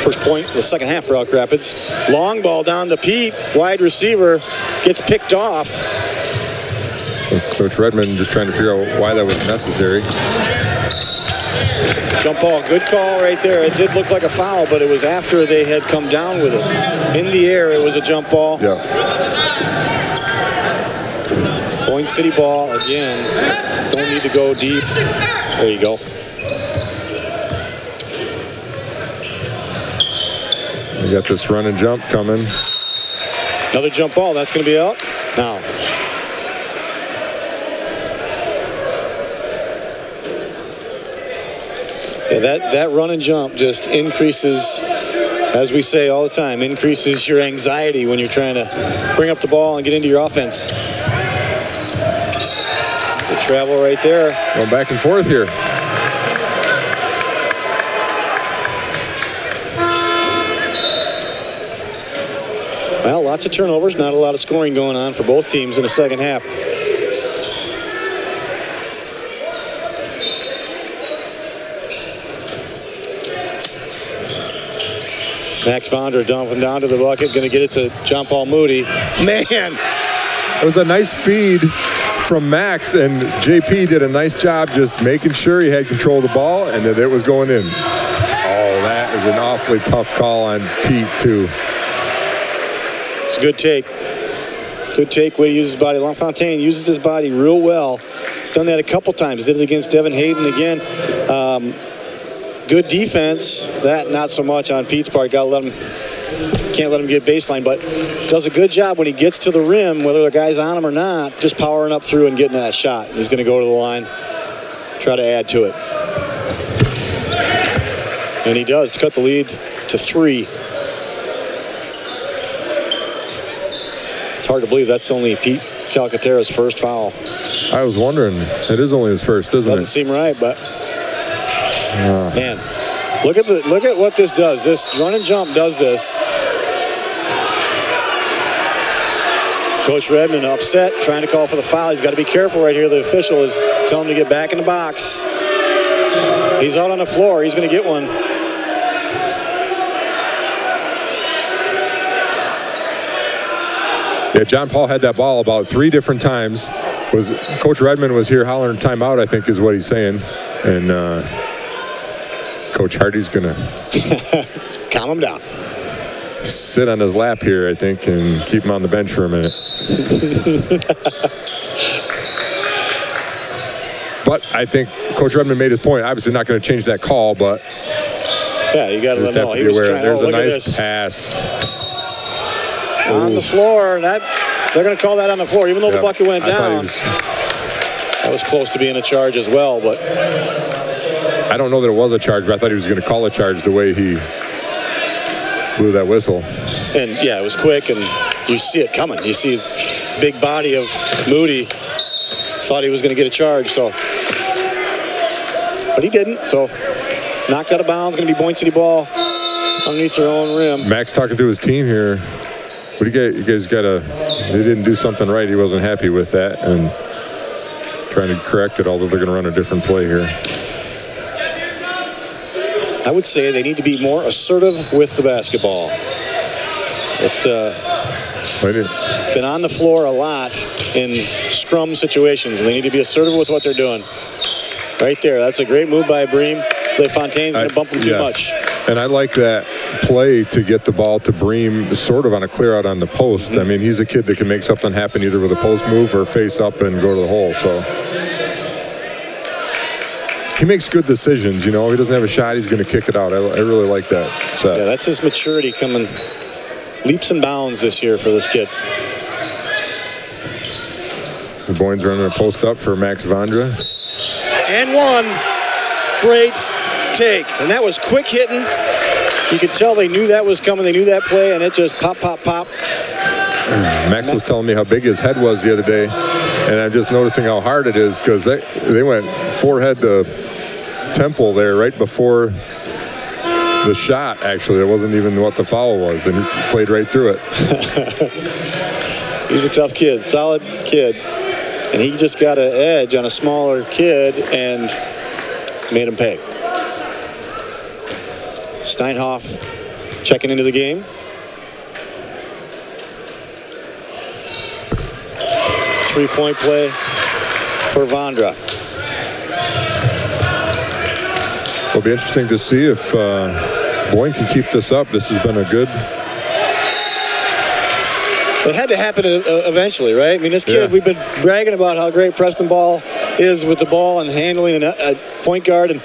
First point of the second half for Elk Rapids. Long ball down to Pete. Wide receiver gets picked off. Coach Redmond just trying to figure out why that was necessary. Jump ball, good call right there. It did look like a foul, but it was after they had come down with it. In the air, it was a jump ball. Yeah. Boyne City ball again. Don't need to go deep. There you go. We got this run and jump coming. Another jump ball. That's going to be up now. Yeah, that run and jump just increases, as we say all the time, increases your anxiety when you're trying to bring up the ball and get into your offense. Good travel right there. Going back and forth here. Well, lots of turnovers, not a lot of scoring going on for both teams in the second half. Max Vondra dumping down to the bucket, going to get it to John Paul Moody. Man! It was a nice feed from Max, and JP did a nice job just making sure he had control of the ball and that it was going in. Oh, that is an awfully tough call on Pete, too. It's a good take. Good take, way he uses his body. LaFontaine uses his body real well. Done that a couple times. Did it against Devin Hayden again. Good defense. That not so much on Pete's part. Can't let him get baseline, but does a good job when he gets to the rim, whether the guy's on him or not, just powering up through and getting that shot. He's going to go to the line, try to add to it. And he does to cut the lead to 3. It's hard to believe that's only Pete Calcaterra's first foul. I was wondering. It is only his first, isn't it? Doesn't seem right, but man, look at what this does. This run and jump does this. Coach Redmond upset, trying to call for the foul. He's got to be careful right here. The official is telling him to get back in the box. He's out on the floor. He's going to get one. Yeah, John Paul had that ball about 3 different times. Coach Redmond was here hollering timeout, I think is what he's saying. And Coach Hardy's going to calm him down. Sit on his lap here, I think, and keep him on the bench for a minute. But I think Coach Redmond made his point. Obviously not going to change that call, but yeah, you got to let him know. He was trying. There's a nice pass. On the floor. They're going to call that on the floor, even though the bucket went down. That was close to being a charge as well, but I don't know that it was a charge, but I thought he was going to call a charge the way he blew that whistle. And yeah, it was quick, and you see it coming. You see big body of Moody. Thought he was going to get a charge, so, but he didn't. So knocked out of bounds. Going to be Boyne City ball underneath their own rim. Max talking to his team here. What do you guys got to? They didn't do something right. He wasn't happy with that, and trying to correct it. Although they're going to run a different play here. I would say they need to be more assertive with the basketball. It's been on the floor a lot in scrum situations, and they need to be assertive with what they're doing. Right there, that's a great move by Bream. LaFontaine's going to bump him too much. And I like that play to get the ball to Bream sort of on a clear out on the post. I mean, he's a kid that can make something happen either with a post move or face up and go to the hole. So he makes good decisions. You know, if he doesn't have a shot, he's going to kick it out. I really like that set. Yeah, that's his maturity coming leaps and bounds this year for this kid. The Boyne's running a post up for Max Vondra. And one. Great take. And that was quick hitting. You could tell they knew that was coming. They knew that play, and it just pop, pop, pop. Max was telling me how big his head was the other day, and I'm just noticing how hard it is because they went forehead to temple there right before the shot, actually. It wasn't even what the foul was, and he played right through it. He's a tough kid, solid kid. And he just got an edge on a smaller kid and made him pay. Steinhoff checking into the game. Three-point play for Vondra. It'll be interesting to see if Boyne can keep this up. This has been a good... It had to happen eventually, right? I mean, this kid, we've been bragging about how great Preston Ball is with the ball and handling a point guard, and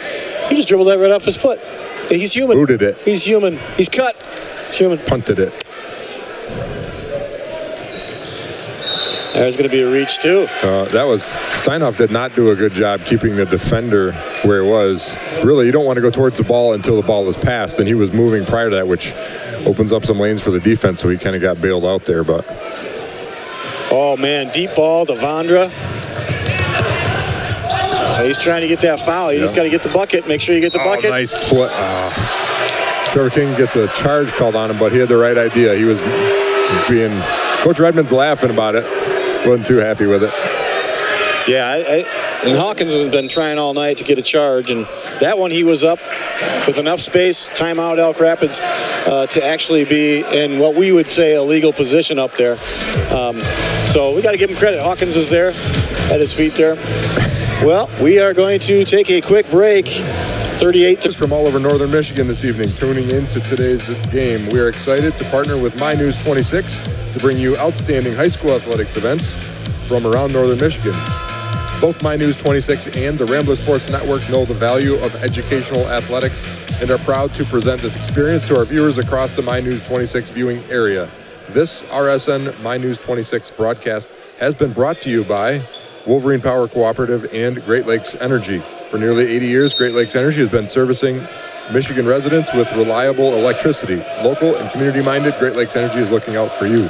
he just dribbled that right off his foot. He's human. Booted it. He's human. He's cut. He's human. Punted it. There's going to be a reach, too. Steinhoff did not do a good job keeping the defender where it was. Really, you don't want to go towards the ball until the ball is passed, and he was moving prior to that, which opens up some lanes for the defense, so he kind of got bailed out there. But oh, man, deep ball to Vondra. He's trying to get that foul. You just got to get the bucket. Make sure you get the bucket. Nice play. Trevor King gets a charge called on him, but he had the right idea. He was being... Coach Redmond's laughing about it. Wasn't too happy with it. Yeah, and Hawkins has been trying all night to get a charge, and that one he was up with enough space, timeout Elk Rapids, to actually be in what we would say a legal position up there. So we got to give him credit. Hawkins was there at his feet there. Well, we are going to take a quick break. 38 from all over northern Michigan this evening, tuning into today's game. We are excited to partner with My News 26 to bring you outstanding high school athletics events from around northern Michigan. Both My News 26 and the Rambler Sports Network know the value of educational athletics and are proud to present this experience to our viewers across the My News 26 viewing area. This RSN My News 26 broadcast has been brought to you by Wolverine Power Cooperative and Great Lakes Energy. For nearly 80 years, Great Lakes Energy has been servicing Michigan residents with reliable electricity. Local and community-minded, Great Lakes Energy is looking out for you.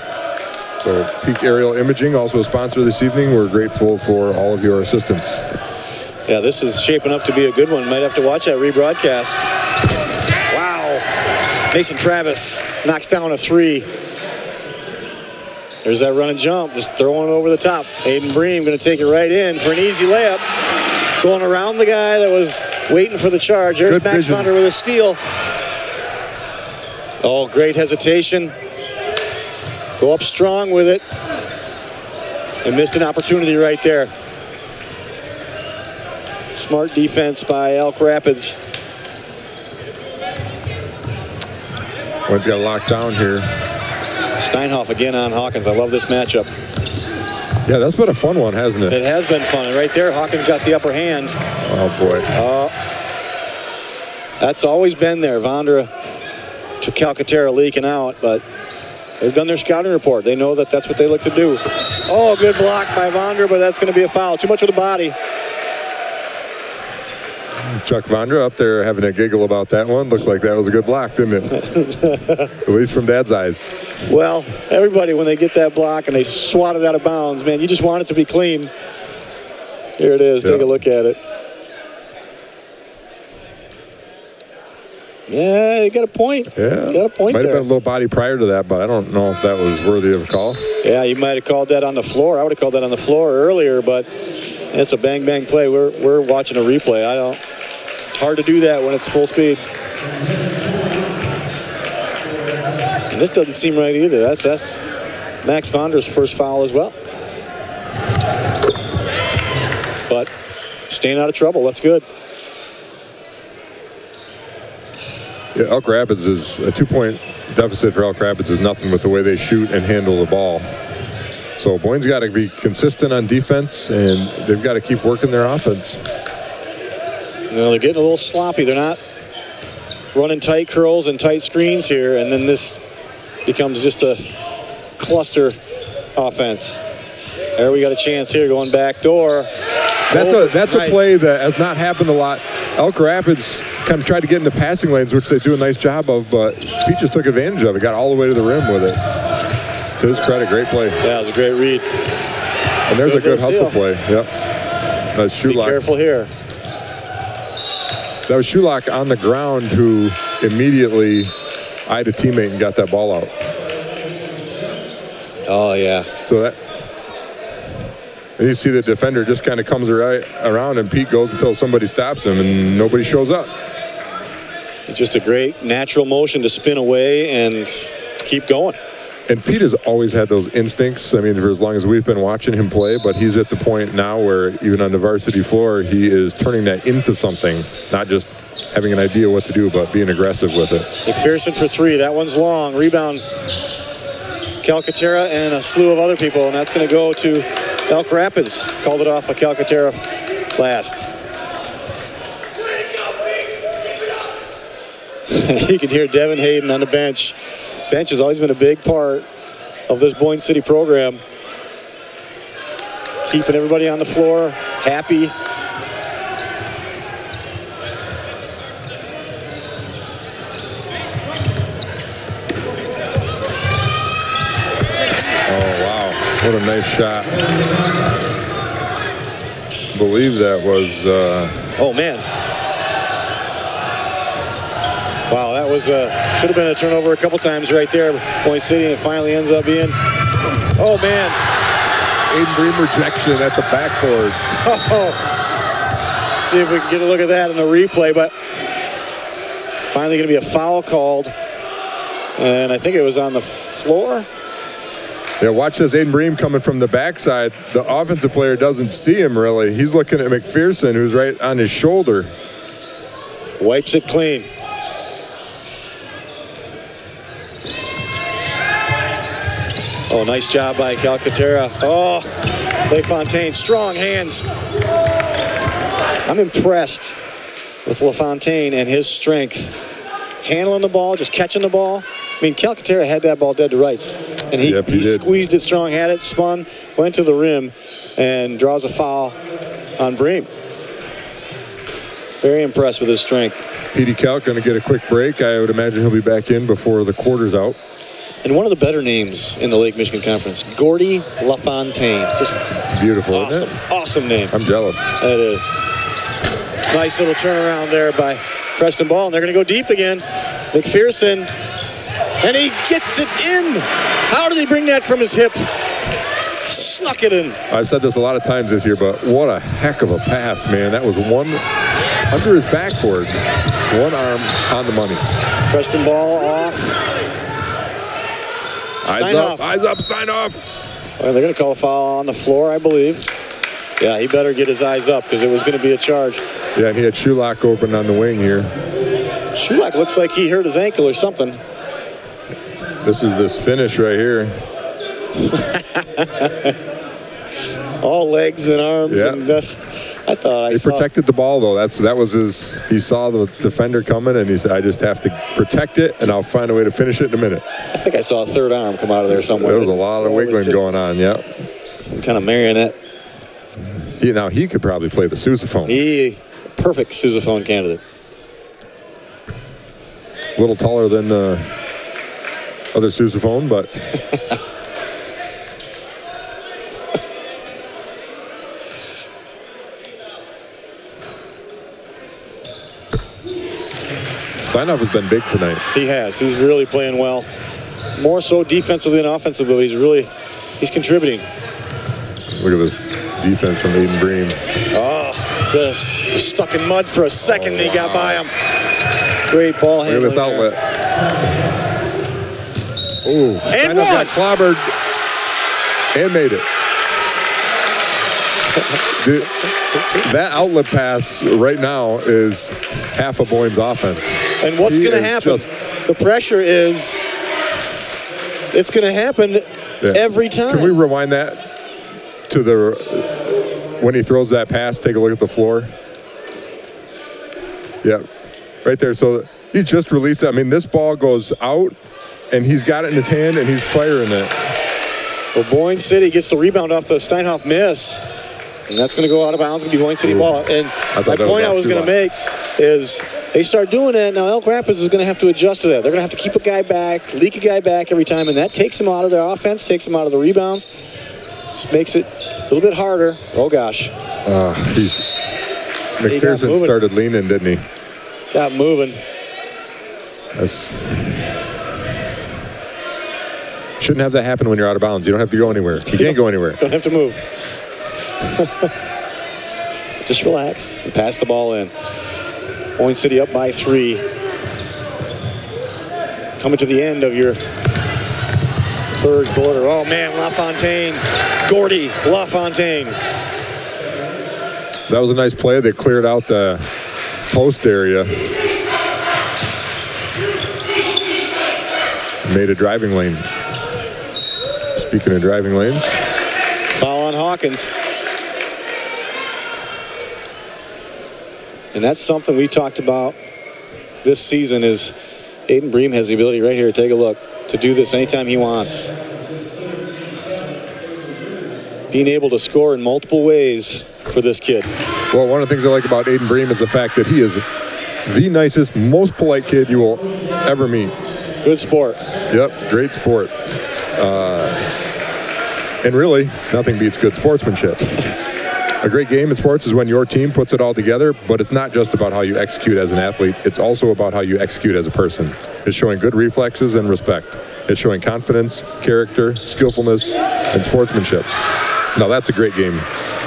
So Peak Aerial Imaging, also a sponsor this evening. We're grateful for all of your assistance. Yeah, this is shaping up to be a good one. Might have to watch that rebroadcast. Wow. Mason Travis knocks down a three. There's that run and jump, just throwing it over the top. Aiden Bream going to take it right in for an easy layup. Going around the guy that was waiting for the charge. There's Max Vonder with a steal. Oh, great hesitation. Go up strong with it. And missed an opportunity right there. Smart defense by Elk Rapids. One's got locked down here. Steinhoff again on Hawkins. I love this matchup. Yeah, that's been a fun one, hasn't it? It has been fun. And right there, Hawkins got the upper hand. Oh, boy. That's always been there. Vondra to Calcaterra leaking out, but they've done their scouting report. They know that that's what they look to do. Oh, good block by Vondra, but that's going to be a foul. Too much with the body. Chuck Vondra up there having a giggle about that one. Looked like that was a good block, didn't it? At least from Dad's eyes. Well, everybody, when they get that block and they swat it out of bounds, man, you just want it to be clean. Here it is. Take a look at it. Yeah, you got a point. Yeah. You got a point might there. have been a little body prior to that, but I don't know if that was worthy of a call. Yeah, you might have called that on the floor. I would have called that on the floor earlier, but it's a bang-bang play. We're watching a replay. It's hard to do that when it's full speed. And this doesn't seem right either. That's Max Vonder's first foul as well. But staying out of trouble. That's good. Yeah, Elk Rapids is a 2-point deficit for Elk Rapids is nothing with the way they shoot and handle the ball. So Boyne's got to be consistent on defense, and they've got to keep working their offense. Well, they're getting a little sloppy. They're not running tight curls and tight screens here, and then this becomes just a cluster offense. There we got a chance here going back door. That's a play that has not happened a lot. Elk Rapids kind of tried to get into passing lanes, which they do a nice job of, but Pete just took advantage of it, got all the way to the rim with it. To his credit, great play. Yeah, it was a great read. And there's a good hustle play. Yep. That's Shulock. Be careful here. That was Shulock on the ground who immediately eyed a teammate and got that ball out. Oh, yeah. So that, and you see the defender just kind of comes right around, and Pete goes until somebody stops him, and nobody shows up. Just a great natural motion to spin away and keep going. And Pete has always had those instincts. I mean, for as long as we've been watching him play, but he's at the point now where even on the varsity floor, he is turning that into something, not just having an idea what to do, but being aggressive with it. McPherson for three. That one's long. Rebound, Calcaterra and a slew of other people, and that's going to go to Elk Rapids. Called it off of Calcaterra last. You can hear Devin Hayden on the bench. Bench has always been a big part of this Boyne City program. Keeping everybody on the floor happy. Oh, wow. What a nice shot. I believe that was... Oh, man. Wow, that was should have been a turnover a couple times right there, Boyne City, and it finally ends up being. Oh man, Aiden Bream rejection at the backboard. Oh, see if we can get a look at that in the replay, but finally going to be a foul called, and I think it was on the floor. Yeah, watch this. Aiden Bream coming from the backside. The offensive player doesn't see him really. He's looking at McPherson, who's right on his shoulder. Wipes it clean. Oh, nice job by Calcaterra. Oh, LaFontaine, strong hands. I'm impressed with LaFontaine and his strength. Handling the ball, just catching the ball. I mean, Calcaterra had that ball dead to rights. And he squeezed it strong, had it, spun, went to the rim, and draws a foul on Bream. Very impressed with his strength. Petey Calc going to get a quick break. I would imagine he'll be back in before the quarter's out. And one of the better names in the Lake Michigan Conference, Gordy LaFontaine. Just beautiful, awesome, isn't it? Awesome name. I'm jealous. It is. Nice little turnaround there by Preston Ball, and they're going to go deep again. McPherson, and he gets it in. How did he bring that from his hip? Snuck it in. I've said this a lot of times this year, but what a heck of a pass, man. That was one under his backboard, one arm on the money. Preston Ball off. Eyes up, Steinhoff. Well, they're going to call a foul on the floor, I believe. Yeah, he better get his eyes up because it was going to be a charge. Yeah, and he had Shulak open on the wing here. Shulak looks like he hurt his ankle or something. This is this finish right here. All legs and arms and just. I thought he protected the ball though. That was his. He saw the defender coming and he said, "I just have to protect it, and I'll find a way to finish it in a minute." I think I saw a third arm come out of there somewhere. There was a lot of wiggling going on. Yeah. Some kind of marionette. He could probably play the sousaphone. Perfect sousaphone candidate. A little taller than the other sousaphone, but. Steinhoff has been big tonight. He has. He's really playing well. More so defensively than offensively. He's contributing. Look at this defense from Aiden Bream. Oh, just stuck in mud for a second and he got by him. Great ball handling. Look at this outlet. Oh, and Steinhoff got clobbered and made it. That outlet pass right now is half of Boyne's offense. And what's going to happen? The pressure is, it's going to happen every time. Can we rewind that to when he throws that pass? Take a look at the floor. Yeah, right there. So he just released it. I mean, this ball goes out, and he's got it in his hand, and he's firing it. Well, Boyne City gets the rebound off the Steinhoff miss. And that's going to go out of bounds. It's going to be Boyne City ball. And my point I was going to make is they start doing that. Now Elk Rapids is going to have to adjust to that. They're going to have to keep a guy back, leak a guy back every time, and that takes them out of their offense, takes them out of the rebounds. Just makes it a little bit harder. Oh, gosh. McPherson started leaning, didn't he? Got moving. Shouldn't have that happen when you're out of bounds. You don't have to go anywhere. You can't go anywhere. Don't have to move. Just relax and pass the ball in. Boyne City up by 3. Coming to the end of your third quarter. Oh man, LaFontaine, Gordy LaFontaine. That was a nice play. They cleared out the post area. Made a driving lane. Speaking of driving lanes. Foul on Hawkins. And that's something we talked about this season is Aiden Bream has the ability right here, take a look, to do this anytime he wants. Being able to score in multiple ways for this kid. Well, one of the things I like about Aiden Bream is the fact that he is the nicest, most polite kid you will ever meet. Good sport. Yep, great sport. And really, nothing beats good sportsmanship. A great game in sports is when your team puts it all together, but it's not just about how you execute as an athlete. It's also about how you execute as a person. It's showing good reflexes and respect. It's showing confidence, character, skillfulness, and sportsmanship. Now that's a great game.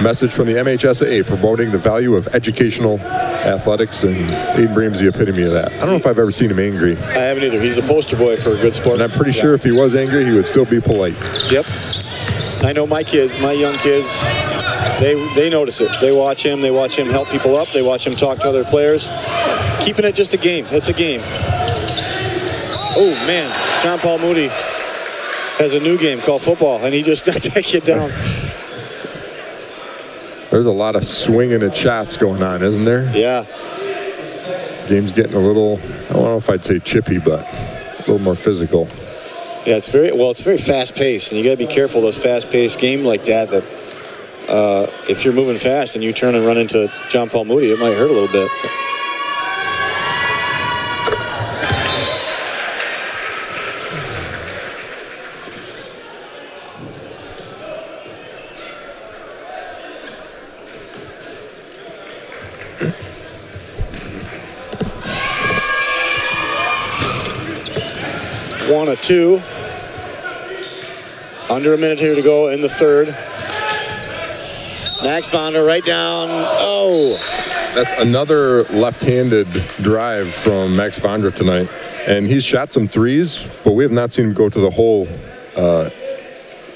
Message from the MHSAA promoting the value of educational athletics, and Aiden Bream's the epitome of that. I don't know if I've ever seen him angry. I haven't either. He's a poster boy for a good sport. And I'm pretty sure if he was angry, he would still be polite. Yep. I know my kids, my young kids, they notice it. They watch him help people up. They watch him talk to other players. Keeping it just a game. It's a game. Oh, man. John Paul Moody has a new game called football, and he just knocked that kid down. There's a lot of swinging at shots going on, isn't there? Yeah. Game's getting a little, I don't know if I'd say chippy, but a little more physical. Yeah, it's very fast-paced, and you got to be careful those fast-paced game like that if you're moving fast and you turn and run into John Paul Moody, it might hurt a little bit. So. One of two. Under a minute here to go in the third. Max Bonder right down. Oh. That's another left-handed drive from Max Vondra tonight. And he's shot some threes, but we have not seen him go to the hole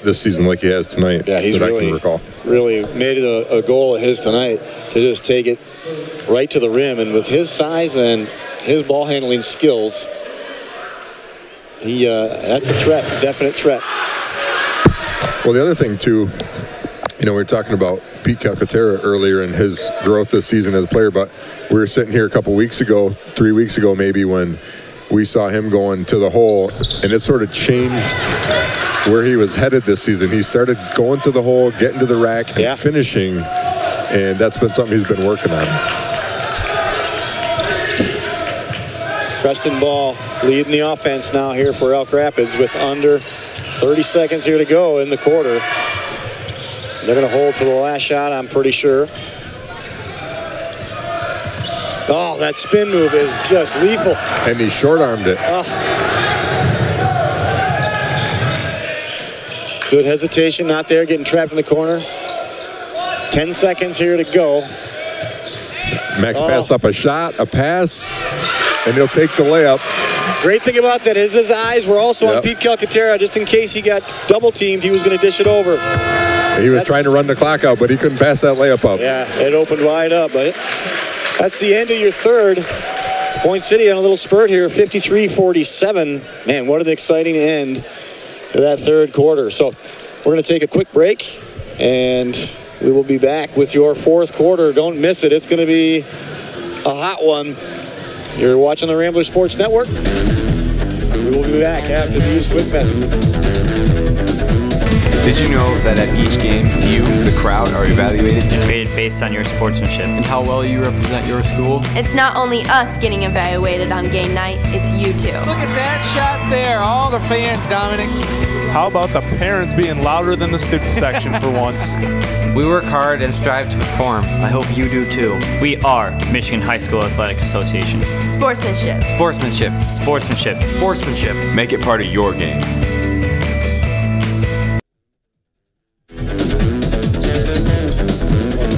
this season like he has tonight. Yeah, he's really made it a goal of his tonight to just take it right to the rim. And with his size and his ball handling skills, that's a threat, definite threat. Well, the other thing, too, we were talking about Pete Calcaterra earlier and his growth this season as a player, but we were sitting here a couple weeks ago, 3 weeks ago maybe, when we saw him going to the hole, and it sort of changed where he was headed this season. He started going to the hole, getting to the rack, and finishing, and that's been something he's been working on. Preston Ball leading the offense now here for Elk Rapids with under 30 seconds here to go in the quarter. They're going to hold for the last shot, I'm pretty sure. Oh, that spin move is just lethal. And he short-armed it. Good hesitation, not there, getting trapped in the corner. 10 seconds here to go. Max passed up a shot, a pass, and he'll take the layup. Great thing about that is his eyes were also on Pete Calcaterra. Just in case he got double teamed, he was going to dish it over. He was trying to run the clock out, but he couldn't pass that layup up. Yeah, it opened wide up. But that's the end of your third. Point City on a little spurt here, 53-47. Man, what an exciting end to that third quarter. So we're going to take a quick break, and we will be back with your fourth quarter. Don't miss it. It's going to be a hot one. You're watching the Rambler Sports Network. We will be back after these quick messages. Did you know that at each game, you, the crowd, are evaluated and rated based on your sportsmanship and how well you represent your school? It's not only us getting evaluated on game night, it's you too. Look at that shot there. All the fans, Dominic. How about the parents being louder than the student section for once? We work hard and strive to perform. I hope you do too. We are Michigan High School Athletic Association. Sportsmanship. Sportsmanship. Sportsmanship. Sportsmanship. Make it part of your game. Welcome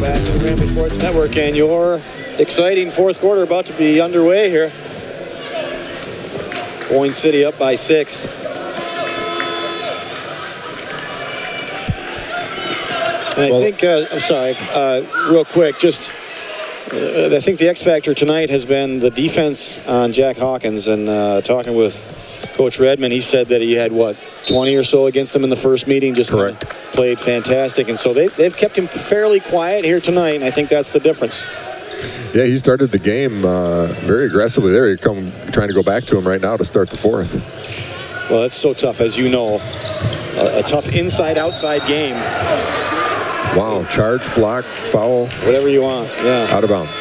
back to the Rambler Sports Network, and your exciting fourth quarter about to be underway here. Boyne City up by 6. And I think, I'm sorry, real quick, just I think the X factor tonight has been the defense on Jack Hawkins. And talking with Coach Redmond, he said that he had, 20 or so against them in the first meeting. Just played fantastic. And so they've kept him fairly quiet here tonight, and I think that's the difference. Yeah, he started the game very aggressively there. He trying to go back to him right now to start the fourth. Well, that's so tough, as you know. A tough inside-outside game. Wow, charge, block, foul. Whatever you want, yeah. Out of bounds.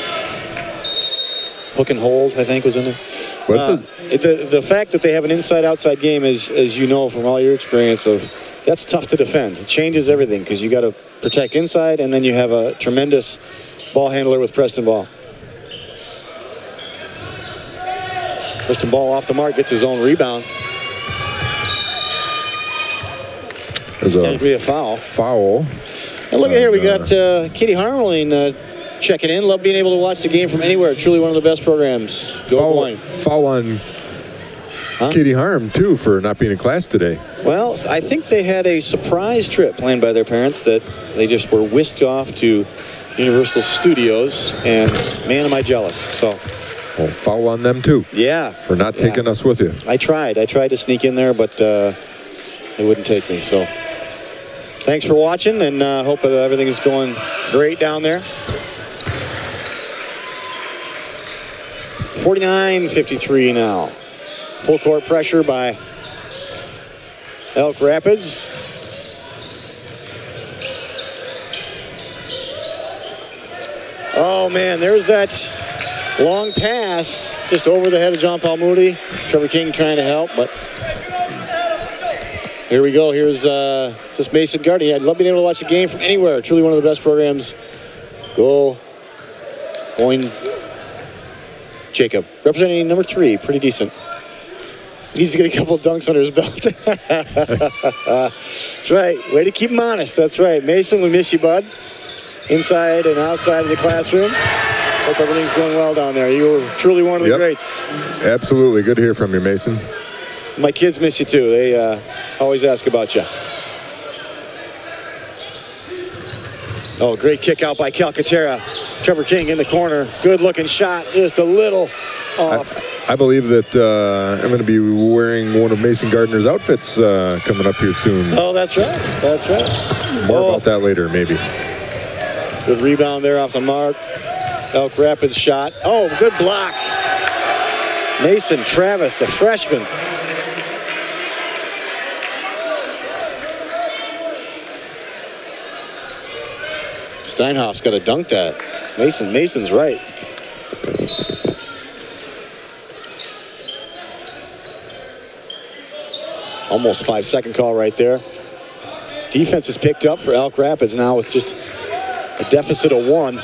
Hook and hold, I think, was in there. The fact that they have an inside-outside game, as you know from all your experience, that's tough to defend. It changes everything because you got to protect inside, and then you have a tremendous ball handler with Preston Ball. Preston Ball off the mark, gets his own rebound. There's be a foul. Foul. And look at here, we got Katie Harmeling checking in. Love being able to watch the game from anywhere. Truly one of the best programs. Foul on Katie Harm, too, for not being in class today. Well, I think they had a surprise trip planned by their parents that they just were whisked off to Universal Studios, and man, am I jealous. So, well, foul on them, too. Yeah. For not taking us with you. I tried to sneak in there, but they wouldn't take me, so. Thanks for watching, and hope everything is going great down there. 49-53 now. Full court pressure by Elk Rapids. Oh, man, there's that long pass just over the head of John Paul Moody. Trevor King trying to help, but here we go. Here's just Mason Gardner. I'd love being able to watch the game from anywhere. Truly one of the best programs. Go Boyne Jacob. Representing number 3. Pretty decent. Needs to get a couple of dunks under his belt. That's right. Way to keep him honest. That's right. Mason, we miss you, bud. Inside and outside of the classroom. Hope everything's going well down there. You were truly one of the greats. Absolutely. Good to hear from you, Mason. My kids miss you, too. They always ask about you. Oh, great kick out by Calcaterra. Trevor King in the corner. Good-looking shot. Just a little off. I believe that I'm going to be wearing one of Mason Gardner's outfits coming up here soon. Oh, that's right. That's right. More about that later, maybe. Good rebound there off the mark. Elk Rapids shot. Oh, good block. Mason Travis, a freshman. Steinhoff's got to dunk that. Mason's right. Almost 5-second call right there. Defense is picked up for Elk Rapids now with just a deficit of 1.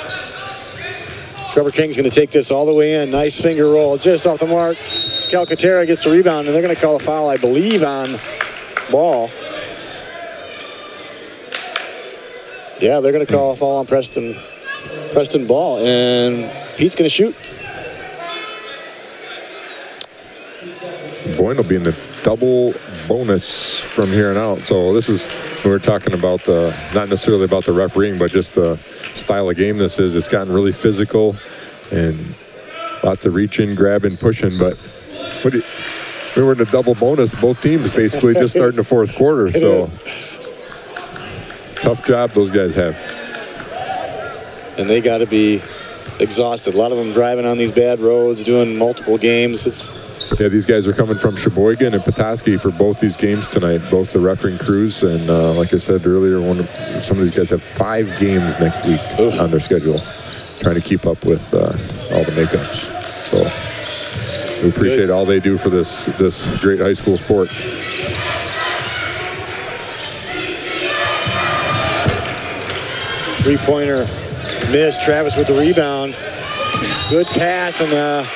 Trevor King's going to take this all the way in. Nice finger roll just off the mark. Calcaterra gets the rebound, and they're going to call a foul, I believe, on Ball. Yeah, they're going to call a foul on Preston Ball, and Pete's going to shoot. Boyne will be in the double bonus from here on out. So this is, we were talking about not necessarily about the refereeing, but just the style of game this is. It's gotten really physical and lots of reaching, grabbing, pushing. But we were in a double bonus. Both teams basically just starting the fourth quarter. So tough job those guys have. And they got to be exhausted. A lot of them driving on these bad roads, doing multiple games. Yeah, these guys are coming from Sheboygan and Petoskey for both these games tonight, both the refereeing crews. And like I said earlier, some of these guys have 5 games next week on their schedule, trying to keep up with all the makeups. So we appreciate all they do for this great high school sport. Three-pointer miss. Travis with the rebound. Good pass, and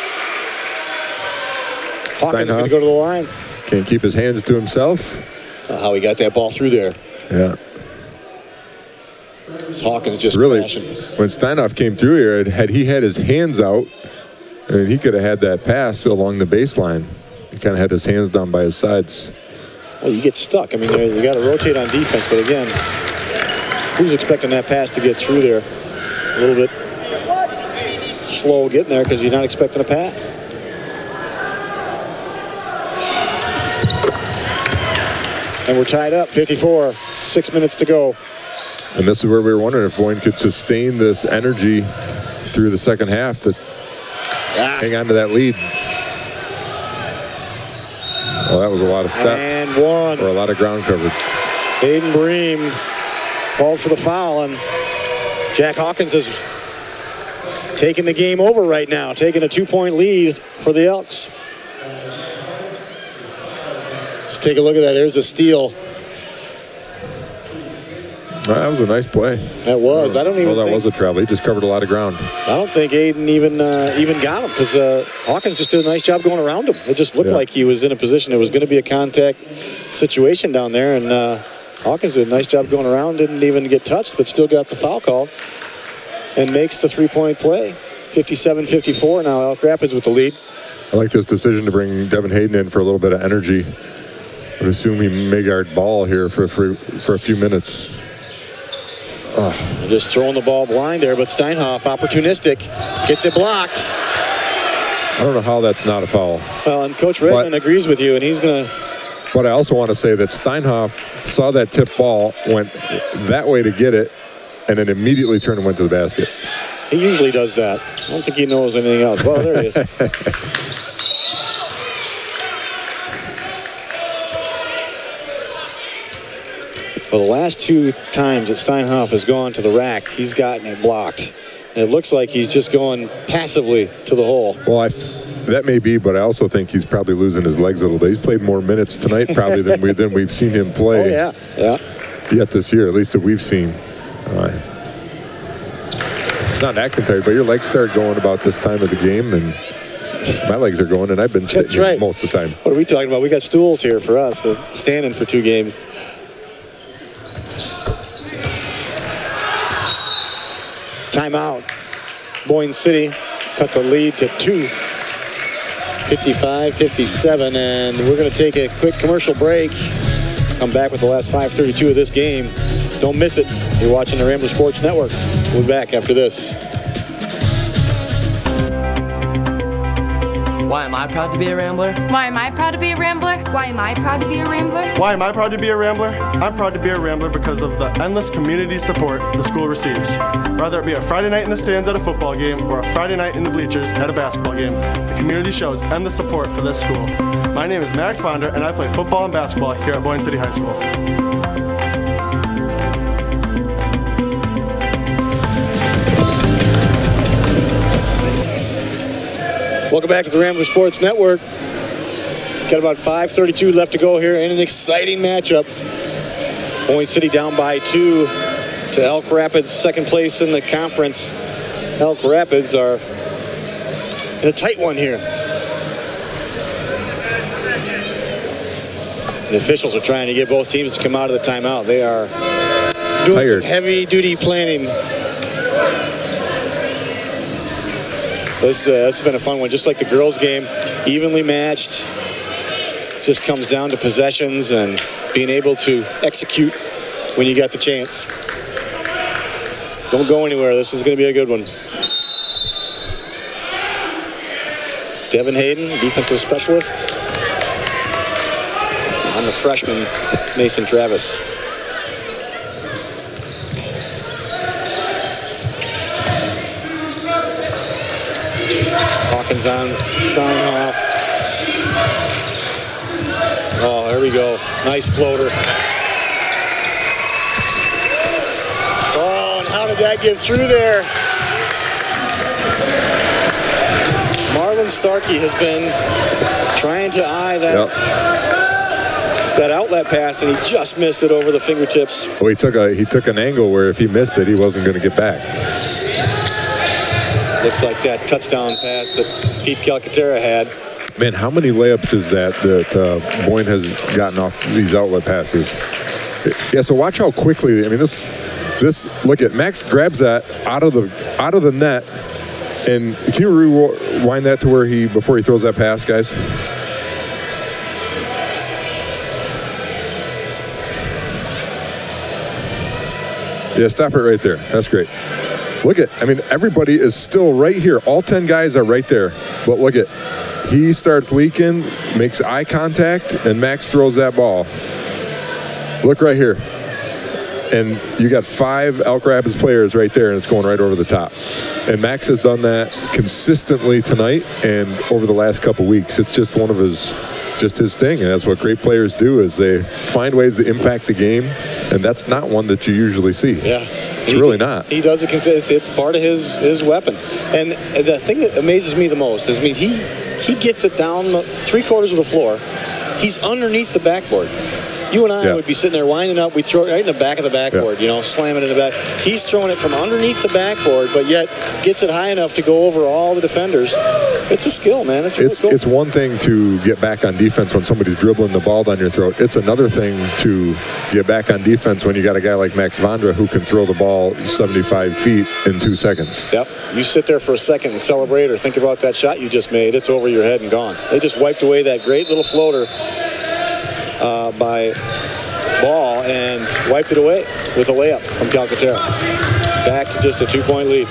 Hawkins is going to go to the line. Can't keep his hands to himself. How he got that ball through there. Yeah. Hawkins just really crashing. When Steinhoff came through here, had he had his hands out, and he could have had that pass along the baseline. He kind of had his hands down by his sides. Well, you get stuck. I mean, you got to rotate on defense, but again, Who's expecting that pass to get through there? A little bit slow getting there because you're not expecting a pass. And we're tied up, 54, 6 minutes to go. And this is where we were wondering if Boyne could sustain this energy through the second half to hang on to that lead. Well, that was a lot of steps. And one. Or a lot of ground covered. Aiden Bream called for the foul, and Jack Hawkins is taking the game over right now, taking a 2-point lead for the Elks. Let's take a look at that. There's a steal. That was a nice play. That was. I don't even think. Well, that think, was a travel. He just covered a lot of ground. I don't think Aiden even got him because Hawkins just did a nice job going around him. It just looked like he was in a position. It was going to be a contact situation down there, and Hawkins did a nice job going around. Didn't even get touched, but still got the foul call and makes the 3-point play. 57-54 now. Elk Rapids with the lead. I like this decision to bring Devin Hayden in for a little bit of energy. I would assume he may guard ball here for a few minutes. Just throwing the ball blind there, but Steinhoff, opportunistic, gets it blocked. I don't know how that's not a foul. Well, and Coach Redmond agrees with you, and he's going to... But I also want to say that Steinhoff saw that tip ball, went that way to get it, and then immediately turned and went to the basket. He usually does that. I don't think he knows anything else. Well, there he is. Well, the last 2 times that Steinhoff has gone to the rack, he's gotten it blocked. And it looks like he's just going passively to the hole. Well, that may be, but I also think he's probably losing his legs a little bit. He's played more minutes tonight probably than we've seen him play. Oh, yeah. Yet this year, at least that we've seen. It's not acting tired, but your legs start going about this time of the game, and my legs are going, and I've been sitting here most of the time. What are we talking about? We got stools here for us, standing for 2 games. Timeout. Boyne City cut the lead to 2. 55-57, and we're going to take a quick commercial break. Come back with the last 5:32 of this game. Don't miss it. You're watching the Rambler Sports Network. We'll be back after this. Why am I proud to be a Rambler? Why am I proud to be a Rambler? Why am I proud to be a Rambler? Why am I proud to be a Rambler? I'm proud to be a Rambler because of the endless community support the school receives. Whether it be a Friday night in the stands at a football game or a Friday night in the bleachers at a basketball game, the community shows endless support for this school. My name is Max Fonder, and I play football and basketball here at Boyne City High School. Welcome back to the Rambler Sports Network. Got about 5:32 left to go here in an exciting matchup. Boyne City down by 2 to Elk Rapids, second place in the conference. Elk Rapids are in a tight one here. The officials are trying to get both teams to come out of the timeout. They are doing some heavy-duty planning. This has been a fun one, just like the girls' game, evenly matched. Just comes down to possessions and being able to execute when you got the chance. Don't go anywhere. This is going to be a good one. Devin Hayden, defensive specialist. On the freshman, Mason Travis. Hawkins on Steinhoff. Oh, there we go. Nice floater. Oh, and how did that get through there? Marlon Starkey has been trying to eye that, that outlet pass, and he just missed it over the fingertips. Well, he took an angle where if he missed it, he wasn't going to get back. Looks like that touchdown pass that Pete Calcaterra had. Man, how many layups is that Boyne has gotten off these outlet passes? Yeah, so watch how quickly. I mean, this. Look at Max grabs that out of the net, and can you rewind that to where before he throws that pass, guys? Yeah, stop it right there. That's great. Look at, I mean, everybody is still right here. All 10 guys are right there. But look at, he starts leaking, makes eye contact, and Max throws that ball. Look right here. And you got 5 Elk Rapids players right there, and it's going right over the top. And Max has done that consistently tonight and over the last couple weeks. It's just one of his thing, and that's what great players do, is they find ways to impact the game, and that's not one that you usually see. Yeah. It's really not. He does it. It's part of his weapon. And the thing that amazes me the most is, I mean, he gets it down 3/4 of the floor. He's underneath the backboard. You and I would be sitting there winding up. We'd throw it right in the back of the backboard, you know, slam it in the back. He's throwing it from underneath the backboard, but yet gets it high enough to go over all the defenders. It's a skill, man. It's really cool. It's one thing to get back on defense when somebody's dribbling the ball down your throat. It's another thing to get back on defense when you got a guy like Max Vondra who can throw the ball 75 feet in 2 seconds. Yep. You sit there for a second and celebrate or think about that shot you just made. It's over your head and gone. They just wiped away that great little floater by Ball and wiped it away with a layup from Calcaterra. Back to just a 2-point lead.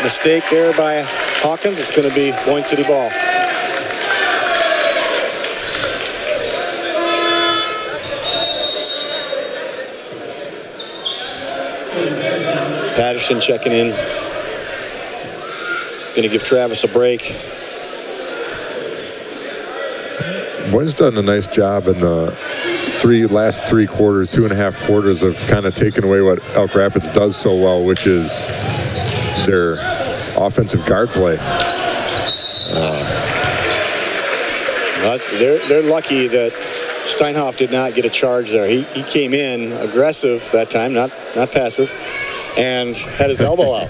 Mistake there by Hawkins. It's going to be Boyne City ball. Patterson checking in. Going to give Travis a break. Boyne's done a nice job in the last 3 quarters, 2.5 quarters of kind of taking away what Elk Rapids does so well, which is their offensive guard play. They're lucky that Steinhoff did not get a charge there. He came in aggressive that time, not passive, and had his elbow out.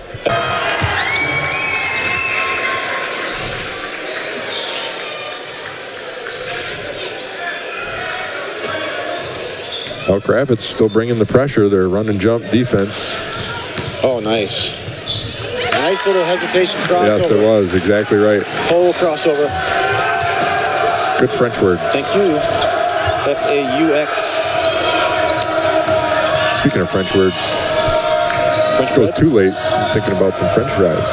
Elk Rapids still bringing the pressure. They're run and jump defense. Oh, nice. Nice little hesitation crossover. Yes, it was. Exactly right. Full crossover. Good French word. Thank you. F-A-U-X. Speaking of French words, French goes too late. I was thinking about some French fries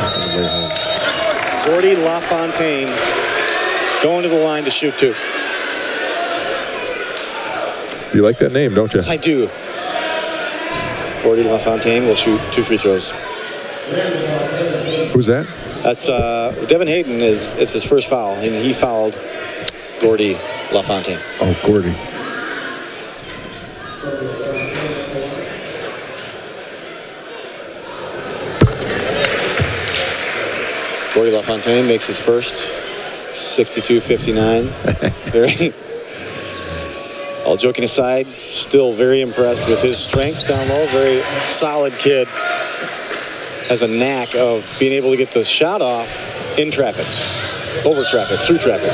on the way home. Gordy LaFontaine going to the line to shoot 2. You like that name, don't you? I do. Gordy LaFontaine will shoot 2 free throws. Who's that? That's Devin Hayden. It's his first foul, and he fouled Gordy LaFontaine. Oh, Gordy. Gordy LaFontaine makes his first. 62-59. Very. All joking aside, still very impressed with his strength down low. Very solid kid. Has a knack of being able to get the shot off in traffic, over traffic, through traffic.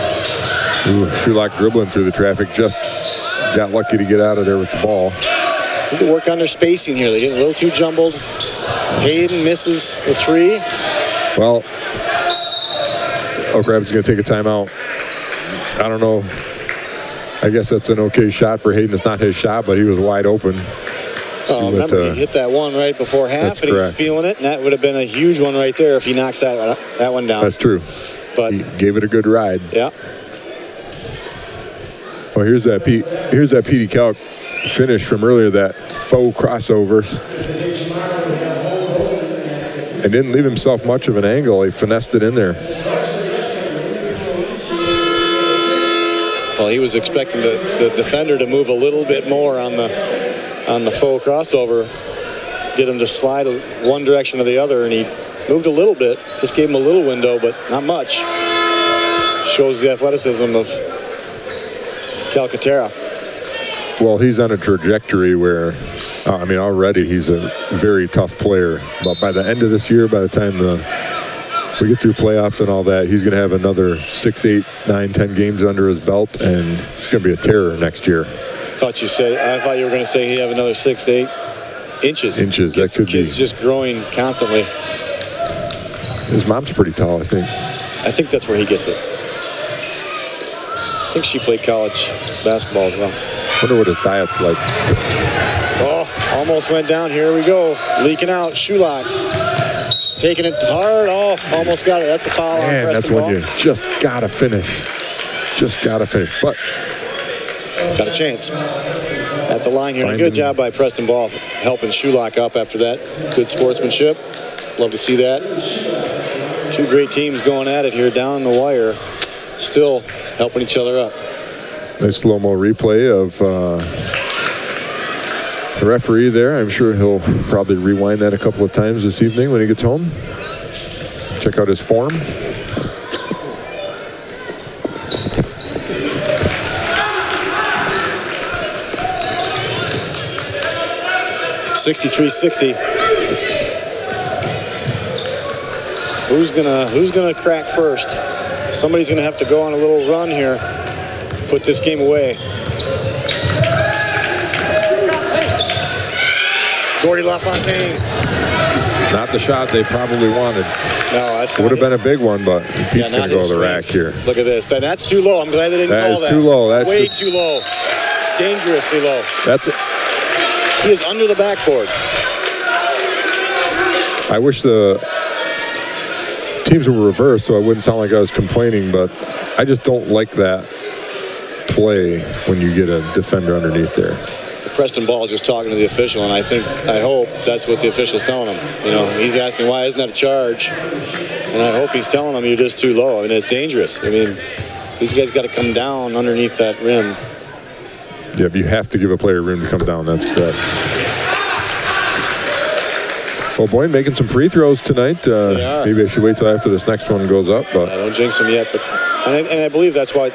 Ooh, Shulock dribbling through the traffic. Just got lucky to get out of there with the ball. Need to work on their spacing here. They get a little too jumbled. Hayden misses the 3. Well, Elk Rapids is going to take a timeout. I don't know. I guess that's an okay shot for Hayden. It's not his shot, but he was wide open. Remember, he hit that one right before half, and he's feeling it, and that would have been a huge one right there if he knocks that one down. That's true. But he gave it a good ride. Yeah. Well, here's that Petey Calc finish from earlier, that faux crossover. And didn't leave himself much of an angle. He finessed it in there. Well, he was expecting the defender to move a little bit more on the faux crossover, get him to slide one direction or the other, and he moved a little bit. Just gave him a little window, but not much. Shows the athleticism of Calcaterra. Well, he's on a trajectory where, already he's a very tough player. But by the end of this year, by the time we get through playoffs and all that, he's going to have another 6, 8, 9, 10 games under his belt, and it's going to be a terror next year. I thought you were going to say he'd have another 6 to 8 inches. That could be. He's just growing constantly. His mom's pretty tall, I think. I think that's where he gets it. I think she played college basketball as well. Wonder what his diet's like. Oh, almost went down. Here we go. Leaking out. Shulock. Taking it hard. Oh, almost got it. That's a foul on Preston that's when Ball. you just gotta finish. Just gotta finish. But got a chance at the line here. And a good job by Preston Ball helping Shulock up after that. Good sportsmanship. Love to see that. Two great teams going at it here down the wire. Still helping each other up. Nice slow-mo replay of the referee there. I'm sure he'll probably rewind that a couple of times this evening when he gets home. Check out his form. .63-60. Who's gonna crack first? Somebody's gonna have to go on a little run here. Put this game away. Gordy LaFontaine. Not the shot they probably wanted. No, that's would have been a big one, but Pete's going to go to the rack here. Look at this. That's too low. I'm glad they didn't call that. That is too low. That's way too low. It's dangerously low. That's it. He is under the backboard. I wish the teams were reversed so I wouldn't sound like I was complaining, but I just don't like that play when you get a defender underneath there. Preston Ball just talking to the official, and I hope that's what the official's telling him. You know, he's asking why isn't that a charge, and I hope he's telling him you're just too low. I mean, it's dangerous. I mean, these guys got to come down underneath that rim. Yeah, but you have to give a player room to come down. That's correct. Well, Boyne making some free throws tonight. Maybe I should wait till after this next one goes up. But I don't jinx them yet, but and I believe that's why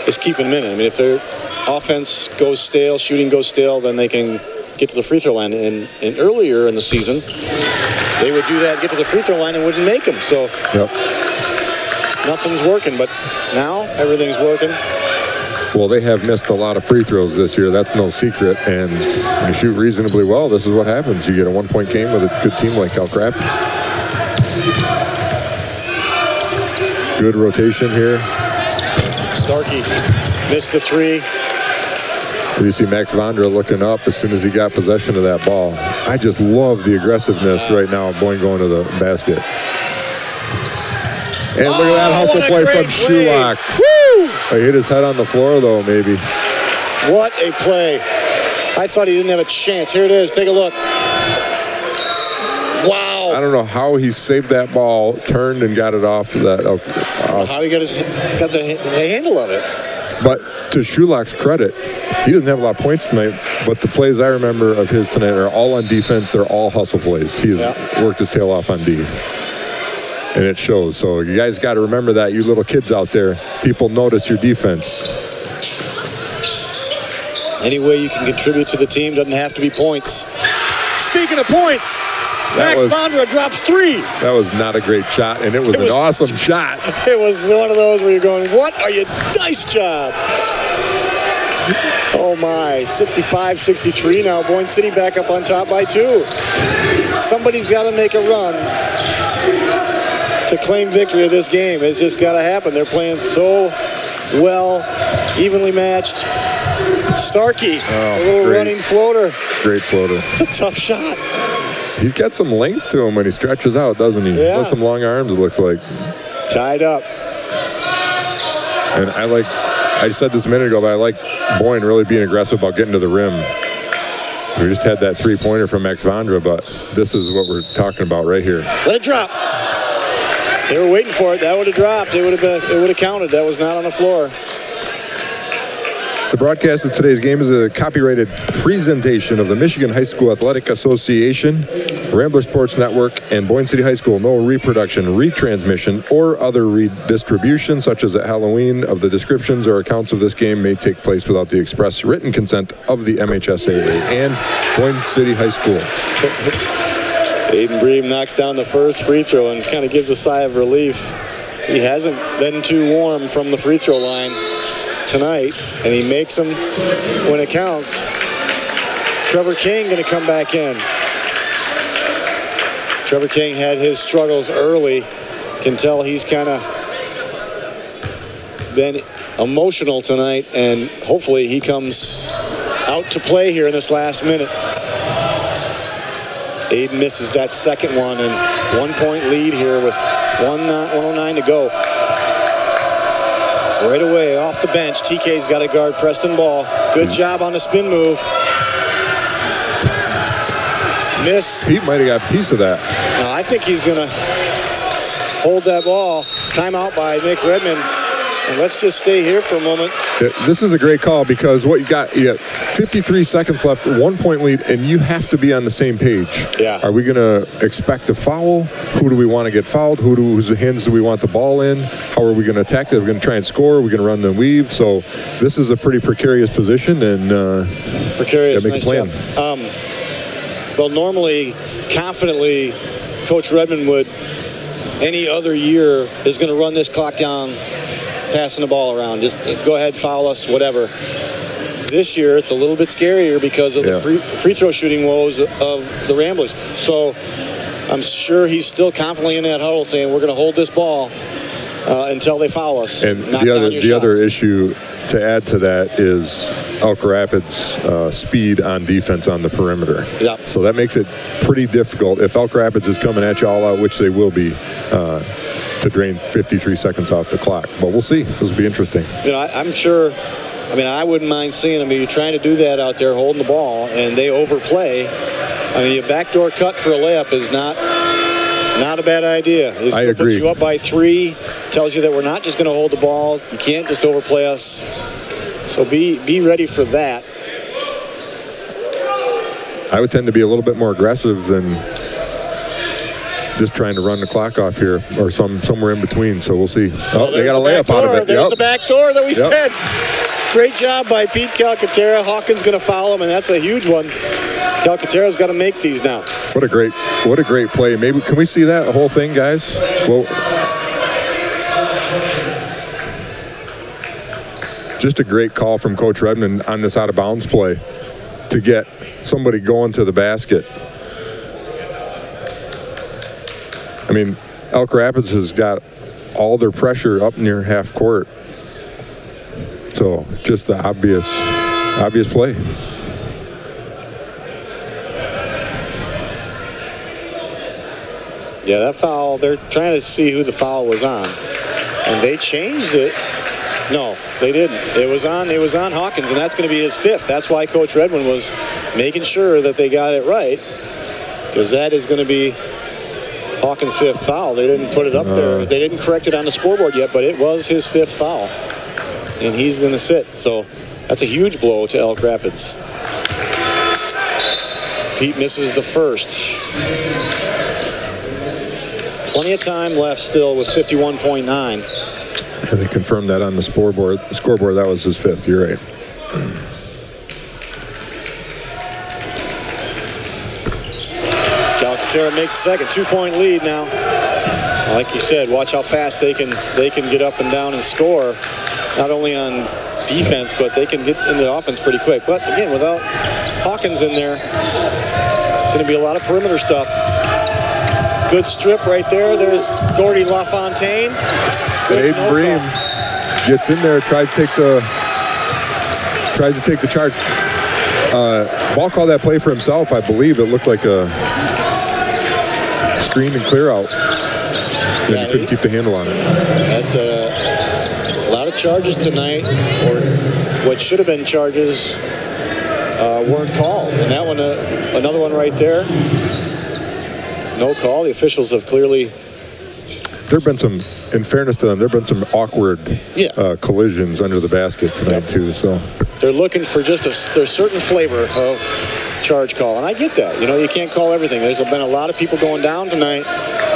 it's keeping them in it. I mean, if their offense goes stale, shooting goes stale, then they can get to the free throw line. And earlier in the season, they would do that, get to the free throw line, and wouldn't make them. So nothing's working. But now everything's working. Well, they have missed a lot of free throws this year. That's no secret. And when you shoot reasonably well, this is what happens. You get a one-point game with a good team like Elk Rapids. Good rotation here. Starkey missed the three. You see Max Vondra looking up as soon as he got possession of that ball. I just love the aggressiveness right now of Boyne going to the basket. And look at that hustle play from Shulock. He hit his head on the floor, though, maybe. What a play. I thought he didn't have a chance. Here it is. Take a look. Wow. I don't know how he saved that ball, turned and got it off that. How he got the handle of it. But to Shulock's credit, he doesn't have a lot of points tonight, but the plays I remember of his tonight are all on defense. They're all hustle plays. He has worked his tail off on D. And it shows. So you guys got to remember that, you little kids out there. People notice your defense. Any way you can contribute to the team, doesn't have to be points. Speaking of points, Max Vondra drops three. That was not a great shot, and it was an awesome shot. It was one of those where you're going, what are you? Nice job. Oh my, 65-63 now. Boyne City back up on top by 2. Somebody's got to make a run to claim victory of this game. It's just got to happen. They're playing so well, evenly matched. Starkey, a little running floater. Great floater. It's a tough shot. He's got some length to him when he stretches out, doesn't he? Yeah. He's got some long arms, it looks like. Tied up. And I said this a minute ago, but I like Boyne really being aggressive about getting to the rim. We just had that three-pointer from Max Vondra, but this is what we're talking about right here. Let it drop. They were waiting for it. That would have dropped. It would have counted. That was not on the floor. The broadcast of today's game is a copyrighted presentation of the Michigan High School Athletic Association, Rambler Sports Network, and Boyne City High School. No reproduction, retransmission, or other redistribution, such as at Halloween, of the descriptions or accounts of this game may take place without the express written consent of the MHSAA and Boyne City High School. Aiden Bream knocks down the first free throw and kind of gives a sigh of relief. He hasn't been too warm from the free throw line tonight, and he makes them when it counts. Trevor King going to come back in. Trevor King had his struggles early. Can tell he's kind of been emotional tonight, and hopefully he comes out to play here in this last minute. Aiden misses that second one, and 1-point lead here with 1:09 to go. Right away, off the bench, TK's got to guard Preston Ball. Good job on the spin move. Miss. Pete might have got a piece of that. No, I think he's going to hold that ball. Timeout by Nick Redmond. And let's just stay here for a moment. This is a great call because what you got 53 seconds left, 1-point lead, and you have to be on the same page. Yeah. Are we going to expect a foul? Who do we want to get fouled? Whose hands do we want the ball in? How are we going to attack it? Are we going to try and score? Are we going to run the weave? So this is a pretty precarious position, and precarious. Make Nice a plan. job. Well, normally, confidently, Coach Redmond would, any other year, is going to run this clock down, passing the ball around. Just go ahead, foul us, whatever. This year, it's a little bit scarier because of the free throw shooting woes of the Ramblers. So I'm sure he's still confidently in that huddle saying, we're going to hold this ball until they foul us. And the other issue to add to that is Elk Rapids' speed on defense on the perimeter. Yeah. So that makes it pretty difficult. If Elk Rapids is coming at you all out, which they will be, to drain 53 seconds off the clock. But we'll see. This will be interesting. You know, I'm sure, I mean, I wouldn't mind seeing them. You're trying to do that out there, holding the ball, and they overplay. I mean, a backdoor cut for a layup is not a bad idea. This I agree. Puts you up by 3, tells you that we're not just going to hold the ball. You can't just overplay us. So be ready for that. I would tend to be a little bit more aggressive than just trying to run the clock off here, or somewhere in between. So we'll see. Oh, they got a layup out of it. There's the back door that we said. Great job by Pete Calcaterra. Hawkins going to foul him, and that's a huge one. Calcaterra's got to make these now. What a great play. Maybe can we see that whole thing, guys? Well, just a great call from Coach Redmond on this out of bounds play to get somebody going to the basket. I mean, Elk Rapids has got all their pressure up near half court. So just the obvious play. Yeah, that foul, they're trying to see who the foul was on. And they changed it. No, they didn't. It was on Hawkins, and that's going to be his 5th. That's why Coach Redmond was making sure that they got it right, because that is going to be Hawkins' 5th foul. They didn't put it up there. They didn't correct it on the scoreboard yet, but it was his 5th foul. And he's going to sit. So that's a huge blow to Elk Rapids. Pete misses the first. Plenty of time left still with 51.9. And they confirmed that on the scoreboard. That was his 5th. You're right. Calcaterra makes the second. 2-point lead now. Like you said, watch how fast they can get up and down and score. Not only on defense, but they can get into the offense pretty quick. But again, without Hawkins in there, it's going to be a lot of perimeter stuff. Good strip right there. There's Gordy LaFontaine. Aiden Bream gets in there, tries to take the charge. Ball called that play for himself, I believe. It looked like a screen and clear out. Then he couldn't keep the handle on it. That's a lot of charges tonight, or what should have been charges weren't called. And that one, another one right there. No call. The officials have clearly. There have been some, in fairness to them, there have been some awkward collisions under the basket tonight too. So they're looking for just there's certain flavor of charge call, and I get that. You know, you can't call everything. There's been a lot of people going down tonight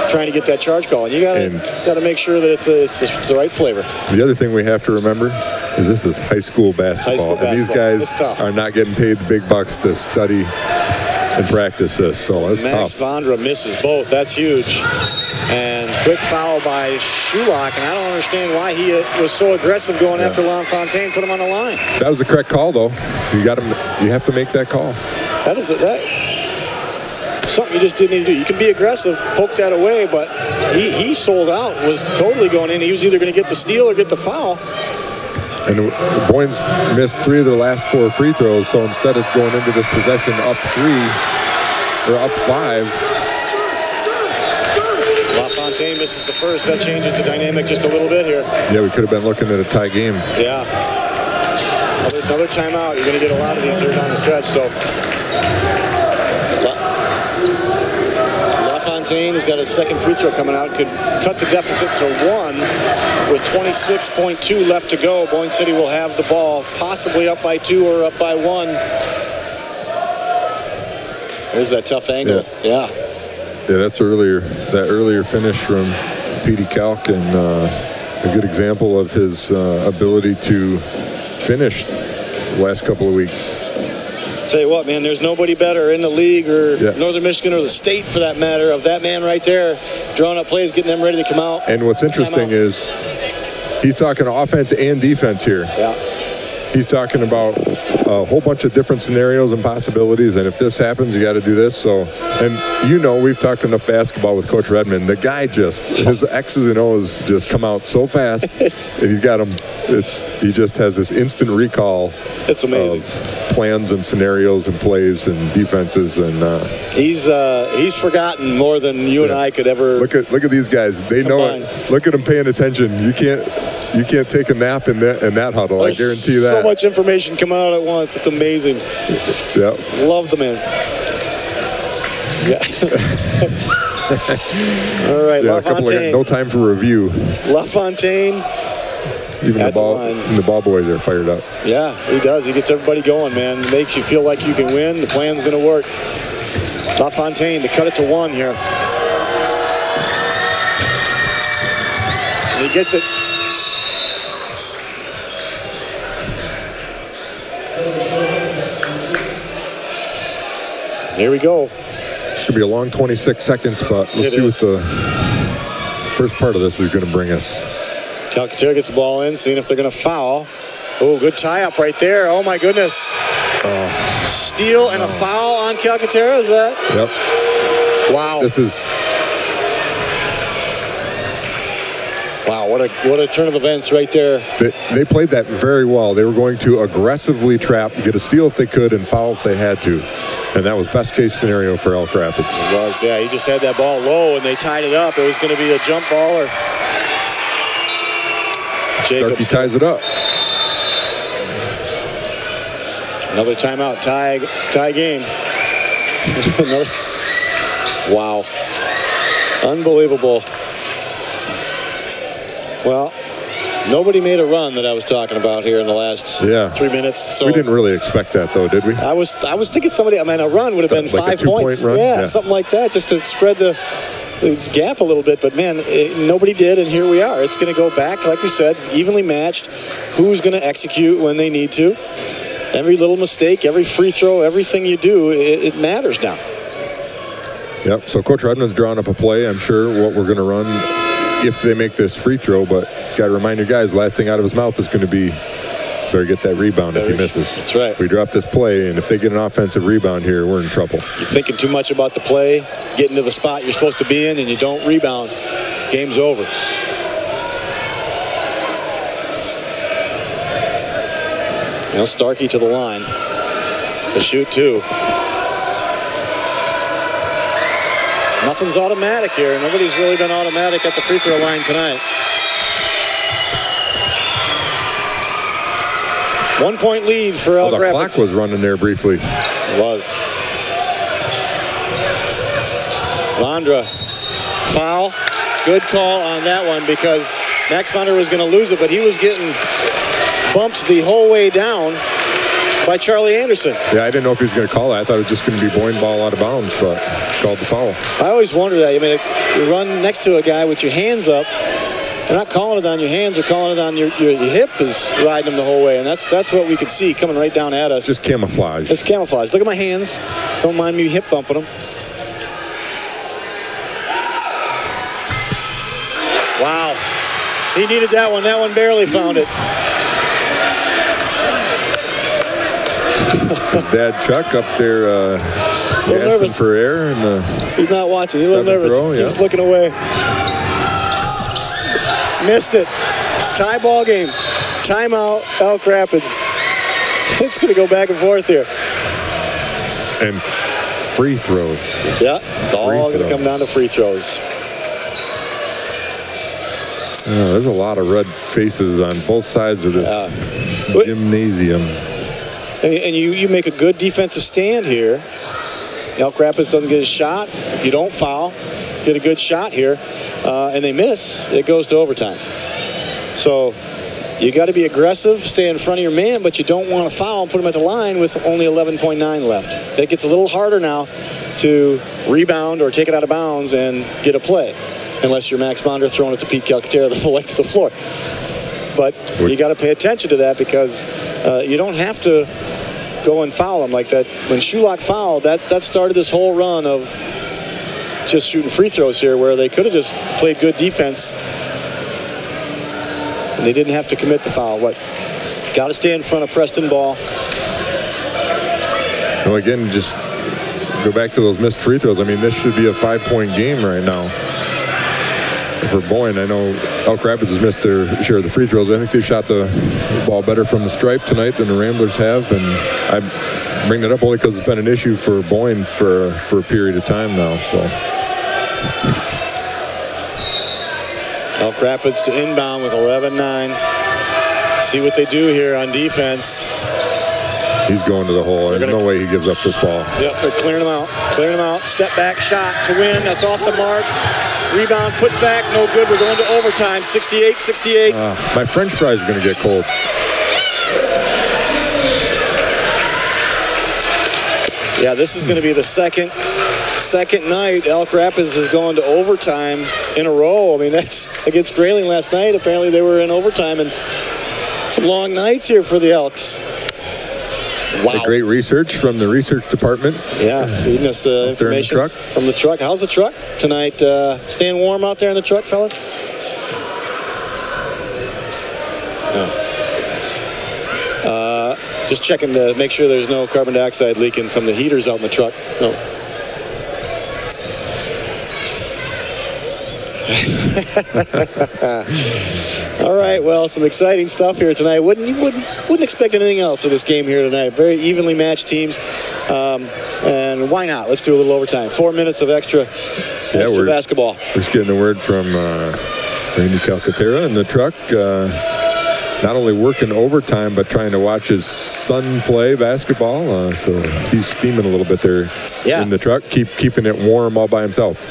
trying to get that charge call, and you got to make sure that it's the right flavor. The other thing we have to remember is this is high school basketball. And these guys are not getting paid the big bucks to study and practice this, so it's Max tough. Vondra misses both. That's huge. And quick foul by Shulock, and I don't understand why he was so aggressive going after LaFontaine, put him on the line. That was the correct call, though. You have to make that call. That is something you just didn't need to do. You can be aggressive, poke that away, but he sold out, was totally going in. He was either going to get the steal or get the foul. And Boyne's missed 3 of their last 4 free throws, so instead of going into this possession up 3 or up 5. LaFontaine misses the first. That changes the dynamic just a little bit here. Yeah, we could have been looking at a tie game. Yeah. Another timeout. You're going to get a lot of these here down the stretch. So LaFontaine has got his second free throw coming out. Could cut the deficit to 1 with 26.2 left to go. Boyne City will have the ball, possibly up by 2 or up by 1. There's that tough angle. Yeah. Yeah, that's that earlier finish from Petey Kalk, and a good example of his ability to finish the last couple of weeks. Tell you what, man, there's nobody better in the league or Northern Michigan or the state for that matter of that man right there, drawing up plays, getting them ready to come out. And what's interesting is he's talking offense and defense here. Yeah. He's talking about a whole bunch of different scenarios and possibilities, and if this happens, you got to do this. So, and we've talked enough basketball with Coach Redmond. The guy his X's and O's just come out so fast, and he's got them. He just has this instant recall. It's amazing. Of plans and scenarios and plays and defenses, and he's forgotten more than you and I could ever. Look at these guys. They know it. Look at them paying attention. You can't take a nap in that huddle. I guarantee that. So much information coming out at once. It's amazing. Yeah. Love the man. Yeah. All right, yeah, LaFontaine. No time for review. LaFontaine. Even the ball boys are fired up. Yeah, he does. He gets everybody going, man. It makes you feel like you can win. The plan's going to work. LaFontaine to cut it to 1 here. And he gets it. Here we go. It's going to be a long 26 seconds, but let's see what the first part of this is going to bring us. Calcaterra gets the ball in, seeing if they're going to foul. Oh, good tie-up right there. Oh, my goodness. Steal and a foul on Calcaterra, is that? Yep. Wow. This is... Wow, what a turn of events right there. They played that very well. They were going to aggressively trap, get a steal if they could, and foul if they had to. And that was best case scenario for Elk Rapids. It was, yeah. He just had that ball low, and they tied it up. It was going to be a jump ball or... Starkey ties it up. Another timeout, tie game. Wow. Unbelievable. Well, nobody made a run that I was talking about here in the last 3 minutes. So we didn't really expect that, though, did we? I was thinking a run would have been like 5 points. Run? Yeah, something like that, just to spread the gap a little bit. But, man, nobody did, and here we are. It's going to go back, like we said, evenly matched. Who's going to execute when they need to? Every little mistake, every free throw, everything you do, it matters now. Yep, so Coach Redmond's drawing up a play, I'm sure, what we're going to run if they make this free throw, but got to remind your guys, last thing out of his mouth is going to be, better get that rebound if he misses. That's right. We drop this play, and if they get an offensive rebound here, we're in trouble. You're thinking too much about the play, getting to the spot you're supposed to be in, and you don't rebound, game's over. Now Starkey to the line to shoot 2. Nothing's automatic here. Nobody's really been automatic at the free throw line tonight. 1 point lead for Elk Rapids. The clock was running there briefly. It was. Vondra, foul. Good call on that one because Max Vondra was going to lose it, but he was getting bumped the whole way down by Charlie Anderson. Yeah, I didn't know if he was going to call that. I thought it was just going to be Boyne ball out of bounds, but called the foul. I always wonder that. I mean, you run next to a guy with your hands up. They're not calling it on your hands. They're calling it on your hip is riding them the whole way. And that's what we could see coming right down at us. Just camouflage. It's camouflage. Look at my hands. Don't mind me hip bumping them. Wow. He needed that one. That one barely found it. His dad Chuck up there gasping for air. He's not watching. He's a little nervous. Row, yeah. He's looking away. Missed it. Tie ball game. Timeout, Elk Rapids. It's going to go back and forth here. And free throws. Yeah, it's all going to come down to free throws. There's a lot of red faces on both sides of this gymnasium. And you make a good defensive stand here. Elk Rapids doesn't get a shot. If you don't foul, get a good shot here, and they miss, it goes to overtime. So you got to be aggressive, stay in front of your man, but you don't want to foul and put him at the line with only 11.9 left. That gets a little harder now to rebound or take it out of bounds and get a play, unless you're Max Bonder throwing it to Pete Calcaterra the full length of the floor. But you got to pay attention to that because you don't have to go and foul him like that. When Shulock fouled, that started this whole run of just shooting free throws here where they could have just played good defense and they didn't have to commit the foul. But got to stay in front of Preston Ball. Well, again, just go back to those missed free throws. I mean, this should be a 5-point game right now. For Boyne, I know Elk Rapids has missed their share of the free throws. I think they've shot the ball better from the stripe tonight than the Ramblers have, and I bring that up only because it's been an issue for Boyne for a period of time now. So Elk Rapids to inbound with 11-9. See what they do here on defense. He's going to the hole. There's no way he gives up this ball. Yep, they're clearing him out. Clearing him out. Step back shot to win. That's off the mark. Rebound, put back, no good. We're going to overtime, 68-68. My French fries are going to get cold. Yeah, this is going to be the second night Elk Rapids is going to overtime in a row. I mean, that's against Grayling last night. Apparently they were in overtime, and some long nights here for the Elks. Wow. Great research from the research department. Yeah, feeding us information from the truck. How's the truck tonight? Staying warm out there in the truck, fellas? No. Just checking to make sure there's no carbon dioxide leaking from the heaters out in the truck. No. All right, well, some exciting stuff here tonight. Wouldn't expect anything else of this game here tonight. Very evenly matched teams, and why not? Let's do a little overtime. 4 minutes of extra basketball. We're just getting the word from Randy Calcaterra in the truck. Not only working overtime, but trying to watch his son play basketball. So he's steaming a little bit there in the truck, keeping it warm all by himself.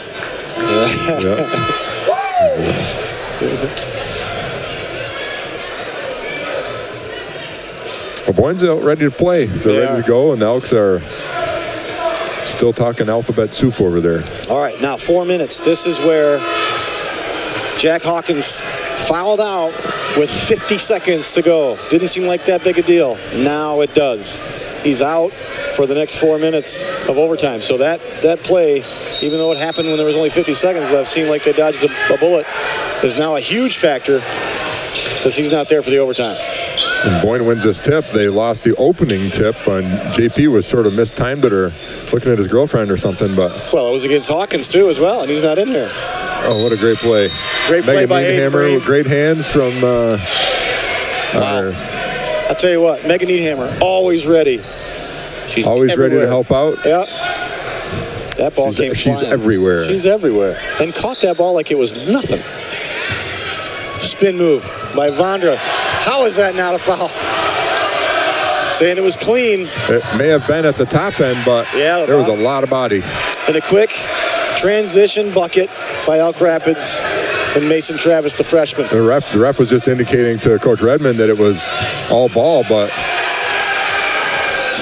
Well, Boyne's out ready to play. They're ready to go, and the Elks are still talking alphabet soup over there. All right, now 4 minutes. This is where Jack Hawkins fouled out with 50 seconds to go. Didn't seem like that big a deal. Now it does. He's out for the next 4 minutes of overtime. So that play, even though it happened when there was only 50 seconds left, seemed like they dodged a bullet, is now a huge factor because he's not there for the overtime. And Boyne wins this tip. They lost the opening tip, and JP was sort of mistimed it or looking at his girlfriend or something. But well, it was against Hawkins too as well, and he's not in here. Oh, what a great play. Great play by Needhammer with great hands from wow. I'll tell you what, Megan Needhammer, always ready. She's always everywhere. ready to help out. Yeah. That ball came She's flying. everywhere. She's everywhere. And caught that ball like it was nothing. Spin move by Vondra. How is that not a foul? Saying it was clean. It may have been at the top end, but there was a lot of body. And a quick transition bucket by Elk Rapids and Mason Travis, the freshman. The ref was just indicating to Coach Redmond that it was all ball, but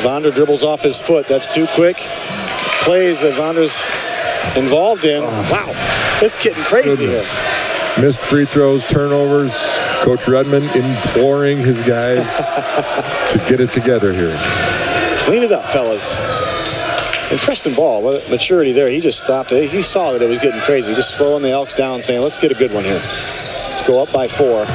Vondra dribbles off his foot. That's too quick. Plays that Vondra's involved in. Wow, it's getting crazy here. Missed free throws, turnovers. Coach Redmond imploring his guys to get it together here. Clean it up, fellas. And Preston Ball, maturity there, he just stopped it. He saw that it was getting crazy. Just slowing the Elks down, saying, let's get a good one here. Let's go up by 4.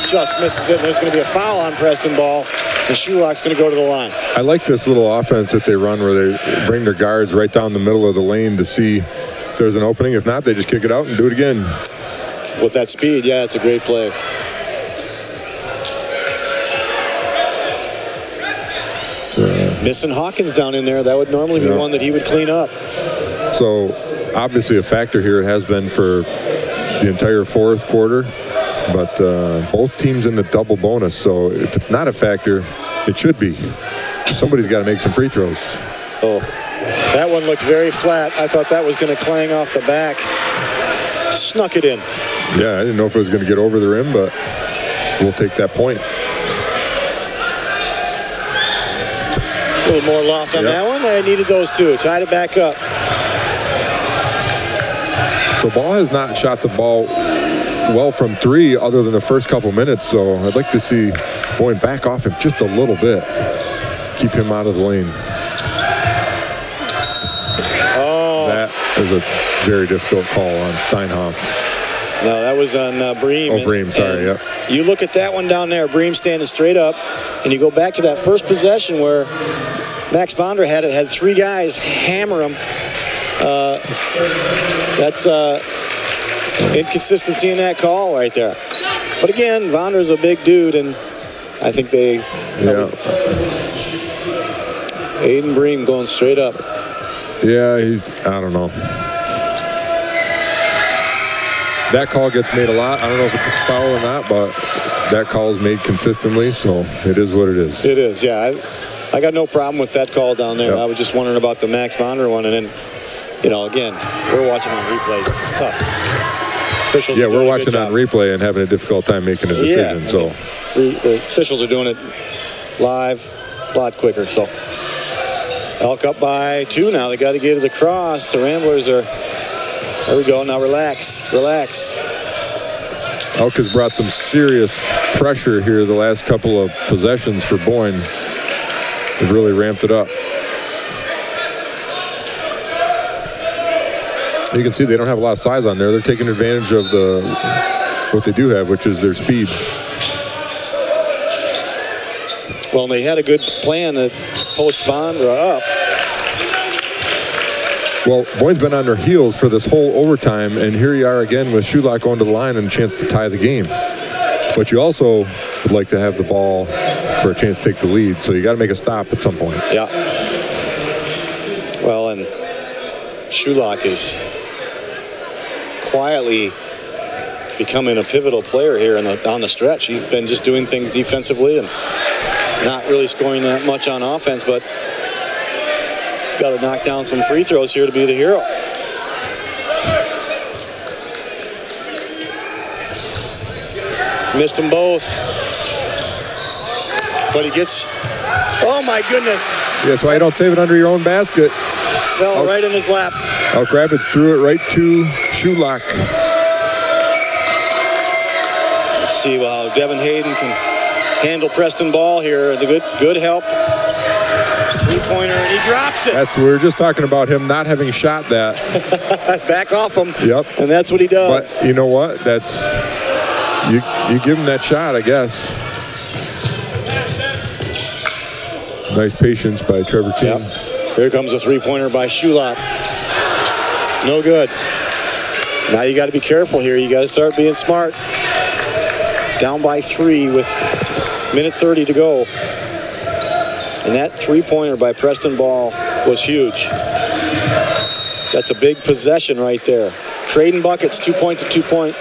Just misses it, and there's going to be a foul on Preston Ball. And Shulock's going to go to the line. I like this little offense that they run where they bring their guards right down the middle of the lane to see if there's an opening. If not, they just kick it out and do it again. With that speed, yeah, it's a great play. Missing Hawkins down in there. That would normally be one that he would clean up. So obviously a factor here it has been for the entire fourth quarter, but both teams in the double bonus. So if it's not a factor, it should be. Somebody's got to make some free throws. Oh, that one looked very flat. I thought that was going to clang off the back. Snuck it in. Yeah, I didn't know if it was going to get over the rim, but we'll take that point. A little more loft on that one. They needed those two. Tied it back up. So Ball has not shot the ball well from three other than the first couple minutes, so I'd like to see Boyne back off him just a little bit. Keep him out of the lane. Oh. That is a very difficult call on Steinhoff. No, that was on Bream. Oh, Bream, sorry, yep. You look at that one down there, Bream standing straight up, and you go back to that first possession where Max Vonder had three guys hammer him. That's inconsistency in that call right there. But again, Vonder's a big dude, and I think they... Yeah. Aiden Bream going straight up. Yeah, I don't know. That call gets made a lot. I don't know if it's a foul or not, but that call is made consistently, so it is what it is. It is, yeah. I got no problem with that call down there. Yep. I was just wondering about the Max Vonder one, and then, you know, again, we're watching on replays. It's tough. Officials yeah, we're watching on replay and having a difficult time making a decision. Yeah, so the officials are doing it live a lot quicker. So Elk up by 2 now. They got to get to the cross. The Ramblers are. There we go. Now relax, relax. Elk has brought some serious pressure here the last couple of possessions for Boyne. They've really ramped it up. You can see they don't have a lot of size on there. They're taking advantage of what they do have, which is their speed. Well, they had a good plan to post Vondra up. Well, Boyne's been on their heels for this whole overtime, and here you are again with Shulock going to the line and a chance to tie the game. But you also would like to have the ball for a chance to take the lead, so you got to make a stop at some point. Yeah. Well, and Shulock is quietly becoming a pivotal player here on the stretch. He's been just doing things defensively and not really scoring that much on offense, but got to knock down some free throws here to be the hero. Missed them both. But he gets, oh my goodness. Yeah, that's why you don't save it under your own basket. Fell right in his lap. Elk Rapids threw it right to Shulock. Let's see how Devin Hayden can handle Preston Ball here. The good help. Three-pointer, and he drops it. We were just talking about him not having shot that. Back off him. Yep. And that's what he does. But you know what? That's you give him that shot, I guess. Nice patience by Trevor King. Yep. Here comes a three-pointer by Shulock. No good. Now you got to be careful here. You got to start being smart. Down by 3 with minute 30 to go. And that three-pointer by Preston Ball was huge. That's a big possession right there. Trading buckets, 2-point to 2-point.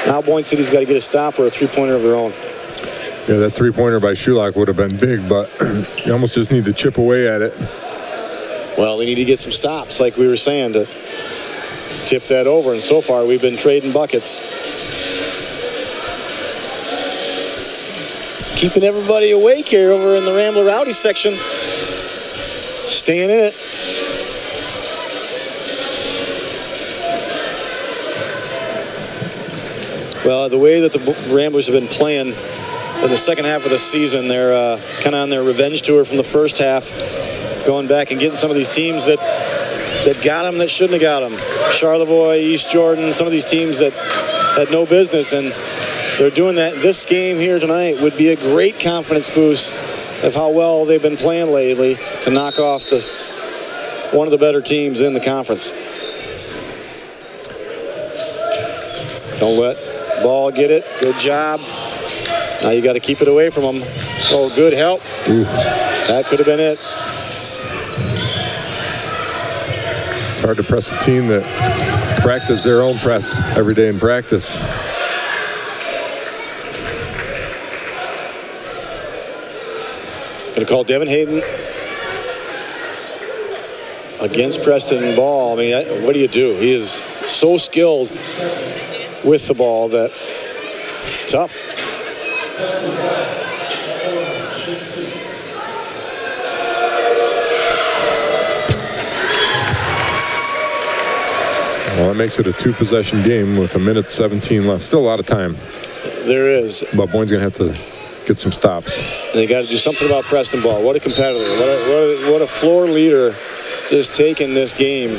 Now Boyne City's got to get a stop or a three-pointer of their own. Yeah, that three-pointer by Shulock would have been big, but you almost just need to chip away at it. Well, they need to get some stops, like we were saying, to tip that over. And so far, we've been trading buckets. Just keeping everybody awake here over in the Rambler Rowdy section. Staying in it. Well, the way that the Ramblers have been playing in the second half of the season, they're kind of on their revenge tour from the first half, going back and getting some of these teams that got them that shouldn't have got them. Charlevoix, East Jordan, some of these teams that had no business, and they're doing that. This game here tonight would be a great confidence boost of how well they've been playing lately to knock off one of the better teams in the conference. Don't let ball get it. Good job. Now you got to keep it away from him. Oh, good help. Ooh. That could have been it. It's hard to press a team that practice their own press every day in practice. Going to call Devin Hayden against Preston Ball. I mean, what do you do? He is so skilled with the ball that it's tough. Well, that makes it a 2-possession game with 1:17 left. Still a lot of time. There is. But Boyne's going to have to get some stops. They got to do something about Preston Ball. What a competitor. What a floor leader, just taking this game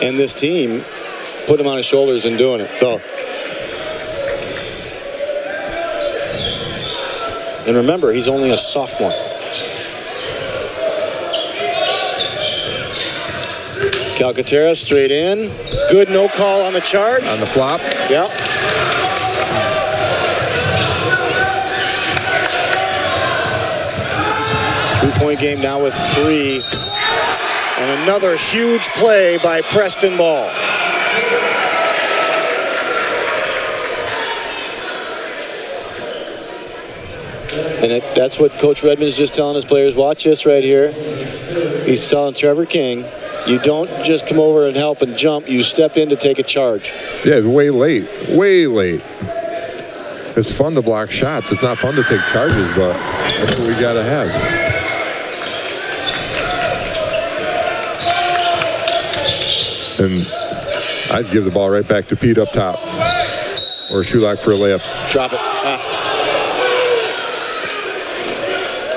and this team, putting him on his shoulders and doing it. So, and remember, he's only a sophomore. Calcaterra straight in. Good no call on the charge. On the flop. Yep. Three-point game now with 3. And another huge play by Preston Ball. And that's what Coach Redmond's just telling his players. Watch this right here. He's telling Trevor King, you don't just come over and help and jump. You step in to take a charge. Yeah, it's way late. Way late. It's fun to block shots. It's not fun to take charges, but that's what we got to have. And I'd give the ball right back to Pete up top. Or Shulak for a layup. Drop it.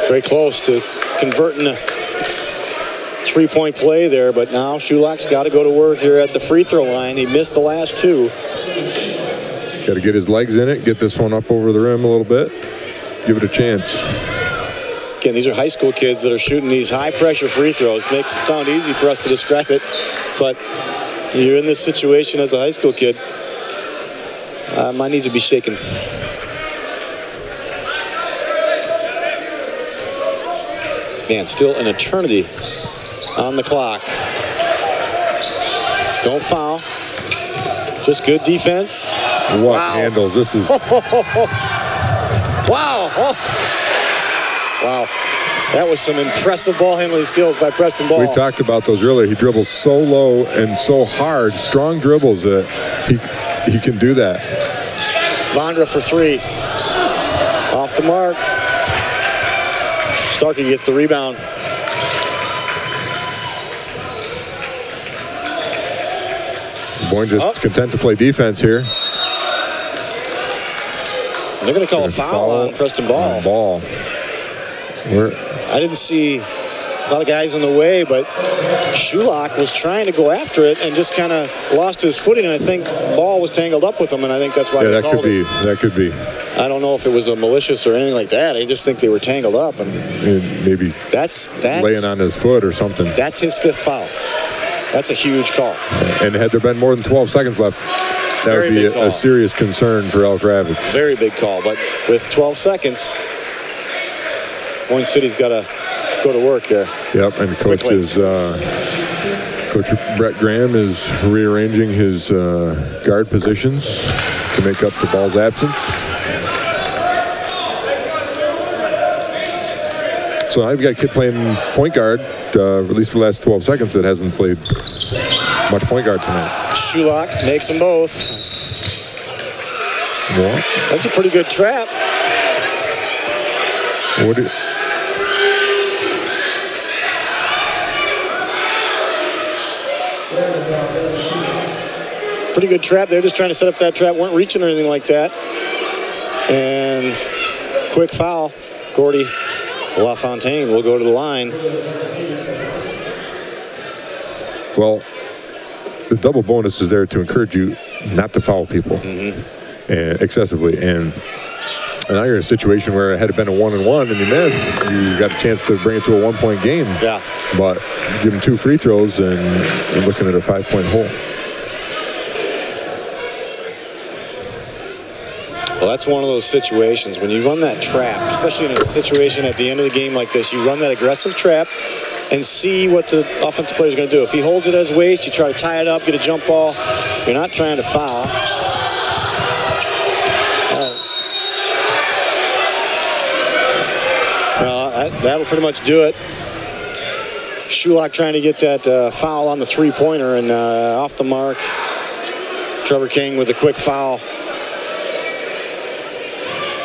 Very close to converting a three-point play there, but now Shulak's got to go to work here at the free throw line. He missed the last 2. Got to get his legs in it, get this one up over the rim a little bit, give it a chance. Again, these are high school kids that are shooting these high-pressure free throws. Makes it sound easy for us to describe it, but you're in this situation as a high school kid. My knees would be shaking. Man, still an eternity on the clock. Don't foul. Just good defense. What handles? This is... Wow. Oh. Wow. That was some impressive ball handling skills by Preston Ball. We talked about those earlier. He dribbles so low and so hard. Strong dribbles that he can do that. Vondra for 3. Off the mark. Starkey gets the rebound. Boyne just content to play defense here. They're going to call a foul on Preston Ball. I didn't see a lot of guys in the way, but Shulak was trying to go after it and just kind of lost his footing, and I think Ball was tangled up with him, and I think that's why they called it. That could be. I don't know if it was a malicious or anything like that. I just think they were tangled up, and maybe that's laying on his foot or something. That's his 5th foul. That's a huge call. And had there been more than 12 seconds left, that would be a serious concern for Elk Rapids. Very big call, but with 12 seconds, Boyne City's got to go to work here. Yep, and Coach Brett Graham is rearranging his guard positions to make up for Ball's absence. So I've got a kid playing point guard, at least for the last 12 seconds, that hasn't played much point guard tonight. Shulak makes them both. What? That's a pretty good trap. Pretty good trap. They're just trying to set up that trap. Weren't reaching or anything like that. And quick foul. Gordy LaFontaine will go to the line. Well, the double bonus is there to encourage you not to foul people excessively. And now you're in a situation where it had been a 1-and-1 and you miss, you got a chance to bring it to a 1-point game. Yeah. But give them 2 free throws and you're looking at a 5-point hole. Well, that's one of those situations when you run that trap, especially in a situation at the end of the game like this, you run that aggressive trap and see what the offensive player is going to do. If he holds it at his waist, you try to tie it up, get a jump ball. You're not trying to foul. Well, that'll pretty much do it. Shulock trying to get that foul on the three-pointer, and off the mark. Trevor King with a quick foul.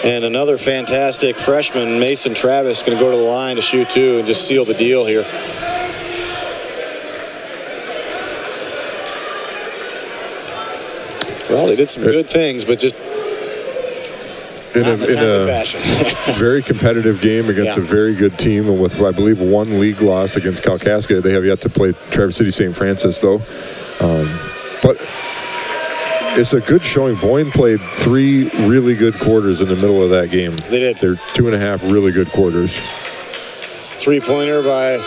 And another fantastic freshman, Mason Travis, going to go to the line to shoot two and just seal the deal here. Well, they did some good things, but just in a fashion. Very competitive game against a very good team, and with, I believe, one league loss against Kalkaska. They have yet to play Traverse City St. Francis, though. But it's a good showing. Boyne played 3 really good quarters in the middle of that game. They did. They're 2.5 really good quarters. Three-pointer by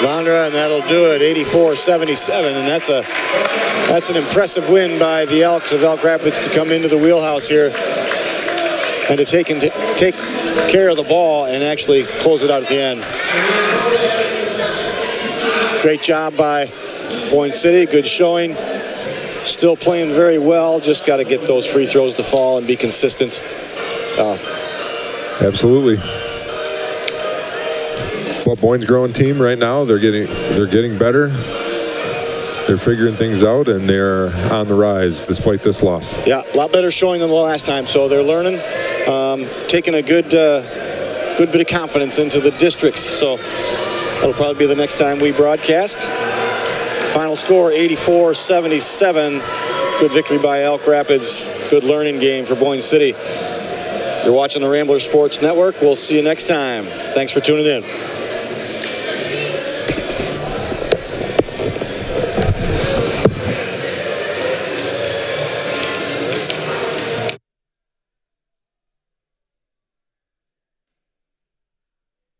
Vondra, and that'll do it, 84-77, and that's an impressive win by the Elks of Elk Rapids to come into the wheelhouse here and to take care of the ball and actually close it out at the end. Great job by Boyne City, good showing. Still playing very well, just got to get those free throws to fall and be consistent. Absolutely. Well, Boyne's growing team right now. They're getting better. They're figuring things out, and they're on the rise despite this loss. Yeah, a lot better showing than the last time. So they're learning, taking a good bit of confidence into the districts. So that'll probably be the next time we broadcast. Final score, 84-77. Good victory by Elk Rapids. Good learning game for Boyne City. You're watching the Rambler Sports Network. We'll see you next time. Thanks for tuning in.